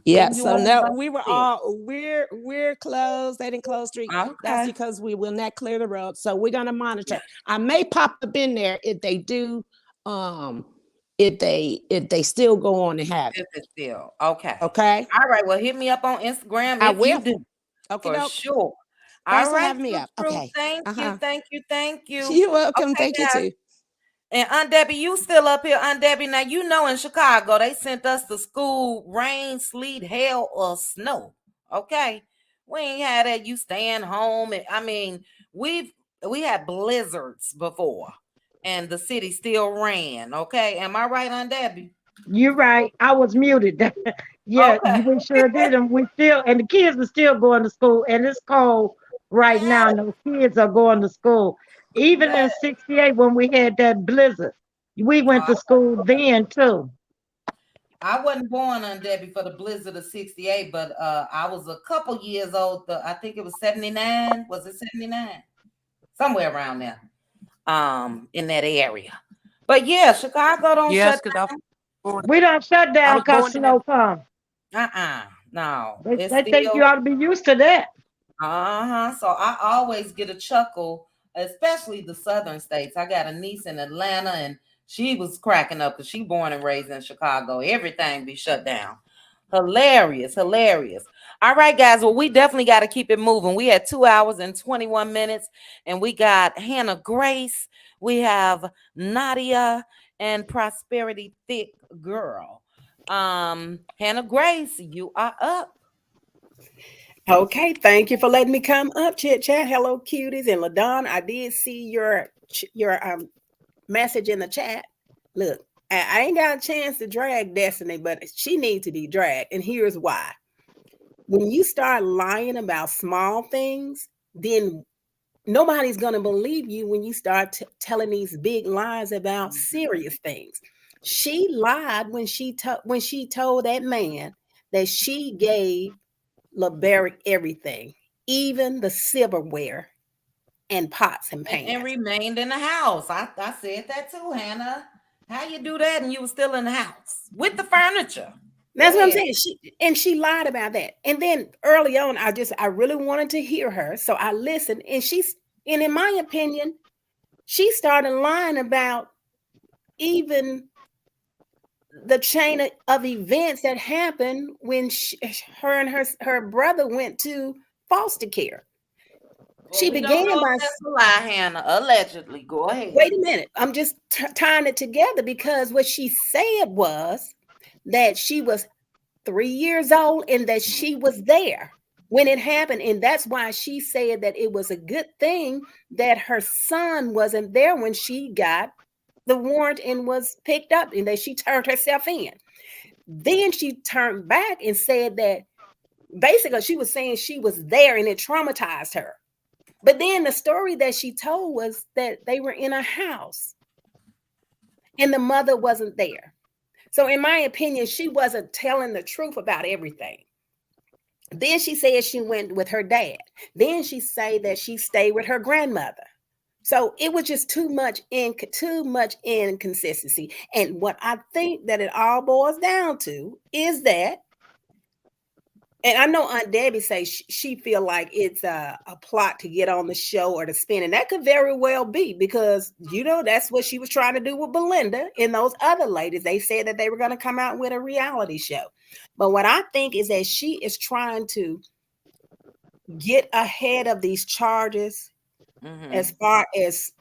Yeah, send you so on no, about we were it. all we're closed. They didn't close street. That's Okay. because we will not clear the road. So we're gonna monitor. I may pop up in there if they do, um, if they still go on and have it. If it's still okay. Okay, All right. Well, hit me up on Instagram I if you will. do. Okay, For doke. sure. All Thanks for right, having me Crew up. Crew. Okay. Thank you, Uh-huh. thank you, thank you. You're welcome. Okay, Thank you guys. too. And Aunt Debbie, you still up here, Aunt Debbie. Now you know in Chicago they sent us to school, rain, sleet, hail, or snow. Okay. We ain't had that. You staying home. And I mean, we had blizzards before, and the city still ran. Okay. Am I right, Aunt Debbie? You're right. I was muted. Yeah, Okay. we sure did. And the kids are still going to school. And it's cold right Yeah. now. And those kids are going to school. Even in But 68, when we had that blizzard, we went to school then too. I wasn't born on Debbie for the blizzard of 68, but I was a couple years old. I think it was 79. Was it 79? Somewhere around there. In that area. But yeah, Chicago don't Yes, shut because We don't shut I down was because born in the snow come. down. No. They, It's they think you still ought to be used to that. So I always get a chuckle, especially the southern states. I got a niece in Atlanta and she was cracking up because she born and raised in Chicago. Everything be shut down. Hilarious, hilarious. All right, guys. Well, we definitely got to keep it moving. We had 2 hours and 21 minutes, and we got Hannah Grace, we have Nadia, and Prosperity Thick Girl. Hannah Grace, you are up. Okay, thank you for letting me come up, Chit Chat. Hello, cuties, and LaDon. I did see your message in the chat. Look, I ain't got a chance to drag Destiny, but she needs to be dragged, and here's why. When you start lying about small things, then nobody's gonna believe you when you start telling these big lies about serious things. She lied when she told that man that she gave LeBaric everything, even the silverware and pots and pans. And remained in the house. I said that too, Hannah. How you do that and you were still in the house with the furniture? That's what I'm saying. She lied about that. And then early on, I really wanted to hear her. So I listened, and in my opinion, she started lying about even the chain of events that happened when her and her brother went to foster care. Well, She we don't began know by if that's a lie, Hannah. Allegedly. Go ahead. wait a minute. I'm just tying it together because what she said was that she was 3 years old and that she was there when it happened. And that's why she said that it was a good thing that her son wasn't there when she got the warrant and was picked up and that she turned herself in. Then she turned back and said that basically she was saying she was there and it traumatized her. But then the story that she told was that they were in a house and the mother wasn't there. So in my opinion, she wasn't telling the truth about everything. Then she said she went with her dad. Then she said that she stayed with her grandmother. So it was just too much inconsistency. And what I think that it all boils down to is that, and I know Aunt Debbie says she feel like it's a plot to get on the show or to spin. And that could very well be because, that's what she was trying to do with Belinda and those other ladies. They said that they were going to come out with a reality show. But what I think is that she is trying to get ahead of these charges as far as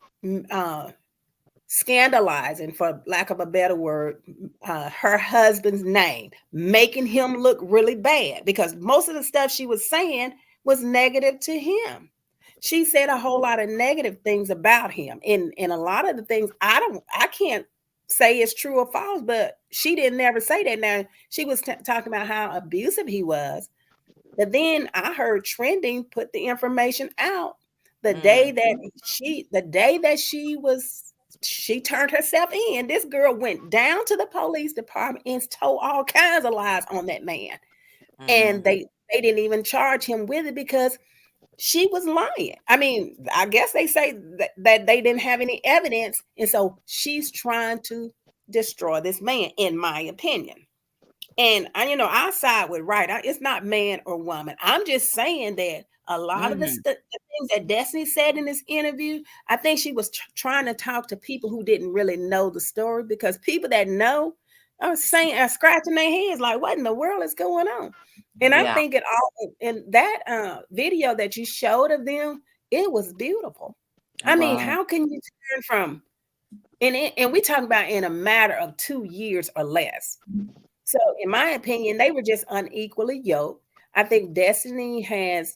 scandalizing, for lack of a better word, her husband's name, making him look really bad because most of the stuff she was saying was negative to him. She said a whole lot of negative things about him, and a lot of the things I can't say it's true or false, but she didn't never say that. Now she was talking about how abusive he was, but then I heard Trending put the information out the day that she turned herself in. This girl went down to the police department and told all kinds of lies on that man, and they didn't even charge him with it because she was lying. I mean, I guess they say that they didn't have any evidence. And so she's trying to destroy this man, in my opinion. And I side with right. It's not man or woman. I'm just saying that a lot of the things that Destiny said in this interview, I think she was trying to talk to people who didn't really know the story, because people that know are scratching their heads like, what in the world is going on? And I think it all in that video that you showed of them, it was beautiful. I mean, how can you turn from and we talk about in a matter of 2 years or less? So in my opinion, they were just unequally yoked. I think Destiny has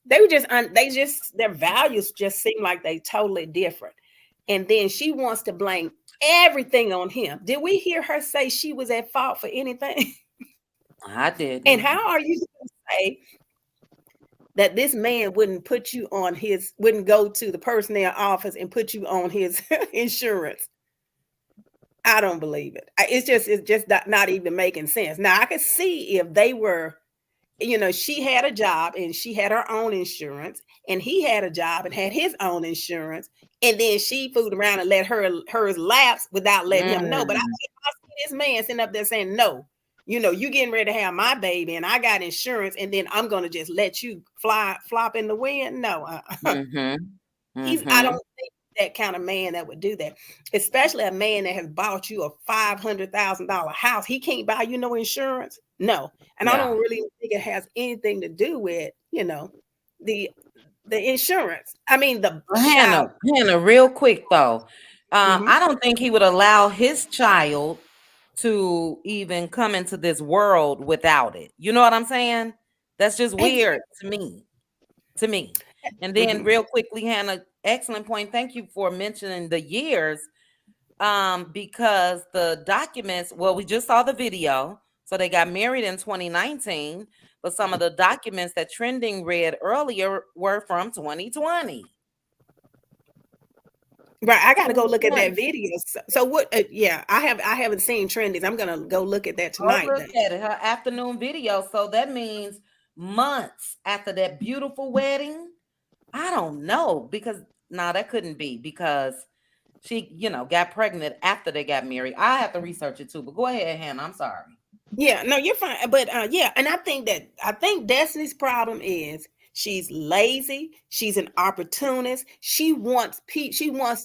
their values just seem like they totally different. And then she wants to blame everything on him. Did we hear her say she was at fault for anything? I did. And how are you going to say that this man wouldn't go to the personnel office and put you on his insurance? I don't believe it. It's just not even making sense. Now I could see if they were, she had a job and she had her own insurance, and he had a job and had his own insurance, and then she fooled around and let hers lapse without letting him know. But I see this man sitting up there saying, no, you getting ready to have my baby and I got insurance, and then I'm going to just let you flop in the wind. No, I don't think that kind of man that would do that, especially a man that has bought you a $500,000 house. He can't buy you no insurance. No. And I don't really think it has anything to do with, the insurance. I mean, Hannah, real quick though. I don't think he would allow his child to even come into this world without it. You know what I'm saying? That's just weird to me. And then real quickly, Hannah, excellent point. Thank you for mentioning the years. Because the documents, well, we just saw the video. So they got married in 2019, but some of the documents that Trending read earlier were from 2020. Right, I got to go look at that video. So what? I haven't seen Trending. I'm gonna go look at that tonight. Look at it, her afternoon video. So that means months after that beautiful wedding. I don't know, because that couldn't be, because she, got pregnant after they got married. I have to research it too. But go ahead, Hannah. I'm sorry. Yeah, no, you're fine. But and I think Destiny's problem is she's lazy. She's an opportunist. She wants people. She wants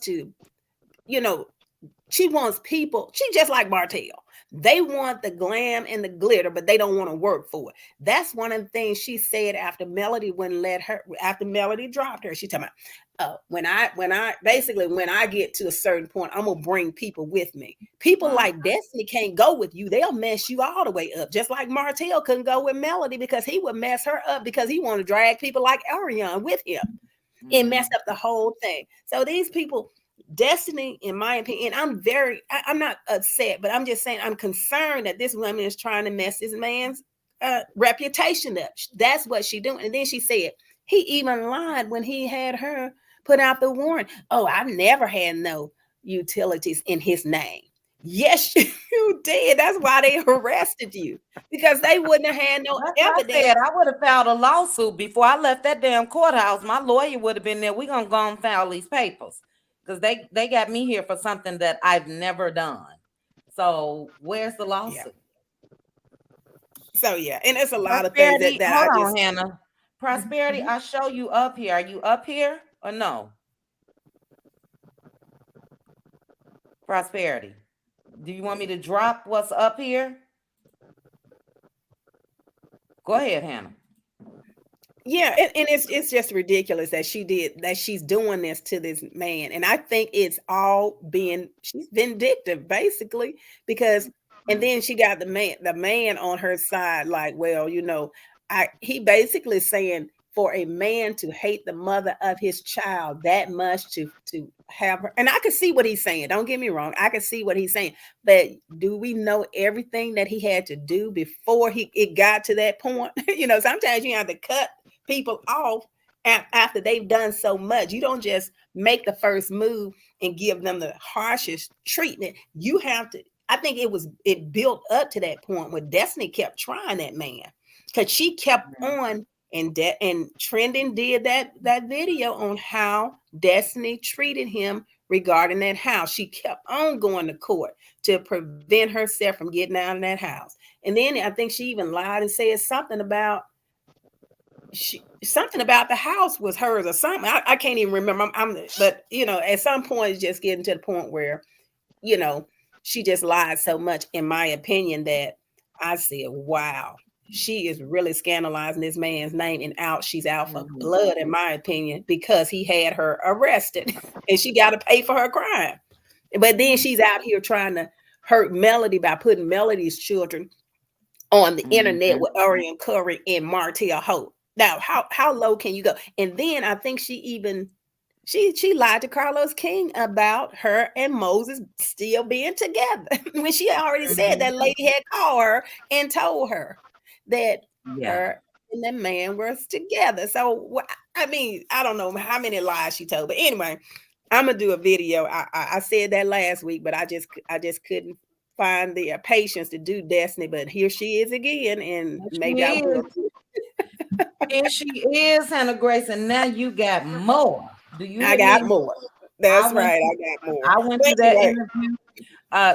people. She's just like Martell. They want the glam and the glitter, but they don't want to work for it. That's one of the things she said after Melody after Melody dropped her. She talking about, when I get to a certain point, I'm gonna bring people with me. People like Destiny can't go with you. They'll mess you all the way up. Just like Martell couldn't go with Melody because he would mess her up, because he wanted to drag people like Ariana with him and messed up the whole thing. So these people, Destiny, in my opinion, I'm not upset, but I'm just saying I'm concerned that this woman is trying to mess this man's reputation up. That's what she's doing. And then she said he even lied when he had her put out the warrant. Oh, I've never had no utilities in his name. Yes, you did. That's why they arrested you, because they wouldn't have had no evidence. I would have filed a lawsuit before I left that damn courthouse. My lawyer would have been there. We're gonna go and file these papers, because they got me here for something that I've never done. So where's the lawsuit? So and it's a lot of things that hold on, Hannah. Prosperity, I show you up here. Are you up here or no? Prosperity, do you want me to drop what's up here? Go ahead, Hannah. Yeah, and it's just ridiculous that she's doing this to this man. And I think it's all she's vindictive, basically, because and then she got the man on her side, like, well, he basically saying for a man to hate the mother of his child that much to have her. And I can see what he's saying. Don't get me wrong. I can see what he's saying. But do we know everything that he had to do before it got to that point? Sometimes you have to cut people off after they've done so much. You don't just make the first move and give them the harshest treatment. You have to. I think it built up to that point where Destiny kept trying that man, because she kept on. And Trending did that video on how Destiny treated him regarding that house. She kept on going to court to prevent herself from getting out of that house. And then I think she even lied and said something about the house was hers or something. I can't even remember. But at some point it's just getting to the point where she just lied so much, in my opinion, that I said, wow. She is really scandalizing this man's name, and she's out for blood, in my opinion, because he had her arrested and she got to pay for her crime. But then she's out here trying to hurt Melody by putting Melody's children on the internet with Arian Curry and Martell Hope. Now, how low can you go? And then I think she lied to Carlos King about her and Moses still being together when she already said that lady had called her and told her that her and the man were together. So, I mean, I don't know how many lies she told, but anyway, I'm gonna do a video. I said that last week, but I just couldn't find the patience to do Destiny. But here she is again, and maybe I will. Here she is, Hannah Grace, and now you got more. Do you? I got more. That's right. I got more. I went through that interview.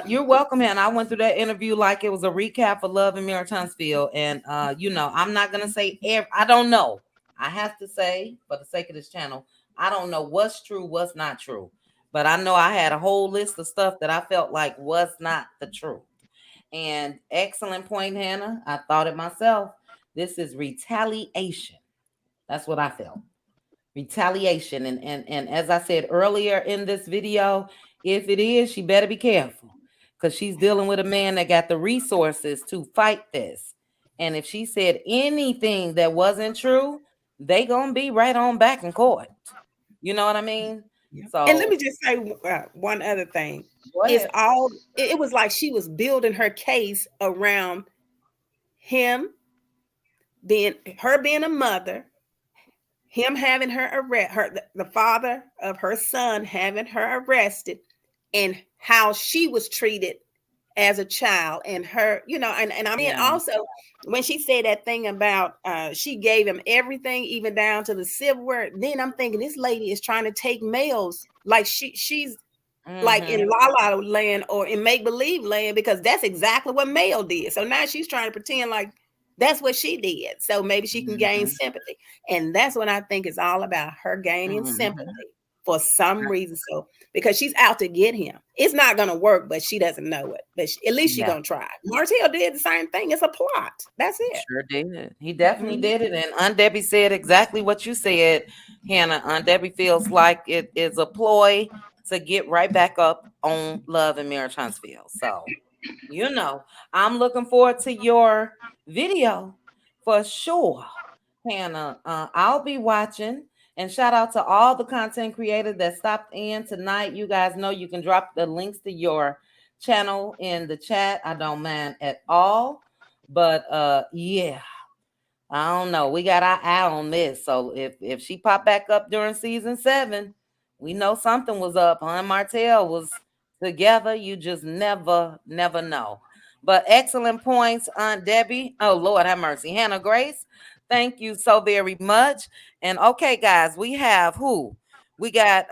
You're welcome, Hannah. I went through that interview like it was a recap for Love in Mary Huntsville, and I'm not gonna say I don't know. I have to say, for the sake of this channel, I don't know what's true, what's not true, but I know I had a whole list of stuff that I felt like was not the truth. And excellent point, Hannah. I thought it myself. This is retaliation. That's what I felt. Retaliation. And as I said earlier in this video, if it is, she better be careful, because she's dealing with a man that got the resources to fight this. And if she said anything that wasn't true, they gonna be right on back in court. You know what I mean? So, and let me just say one other thing. It was like she was building her case around him being a mother, him having her the father of her son having her arrested, and how she was treated as a child, and her, and I mean, also when she said that thing about she gave him everything, even down to the silverware, then I'm thinking this lady is trying to take males like she's like in La La Land or in make believe land, because that's exactly what Mel did. So now she's trying to pretend like that's what she did, so maybe she can gain sympathy. And that's what I think is all about, her gaining sympathy for some reason. So because she's out to get him. It's not going to work, but she doesn't know it. But at least she's going to try. Martell did the same thing. It's a plot. That's it. Sure did. He definitely did it. And Aunt Debbie said exactly what you said, Hannah. Aunt Debbie feels like it is a ploy to get right back up on Love in Mary Huntsville. So, I'm looking forward to your video for sure, Hannah. I'll be watching. And shout out to all the content creators that stopped in tonight. You guys know you can drop the links to your channel in the chat. I don't mind at all. But yeah, I don't know. We got our eye on this. So if she popped back up during season 7, we know something was up. Her and Martell was together. You just never know. But excellent points, Aunt Debbie. Oh, Lord have mercy. Hannah Grace, thank you so very much. And okay, guys, we have who? We got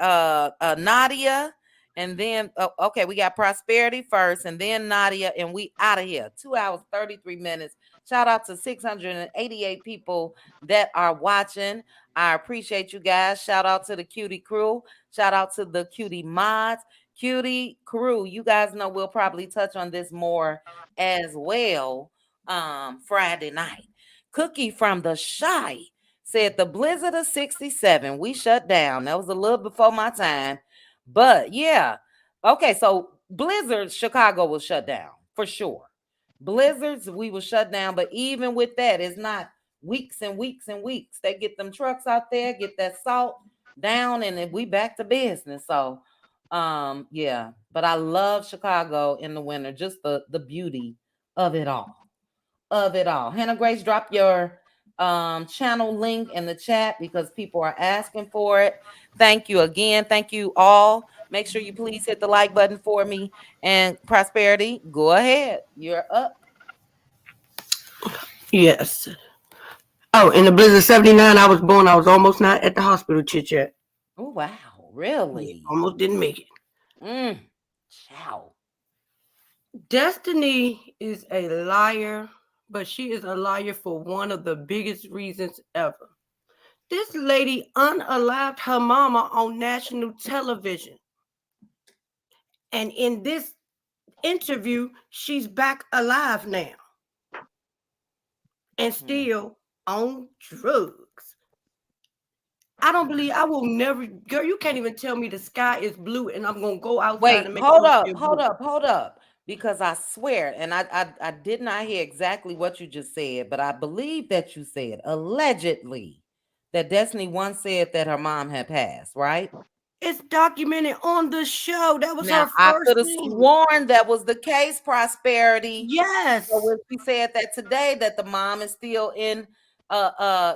Nadia, and then okay, we got Prosperity first, and then Nadia, and we out of here. 2 hours, 33 minutes. Shout out to 688 people that are watching. I appreciate you guys. Shout out to the Cutie crew. Shout out to the Cutie mods. Cutie crew, you guys know we'll probably touch on this more as well Friday night. Cookie from the Shy said the blizzard of 67, we shut down. That was a little before my time, but yeah. Okay, so blizzards, Chicago was shut down for sure. Blizzards, we will shut down, but even with that, it's not weeks and weeks and weeks. They get them trucks out there, get that salt down, and then we back to business. So yeah, but I love Chicago in the winter, just the beauty of it all. Of it all. Hannah Grace, drop your channel link in the chat because people are asking for it. Thank you again. Thank you all. Make sure you please hit the like button for me. And Prosperity, go ahead. You're up. Yes. Oh, in the blizzard 79, I was born. I was almost not at the hospital, chit chat. Oh, wow. Really? Almost didn't make it. Ciao. Destiny is a liar, but she is a liar for one of the biggest reasons ever. This lady unalived her mama on national television. And in this interview, she's back alive now. And still on drugs. I don't believe I will never, girl, you can't even tell me the sky is blue and I'm going to go outside Wait, and make hold it up, feel hold blue. up. Because I swear, and I did not hear exactly what you just said, but I believe that you said allegedly that Destiny once said that her mom had passed, right? It's documented on the show. That was Now her I first could have thing. sworn that was the case, Prosperity. Yes. So when she said that today, that the mom is still in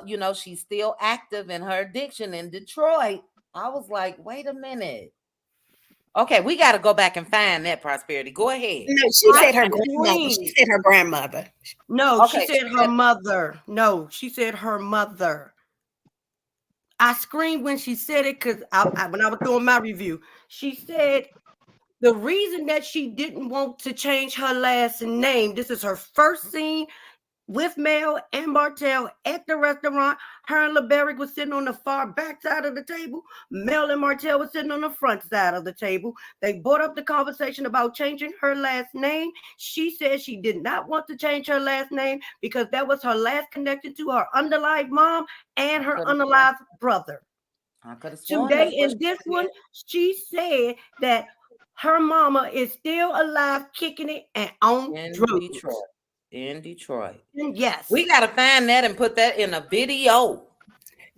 you know, she's still active in her addiction in Detroit. I was like, wait a minute. Okay, we got to go back and find that, Prosperity. Go ahead. No, she said her grandmother. She said her grandmother. No, Okay, she said her mother. No, she said her mother. I screamed when she said it because when I was doing my review, she said the reason that she didn't want to change her last name, this is her first scene with Mel and Martell at the restaurant. Her and LeBerick was sitting on the far back side of the table. Mel and Martell was sitting on the front side of the table. They brought up the conversation about changing her last name. She said she did not want to change her last name because that was her last connection to her unalived mom and her unalived brother. I could have sworn Today in this one, she said that her mama is still alive, kicking it and on in drugs. Detroit. In Detroit. Yes. We got to find that and put that in a video.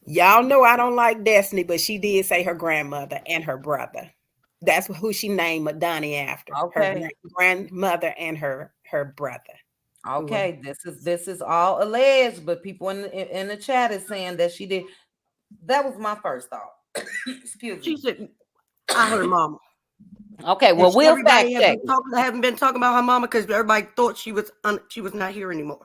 Y'all know I don't like Destiny, but she did say her grandmother and her brother. That's who she named Donnie after. Okay. Her grandmother and her brother. Okay, this is all alleged, but people in the chat is saying that she did. That was my first thought. Excuse me. She said, I heard mama. Okay, well, we'll fact check. Haven't been talking about her mama because everybody thought she was not here anymore.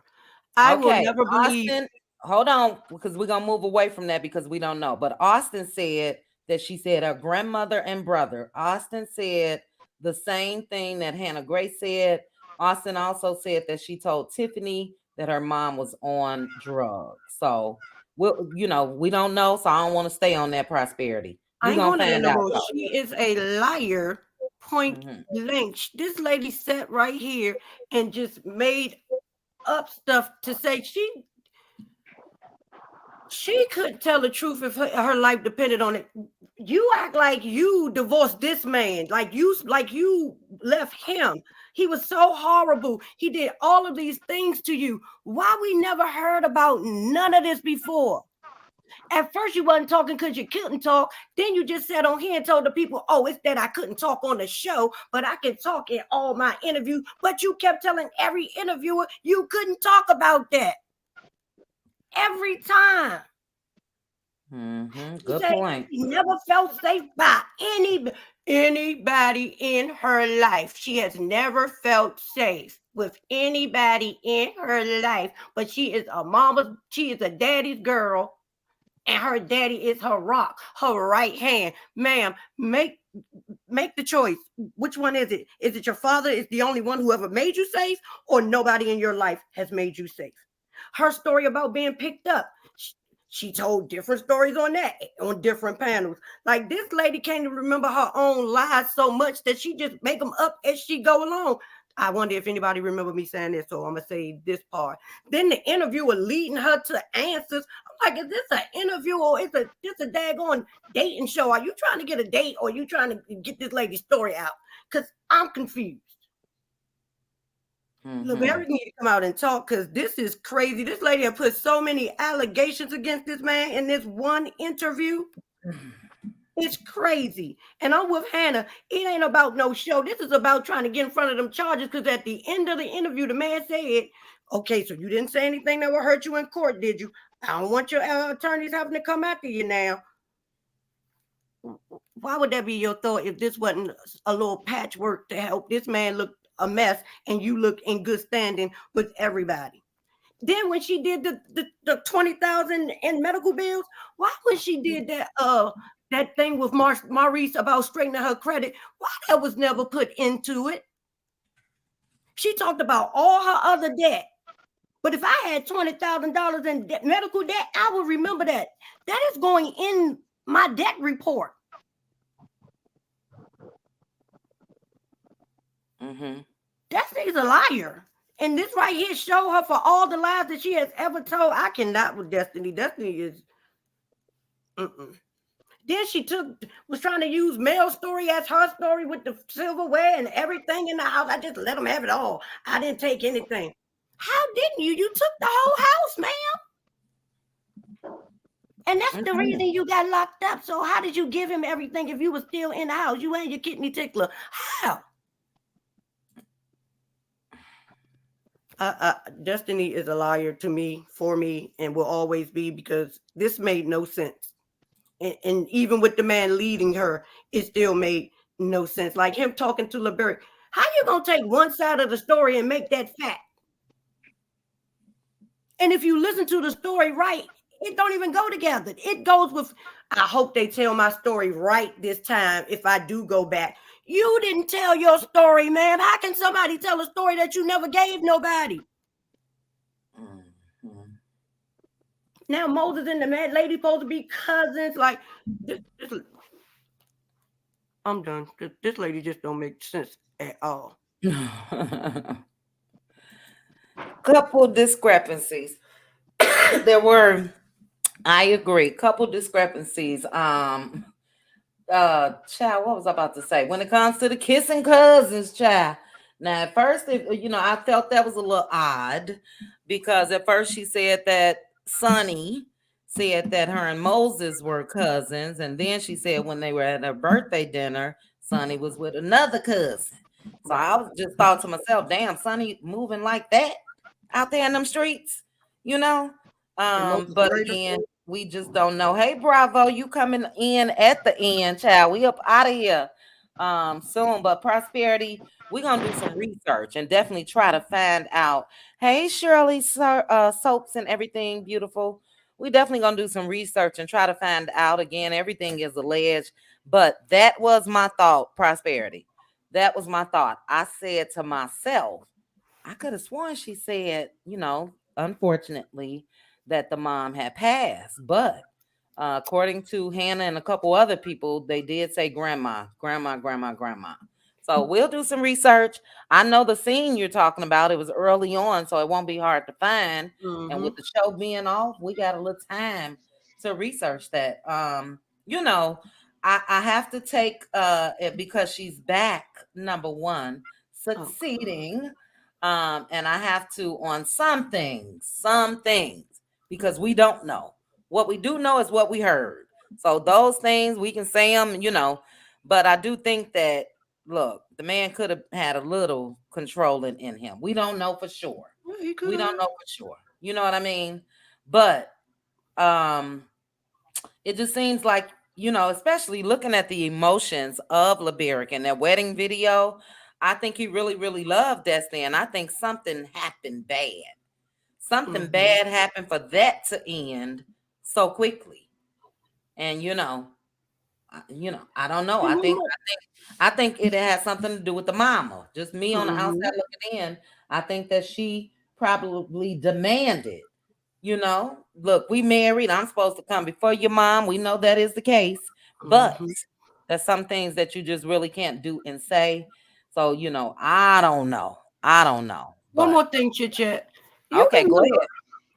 I will never believe. Austin, hold on, because we're gonna move away from that because we don't know. But Austin said that she said her grandmother and brother. Austin said the same thing that Hannah Grace said. Austin also said that she told Tiffany that her mom was on drugs. So we don't know, so I don't want to stay on that, Prosperity. We're gonna find out. She is a liar. Point blank. This lady sat right here and just made up stuff to say she couldn't tell the truth if her life depended on it. You act like you divorced this man, like you left him. He was so horrible. He did all of these things to you. Why we never heard about none of this before? At first, you wasn't talking because you couldn't talk. Then you just sat on here and told the people, oh, it's that I couldn't talk on the show, but I can talk in all my interviews. But you kept telling every interviewer you couldn't talk about that. Every time. Good point. She never felt safe by anybody in her life. She has never felt safe with anybody in her life. But she is a mama. She is a daddy's girl. And her daddy is her rock, her right hand. Ma'am, make the choice. Which one is it? Is it your father is the only one who ever made you safe, or nobody in your life has made you safe? Her story about being picked up, she told different stories on that, on different panels. Like, this lady can't even remember her own lies so much that she just make them up as she go along. I wonder if anybody remember me saying this, so I'm gonna say this part. Then the interviewer leading her to answers. I'm like, is this an interview or is this a daggone dating show? Are you trying to get a date or are you trying to get this lady's story out? Because I'm confused. LeBerry need to come out and talk because this is crazy. This lady had put so many allegations against this man in this one interview. It's crazy. And I'm with Hannah. It ain't about no show. This is about trying to get in front of them charges because at the end of the interview, the man said, okay, so you didn't say anything that would hurt you in court, did you? I don't want your attorneys having to come after you now. Why would that be your thought if this wasn't a little patchwork to help this man look a mess and you look in good standing with everybody? Then when she did the 20,000 in medical bills, why when she did that thing with Maurice about straightening her credit, why that was never put into it? She talked about all her other debt. But if I had $20,000 in medical debt, I would remember that. That is going in my debt report. That nigga's a liar. And this right here show her for all the lies that she has ever told. I cannot with Destiny. Destiny is Then she was trying to use Mel's story as her story with the silverware and everything in the house. I just let them have it all. I didn't take anything. How didn't you? You took the whole house, ma'am. And that's the reason you got locked up. So how did you give him everything if you were still in the house? You ain't your kidney tickler. How? Destiny is a liar to me, for me, and will always be because this made no sense. And even with the man leading her, it still made no sense. Like him talking to LeBerry. How you gonna take one side of the story and make that fact? And if you listen to the story right, it don't even go together. It goes with, I hope they tell my story right this time if I do go back. You didn't tell your story, man. How can somebody tell a story that you never gave nobody? Now Moses and the mad lady supposed to be cousins. Like, I'm done. This lady just don't make sense at all. Couple discrepancies. There were, I agree, couple discrepancies. Child, what was I about to say? When it comes to the kissing cousins, child. Now, at first, I felt that was a little odd because at first she said that Sonny said that her and Moses were cousins, and then she said when they were at her birthday dinner, Sonny was with another cousin. So I just thought to myself, damn, Sonny moving like that out there in them streets, But again, we just don't know. Hey, Bravo, you coming in at the end, child. We up out of here soon, but Prosperity, we're gonna do some research and definitely try to find out. Hey, Shirley, Soaps and everything beautiful. We definitely gonna do some research and try to find out. Again, everything is alleged, but that was my thought, Prosperity. That was my thought. I said to myself, I could have sworn she said, unfortunately, that the mom had passed, but according to Hannah and a couple other people, they did say grandma. So we'll do some research. I know the scene you're talking about. It was early on, so it won't be hard to find. And with the show being off, we got a little time to research that. I have to take it because she's back, number one, succeeding. And I have to on some things, because we don't know. What we do know is what we heard. So those things we can say them, but I do think that, look, the man could have had a little control in him. We don't know for sure. We don't know for sure. You know what I mean? But it just seems like, especially looking at the emotions of LeBerick and that wedding video, I think he really, really loved Destiny. And I think something happened bad. Something bad happened for that to end so quickly. And I don't know. I think it has something to do with the mama. Just me on the outside looking in. I think that she probably demanded, look, we married. I'm supposed to come before your mom. We know that is the case, but there's some things that you just really can't do and say. So, I don't know. One more thing, Chit Chat. Okay, go ahead.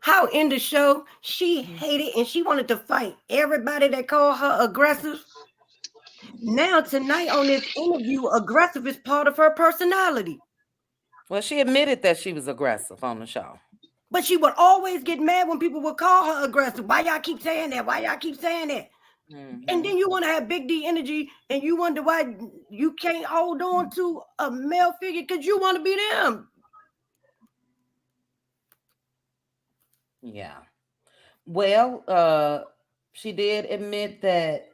How in the show she hated and she wanted to fight everybody that called her aggressive. Now tonight on this interview, aggressive is part of her personality. Well, she admitted that she was aggressive on the show. But she would always get mad when people would call her aggressive. Why y'all keep saying that? Why y'all keep saying that? And Mhm. then you want to have big D energy and you wonder why you can't hold on to a male figure because you want to be them. Yeah. Well, she did admit that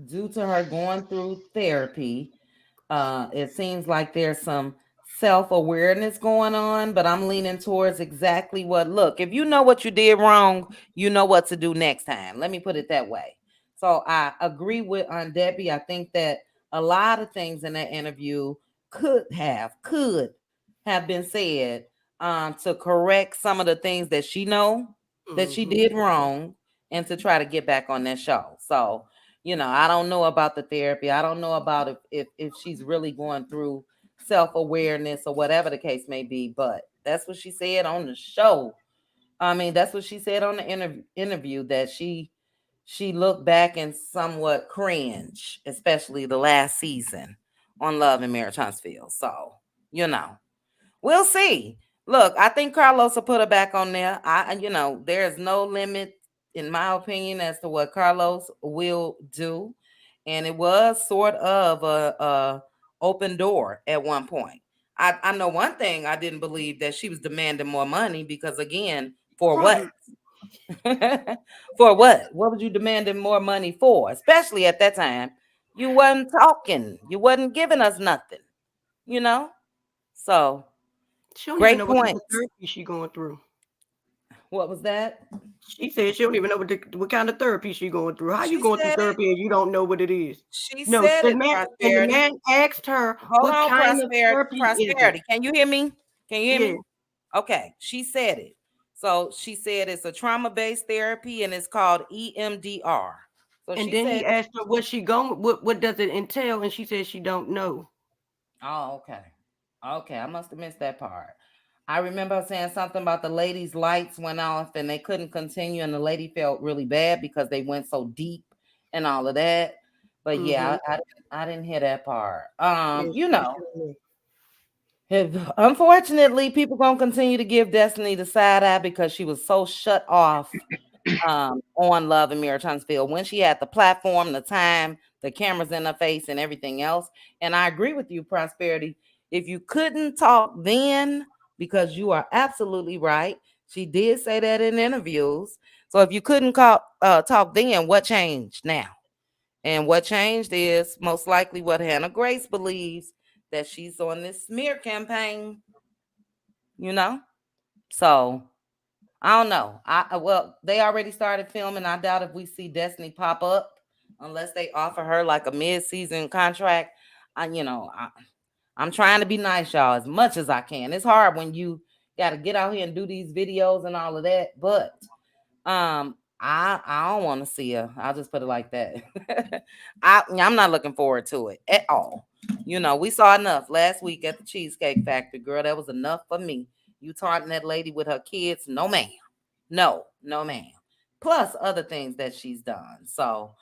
due to her going through therapy, it seems like there's some self-awareness going on, but I'm leaning towards exactly what, look, if you know what you did wrong, you know what to do next time. Let me put it that way. So I agree with Aunt Debbie. I think that a lot of things in that interview could have been said to correct some of the things that she know that she did wrong and to try to get back on that show. So, I don't know about the therapy. I don't know about if she's really going through self-awareness or whatever the case may be, but that's what she said on the show. I mean, that's what she said on the interview, that she looked back and somewhat cringe, especially the last season on Love and Marriage Huntsville. So, we'll see. Look, I think Carlos will put her back on there. There's no limit, in my opinion, as to what Carlos will do, and it was sort of a open door at one point. I know one thing: I didn't believe that she was demanding more money because, again, for what? For what? What would you demanding more money for? Especially at that time, you wasn't talking, you wasn't giving us nothing. You know. So She don't even great know what kind of points. therapy she going through. What was that? She said she don't even know what kind of therapy she going through. How you She going through said it. therapy and you don't know what it is? She No, said the it, man and the Prosperity. man asked her Hold what on, kind of Prosperity. therapy is it? Prosperity. Can you hear me? Can you hear Yeah. me? Okay. She said it. So she said it's a trauma-based therapy and it's called EMDR. So And she then said, he asked her what she going what does it entail, and she said she don't know. oh, okay. Okay, I must have missed that part. I remember her saying something about the lady's lights went off and they couldn't continue, and the lady felt really bad because they went so deep and all of that. But yeah, Mm-hmm. I didn't hear that part. Yeah, You she said know, she don't know. unfortunately, people gonna continue to give Destiny the side eye because she was so shut off on Love and Mirror Huntsville when she had the platform, the time, the cameras in her face, and everything else. And I agree with you, Prosperity. If you couldn't talk then, because you are absolutely right, she did say that in interviews. So if you couldn't talk then, what changed now? And what changed is most likely what Hannah Grace believes, that she's on this smear campaign, you know? So I don't know. Well, they already started filming. I doubt if we see Destiny pop up unless they offer her like a mid-season contract. I'm trying to be nice, y'all, as much as I can. It's hard when you got to get out here and do these videos and all of that, but I don't want to see her. I'll just put it like that. I'm not looking forward to it at all. We saw enough last week at the Cheesecake Factory, girl. That was enough for me. You taunting that lady with her kids? No, ma'am. No, ma'am. Plus other things that she's done. So,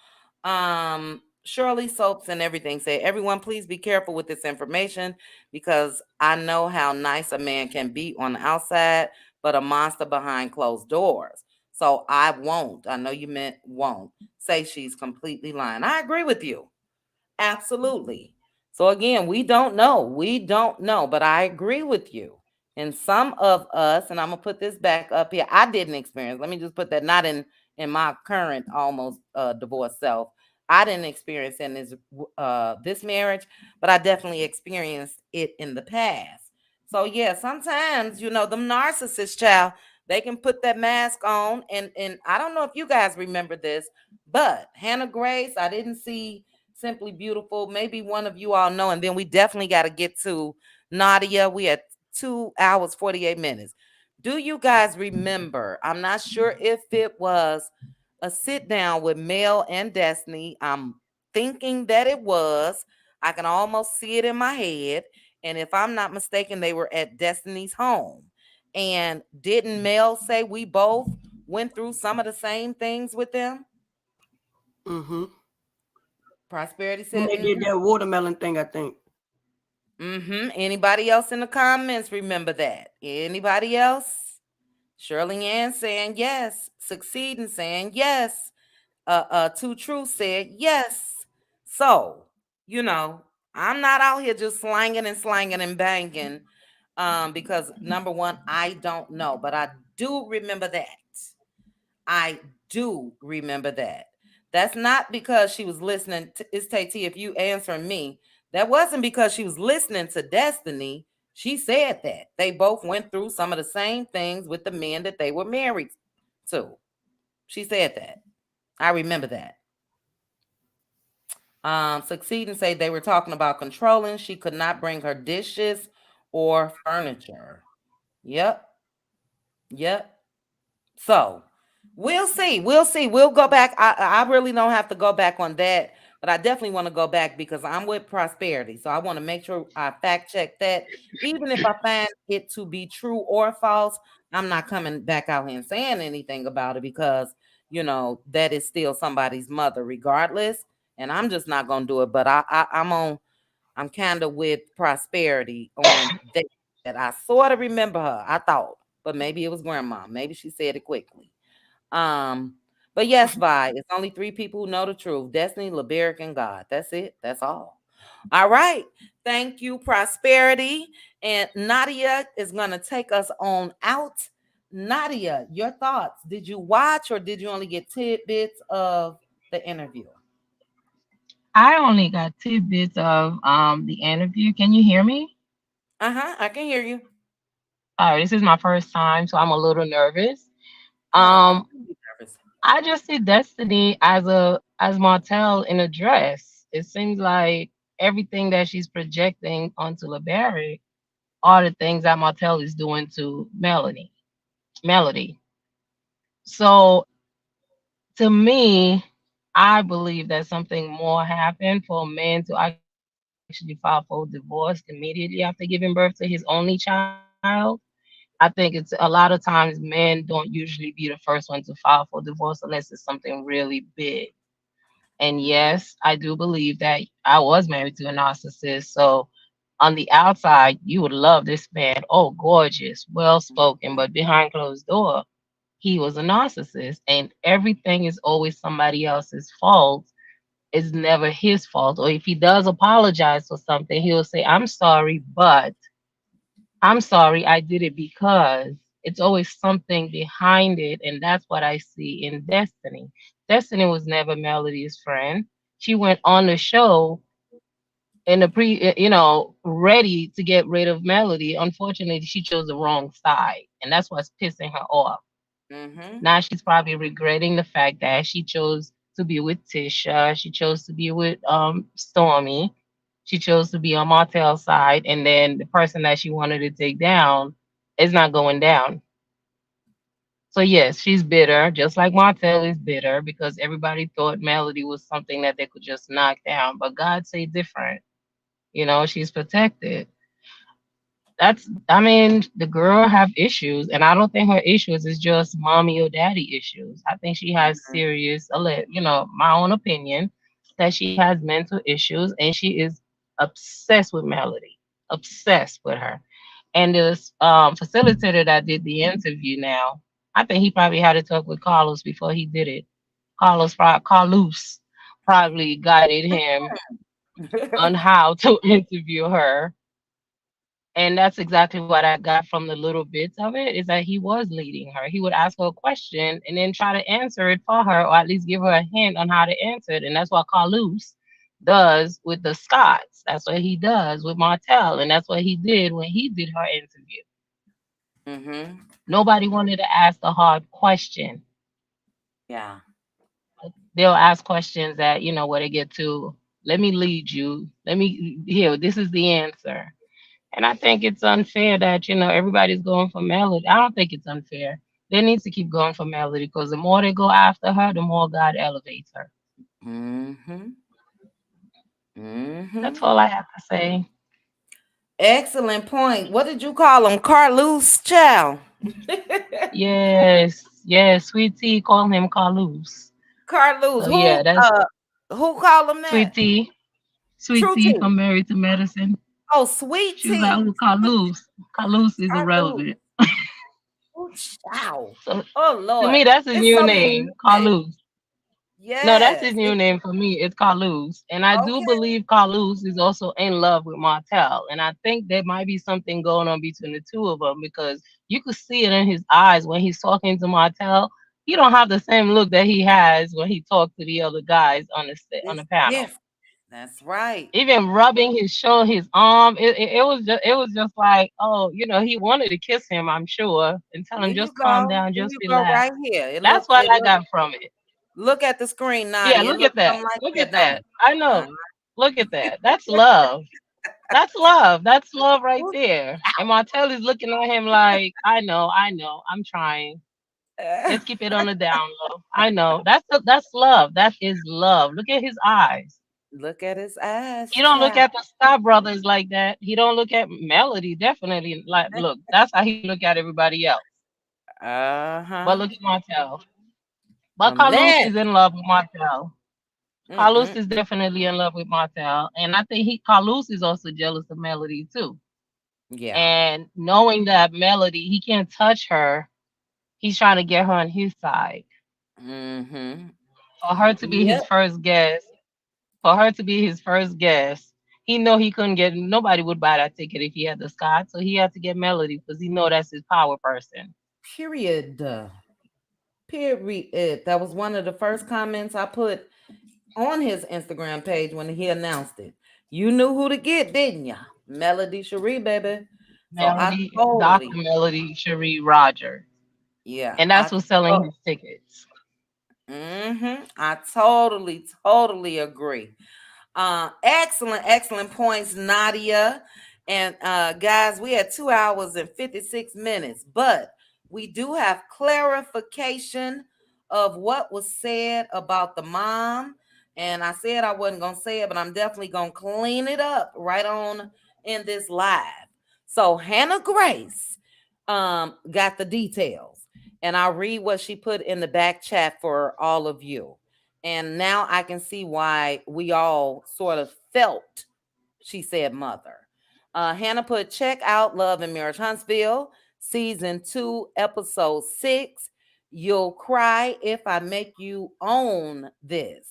Shirley Soaps and everything say, everyone, please be careful with this information because I know how nice a man can be on the outside, but a monster behind closed doors. So I won't. I know you meant won't say she's completely lying. I agree with you. Absolutely. So again, we don't know. We don't know, but I agree with you. And some of us, and I'm gonna put this back up here. I didn't experience. Let me just put that not in my current almost divorced self. I didn't experience in this marriage, but I definitely experienced it in the past. So yeah, sometimes them narcissists, child, they can put that mask on, and I don't know if you guys remember this, but Hannah Grace, I didn't see Simply Beautiful. Maybe one of you all know. And then we definitely got to get to Nadia. We had 2 hours, 48 minutes. Do you guys remember? I'm not sure if it was a sit down with Mel and Destiny. I'm thinking that it was. I can almost see it in my head. And if I'm not mistaken, they were at Destiny's home. And didn't Mel say we both went through some of the same things with them? Mm-hmm. Prosperity When said, they did that watermelon thing, I think. Anybody else in the comments remember that? Anybody else? Shirley Ann saying yes. Succeeding saying yes. Two True said yes. So, you know, I'm not out here just slanging and banging. Because number one, I don't know, but I do remember that. I do remember that. That's not because she was listening to it's Tay if you answering me. That wasn't because she was listening to Destiny. She said that. They both went through some of the same things with the men that they were married to. She said that. I remember that. Succeed and say they were talking about controlling. She could not bring her dishes or furniture. Yep. Yep. So we'll see. We'll see. We'll go back. I really don't have to go back on that, but I definitely want to go back because I'm with Prosperity. So I want to make sure I fact check that. Even if I find it to be true or false, I'm not coming back out here and saying anything about it because, that is still somebody's mother, regardless. And I'm just not gonna do it. But I'm kind of with Prosperity on that I sort of remember her. I thought, but maybe it was grandma. Maybe she said it quickly. Um, but yes, Vi, it's only three people who know the truth: Destiny, Liberic, and God. That's it. That's all. All right. Thank you, Prosperity. And Nadia is gonna take us on out. Nadia, your thoughts. Did you watch or did you only get tidbits of the interview? I only got tidbits of the interview. Can you hear me? Uh-huh. I can hear you. All right, this is my first time, so I'm a little nervous. Oh, Um, I just see Destiny as Martell in a dress. It seems like everything that she's projecting onto LeBarry are the things that Martell is doing to Melody. So to me, I believe that something more happened for a man to actually file for divorce immediately after giving birth to his only child. I think it's a lot of times men don't usually be the first one to file for divorce unless it's something really big. And yes, I do believe that I was married to a narcissist. So on the outside, you would love this man. Oh, gorgeous, well spoken, but behind closed door, he was a narcissist. And everything is always somebody else's fault. It's never his fault. Or if he does apologize for something, he'll say, I'm sorry, but I'm sorry, I did it because it's always something behind it. And that's what I see in Destiny. Destiny was never Melody's friend. She went on the show in the ready to get rid of Melody. Unfortunately, she chose the wrong side. And that's what's pissing her off. Mm-hmm. Now she's probably regretting the fact that she chose to be with Tisha. She chose to be with Stormy. She chose to be on Martell's side, and then the person that she wanted to take down is not going down. So yes, she's bitter, just like Martell is bitter because everybody thought Melody was something that they could just knock down, but God say different. She's protected. I mean, the girl have issues, and I don't think her issues is just mommy or daddy issues. I think she has serious, my own opinion, that she has mental issues, and she is obsessed with Melody, obsessed with her. And this facilitator that did the interview now, I think he probably had to talk with Carlos before he did it. Carlos probably guided him on how to interview her, and that's exactly what I got from the little bits of it, is that he was leading her. He would ask her a question and then try to answer it for her, or at least give her a hint on how to answer it. And that's what Carlos does with the Scots. That's what he does with Martell. And that's what he did when he did her interview. Mm-hmm. Nobody wanted to ask a hard question. Yeah. They'll ask questions that, where they get to, let me lead you. This is the answer. And I think it's unfair that, everybody's going for Melody. I don't think it's unfair. They need to keep going for Melody because the more they go after her, the more God elevates her. Mm-hmm. That's Mm-hmm. all I have to say. Excellent point. What did you call him? Carlos Chow. Yes, Sweet Tea, call him Carlos. Carlos. So yeah, that's Who called him that? Sweet Tea. Sweet True Tea Tea. from Married to Medicine. Oh, sweet She was like, tea. oh, Carlos. Carlos is Carlos. irrelevant. Oh, child. So Oh, to Lord. me, that's his It's new so many name, nicknames. Carlos. No, that's his Yes. new name for me. It's Carlos. And I do Okay. believe Carlos is also in love with Martel. And I think there might be something going on between the two of them because you could see it in his eyes when he's talking to Martel. He don't have the same look that he has when he talked to the other guys on It's the panel. different. That's right. Even rubbing his shoulder, his arm, it was just like, oh, he wanted to kiss him, I'm sure, and tell Here him you just calm go. down, Here just you go relax. right here. It That's looks what it I looks got from it. look at the screen, Yeah, Nadia. It look at looks that. something like Look that, at don't that. it? I Uh, know. Look at that. That's love. That's love. That's love right ooh, there. And Martell is looking at him like, I know. I'm trying. child. Let's keep it on the down low. I know. That's love. That is love. Look at his eyes. Look at his eyes, He don't look child. at the Star Brothers like that. He don't look at Melody. Definitely like look. That's how he look at everybody else. But Uh-huh. look at Martell. A But Carlos mess. is in love with Martell. Carlos Mm-mm. is definitely in love with Martell, and I think Carlos is also jealous of Melody too. Yeah. And knowing that Melody, he can't touch her, he's trying to get her on his side. Mm-hmm. For her to be his Yep. first guest, for her to be his first guest, he know he couldn't get nobody would buy that ticket if he had the Scott, so he had to get Melody because he know that's his power person. Period. Period. That was one of the first comments I put on his Instagram page when he announced it. You knew who to get, didn't ya? Melody Cherie, baby. So I Melody, Dr. totally, Melody Cherie Roger, yeah, and that's what's selling his tickets. I totally agree. Excellent points, Nadia. And guys, we had 2 hours and 56 minutes, but we do have clarification of what was said about the mom. And I said I wasn't gonna say it, but I'm definitely gonna clean it up right on in this live. So Hannah Grace got the details, and I'll read what she put in the back chat for all of you. And now I can see why we all sort of felt she said mother. Hannah put check out Love and Marriage Huntsville, season 2, episode 6. You'll cry if I make you own this.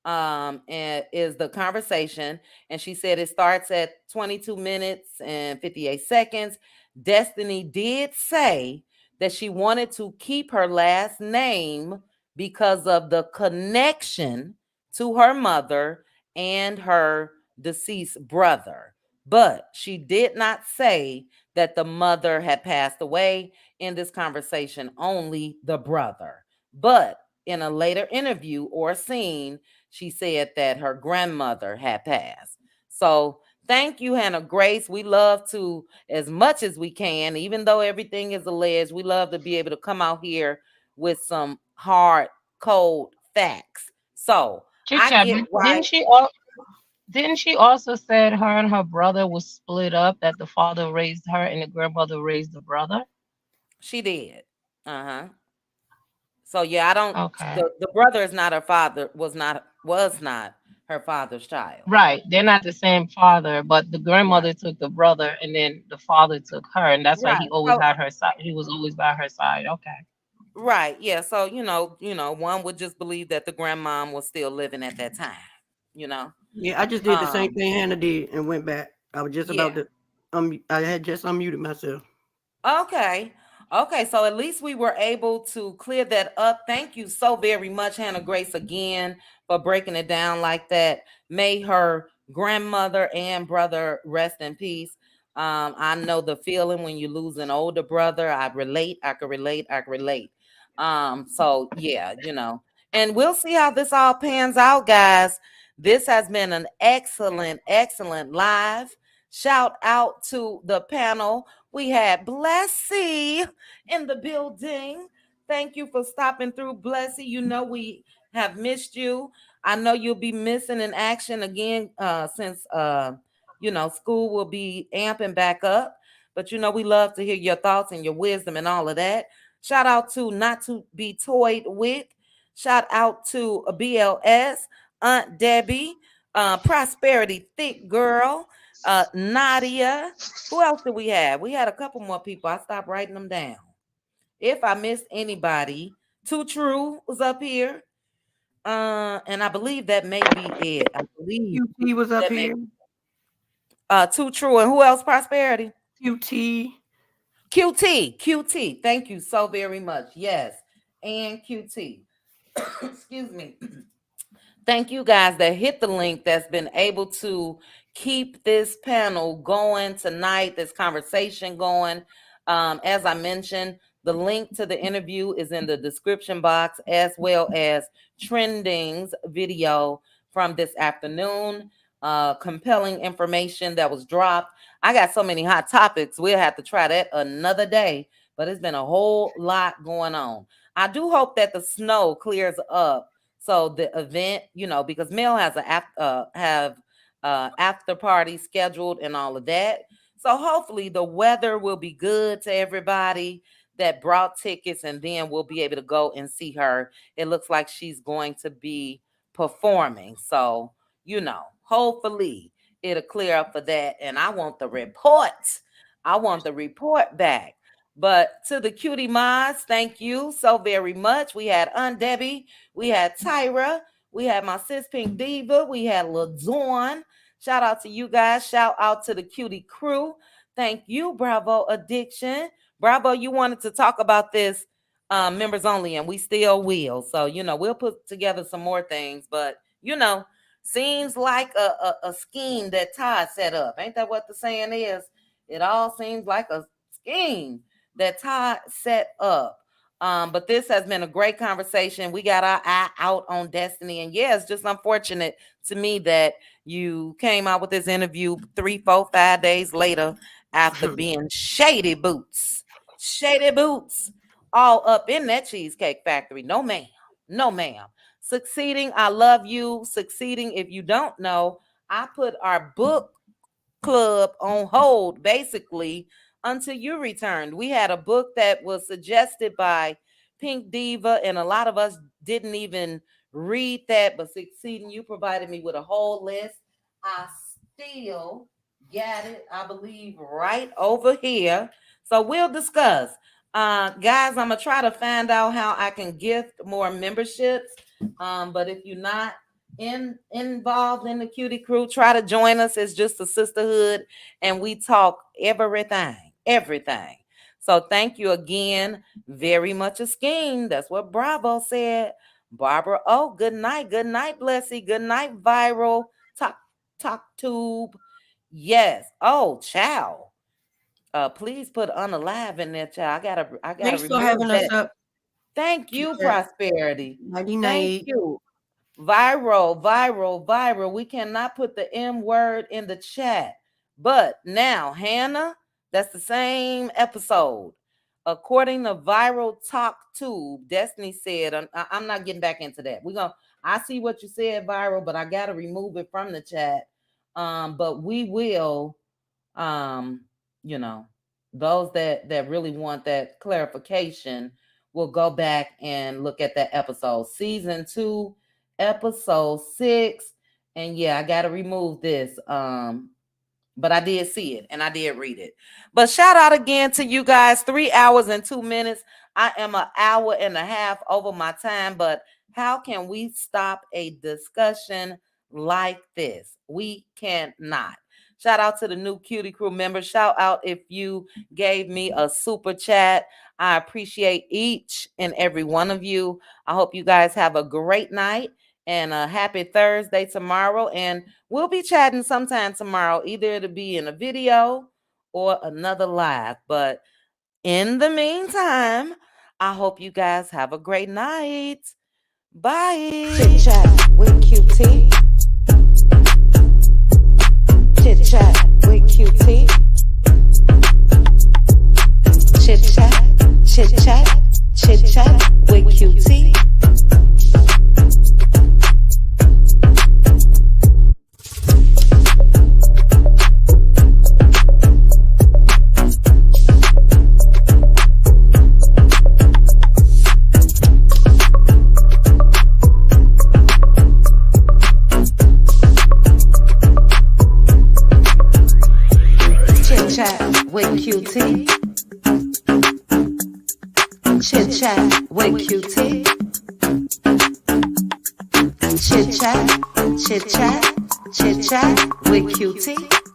And is the conversation. And she said it starts at 22 minutes and 58 seconds. Destiny did say that she wanted to keep her last name because of the connection to her mother and her deceased brother. But she did not say that the mother had passed away in this conversation, only the brother. But in a later interview or scene, she said that her grandmother had passed. So thank you, Hannah Grace. We love to, as much as we can, even though everything is alleged, we love to be able to come out here with some hard, cold facts. So Chit I chat, get didn't right. she also said her and her brother was split up, that the father raised her and the grandmother raised the brother? She did. Uh-huh. So yeah, I don't Okay. the brother is not her father, was not her father's child. Right. They're not the same father, but the Right. grandmother took the brother and then the father took her, and that's why Right. he always So had her side. He was always by her side. Okay. right, yeah. So one would just believe that the grandmom was still living at that time, you know. Yeah, I just did the same Um, thing Hannah did and went back. I was just yeah. about to I had just unmuted myself. Okay. Okay. So at least we were able to clear that up. Thank you so very much, Hannah Grace, again for breaking it down like that. May her grandmother and brother rest in peace. I know the feeling when you lose an older brother. I relate. I can relate. I can relate. So yeah, and we'll see how this all pans out, guys. This has been an excellent live. Shout out to the panel. We had Blessy in the building. Thank you for stopping through, Blessy. You know we have missed you. I know you'll be missing in action again since school will be amping back up. But we love to hear your thoughts and your wisdom and all of that. Shout out to Not to Be Toyed With. Shout out to BLS, Aunt Debbie, Prosperity Thick Girl. Nadia. Who else did we have? We had a couple more people. I stopped writing them down. If I missed anybody, Too True was up here. And I believe that may be it. I believe QT was up that may here. Too True. And who else? Prosperity. QT. QT. Thank you so very much. Yes. And QT. Excuse me. Thank you guys that hit the link that's been able to keep this panel going tonight, this conversation going. As I mentioned, the link to the interview is in the description box, as well as Trending's video from this afternoon. Compelling information that was dropped. I got so many hot topics. We'll have to try that another day, but it's been a whole lot going on. I do hope that the snow clears up. So the event, because Mel has after party scheduled and all of that. So hopefully the weather will be good to everybody that brought tickets, and then we'll be able to go and see her. It looks like she's going to be performing. So, hopefully it'll clear up for that. And I want the report. I want the report back. But to the cutie mods, thank you so very much. We had Debbie, we had Tyra, we had my sis Pink Diva, we had LaDawn. Shout out to you guys. Shout out to the cutie crew. Thank you, Bravo Addiction. Bravo, you wanted to talk about this members only, and we still will. So, we'll put together some more things, but, seems like a scheme that Todd set up. Ain't that what the saying is? It all seems like a scheme that Todd set up. But this has been a great conversation. We got our eye out on Destiny. And yeah, it's just unfortunate to me that you came out with this interview 3, 4, 5 days later after being shady boots all up in that Cheesecake Factory. No, ma'am. Succeeding, I love you. Succeeding, if you don't know, I put our book club on hold basically until you returned. We had a book that was suggested by Pink Diva, and a lot of us didn't even read that, but Succeeding, you provided me with a whole list. I still got it, I believe, right over here. So we'll discuss. Guys, I'm going to try to find out how I can gift more memberships. But if you're not involved in the Cutie Crew, try to join us. It's just a sisterhood, and we talk everything. So thank you again. Very much a scheme. That's what Bravo said. Barbara, good night, Blessy. Good night, Viral. Talk Tube. Yes. Oh, child. Please put unalive in there, child. I gotta Thanks for having us up. Thank you, Prosperity. 99. Thank you. Viral. We cannot put the M word in the chat. But now, Hannah, that's the same episode. According to Viral Talk Tube, Destiny said, I'm not getting back into that. I see what you said, Viral, but I got to remove it from the chat. But we will, those that really want that clarification will go back and look at that episode. Season 2, episode 6. And yeah, I got to remove this. But I did see it and I did read it. But shout out again to you guys. 3 hours and 2 minutes. I am an hour and a half over my time, but how can we stop a discussion like this? We cannot. Shout out to the new Cutie Crew members. Shout out if you gave me a super chat. I appreciate each and every one of you. I hope you guys have a great night and a happy Thursday tomorrow. And we'll be chatting sometime tomorrow. Either it'll be in a video or another live. But in the meantime, I hope you guys have a great night. Bye. Chit chat with QT. Chit chat with QT. Chit chat with QT. chat with Cutie. Chit chat with Cutie. Chit chat with Cutie.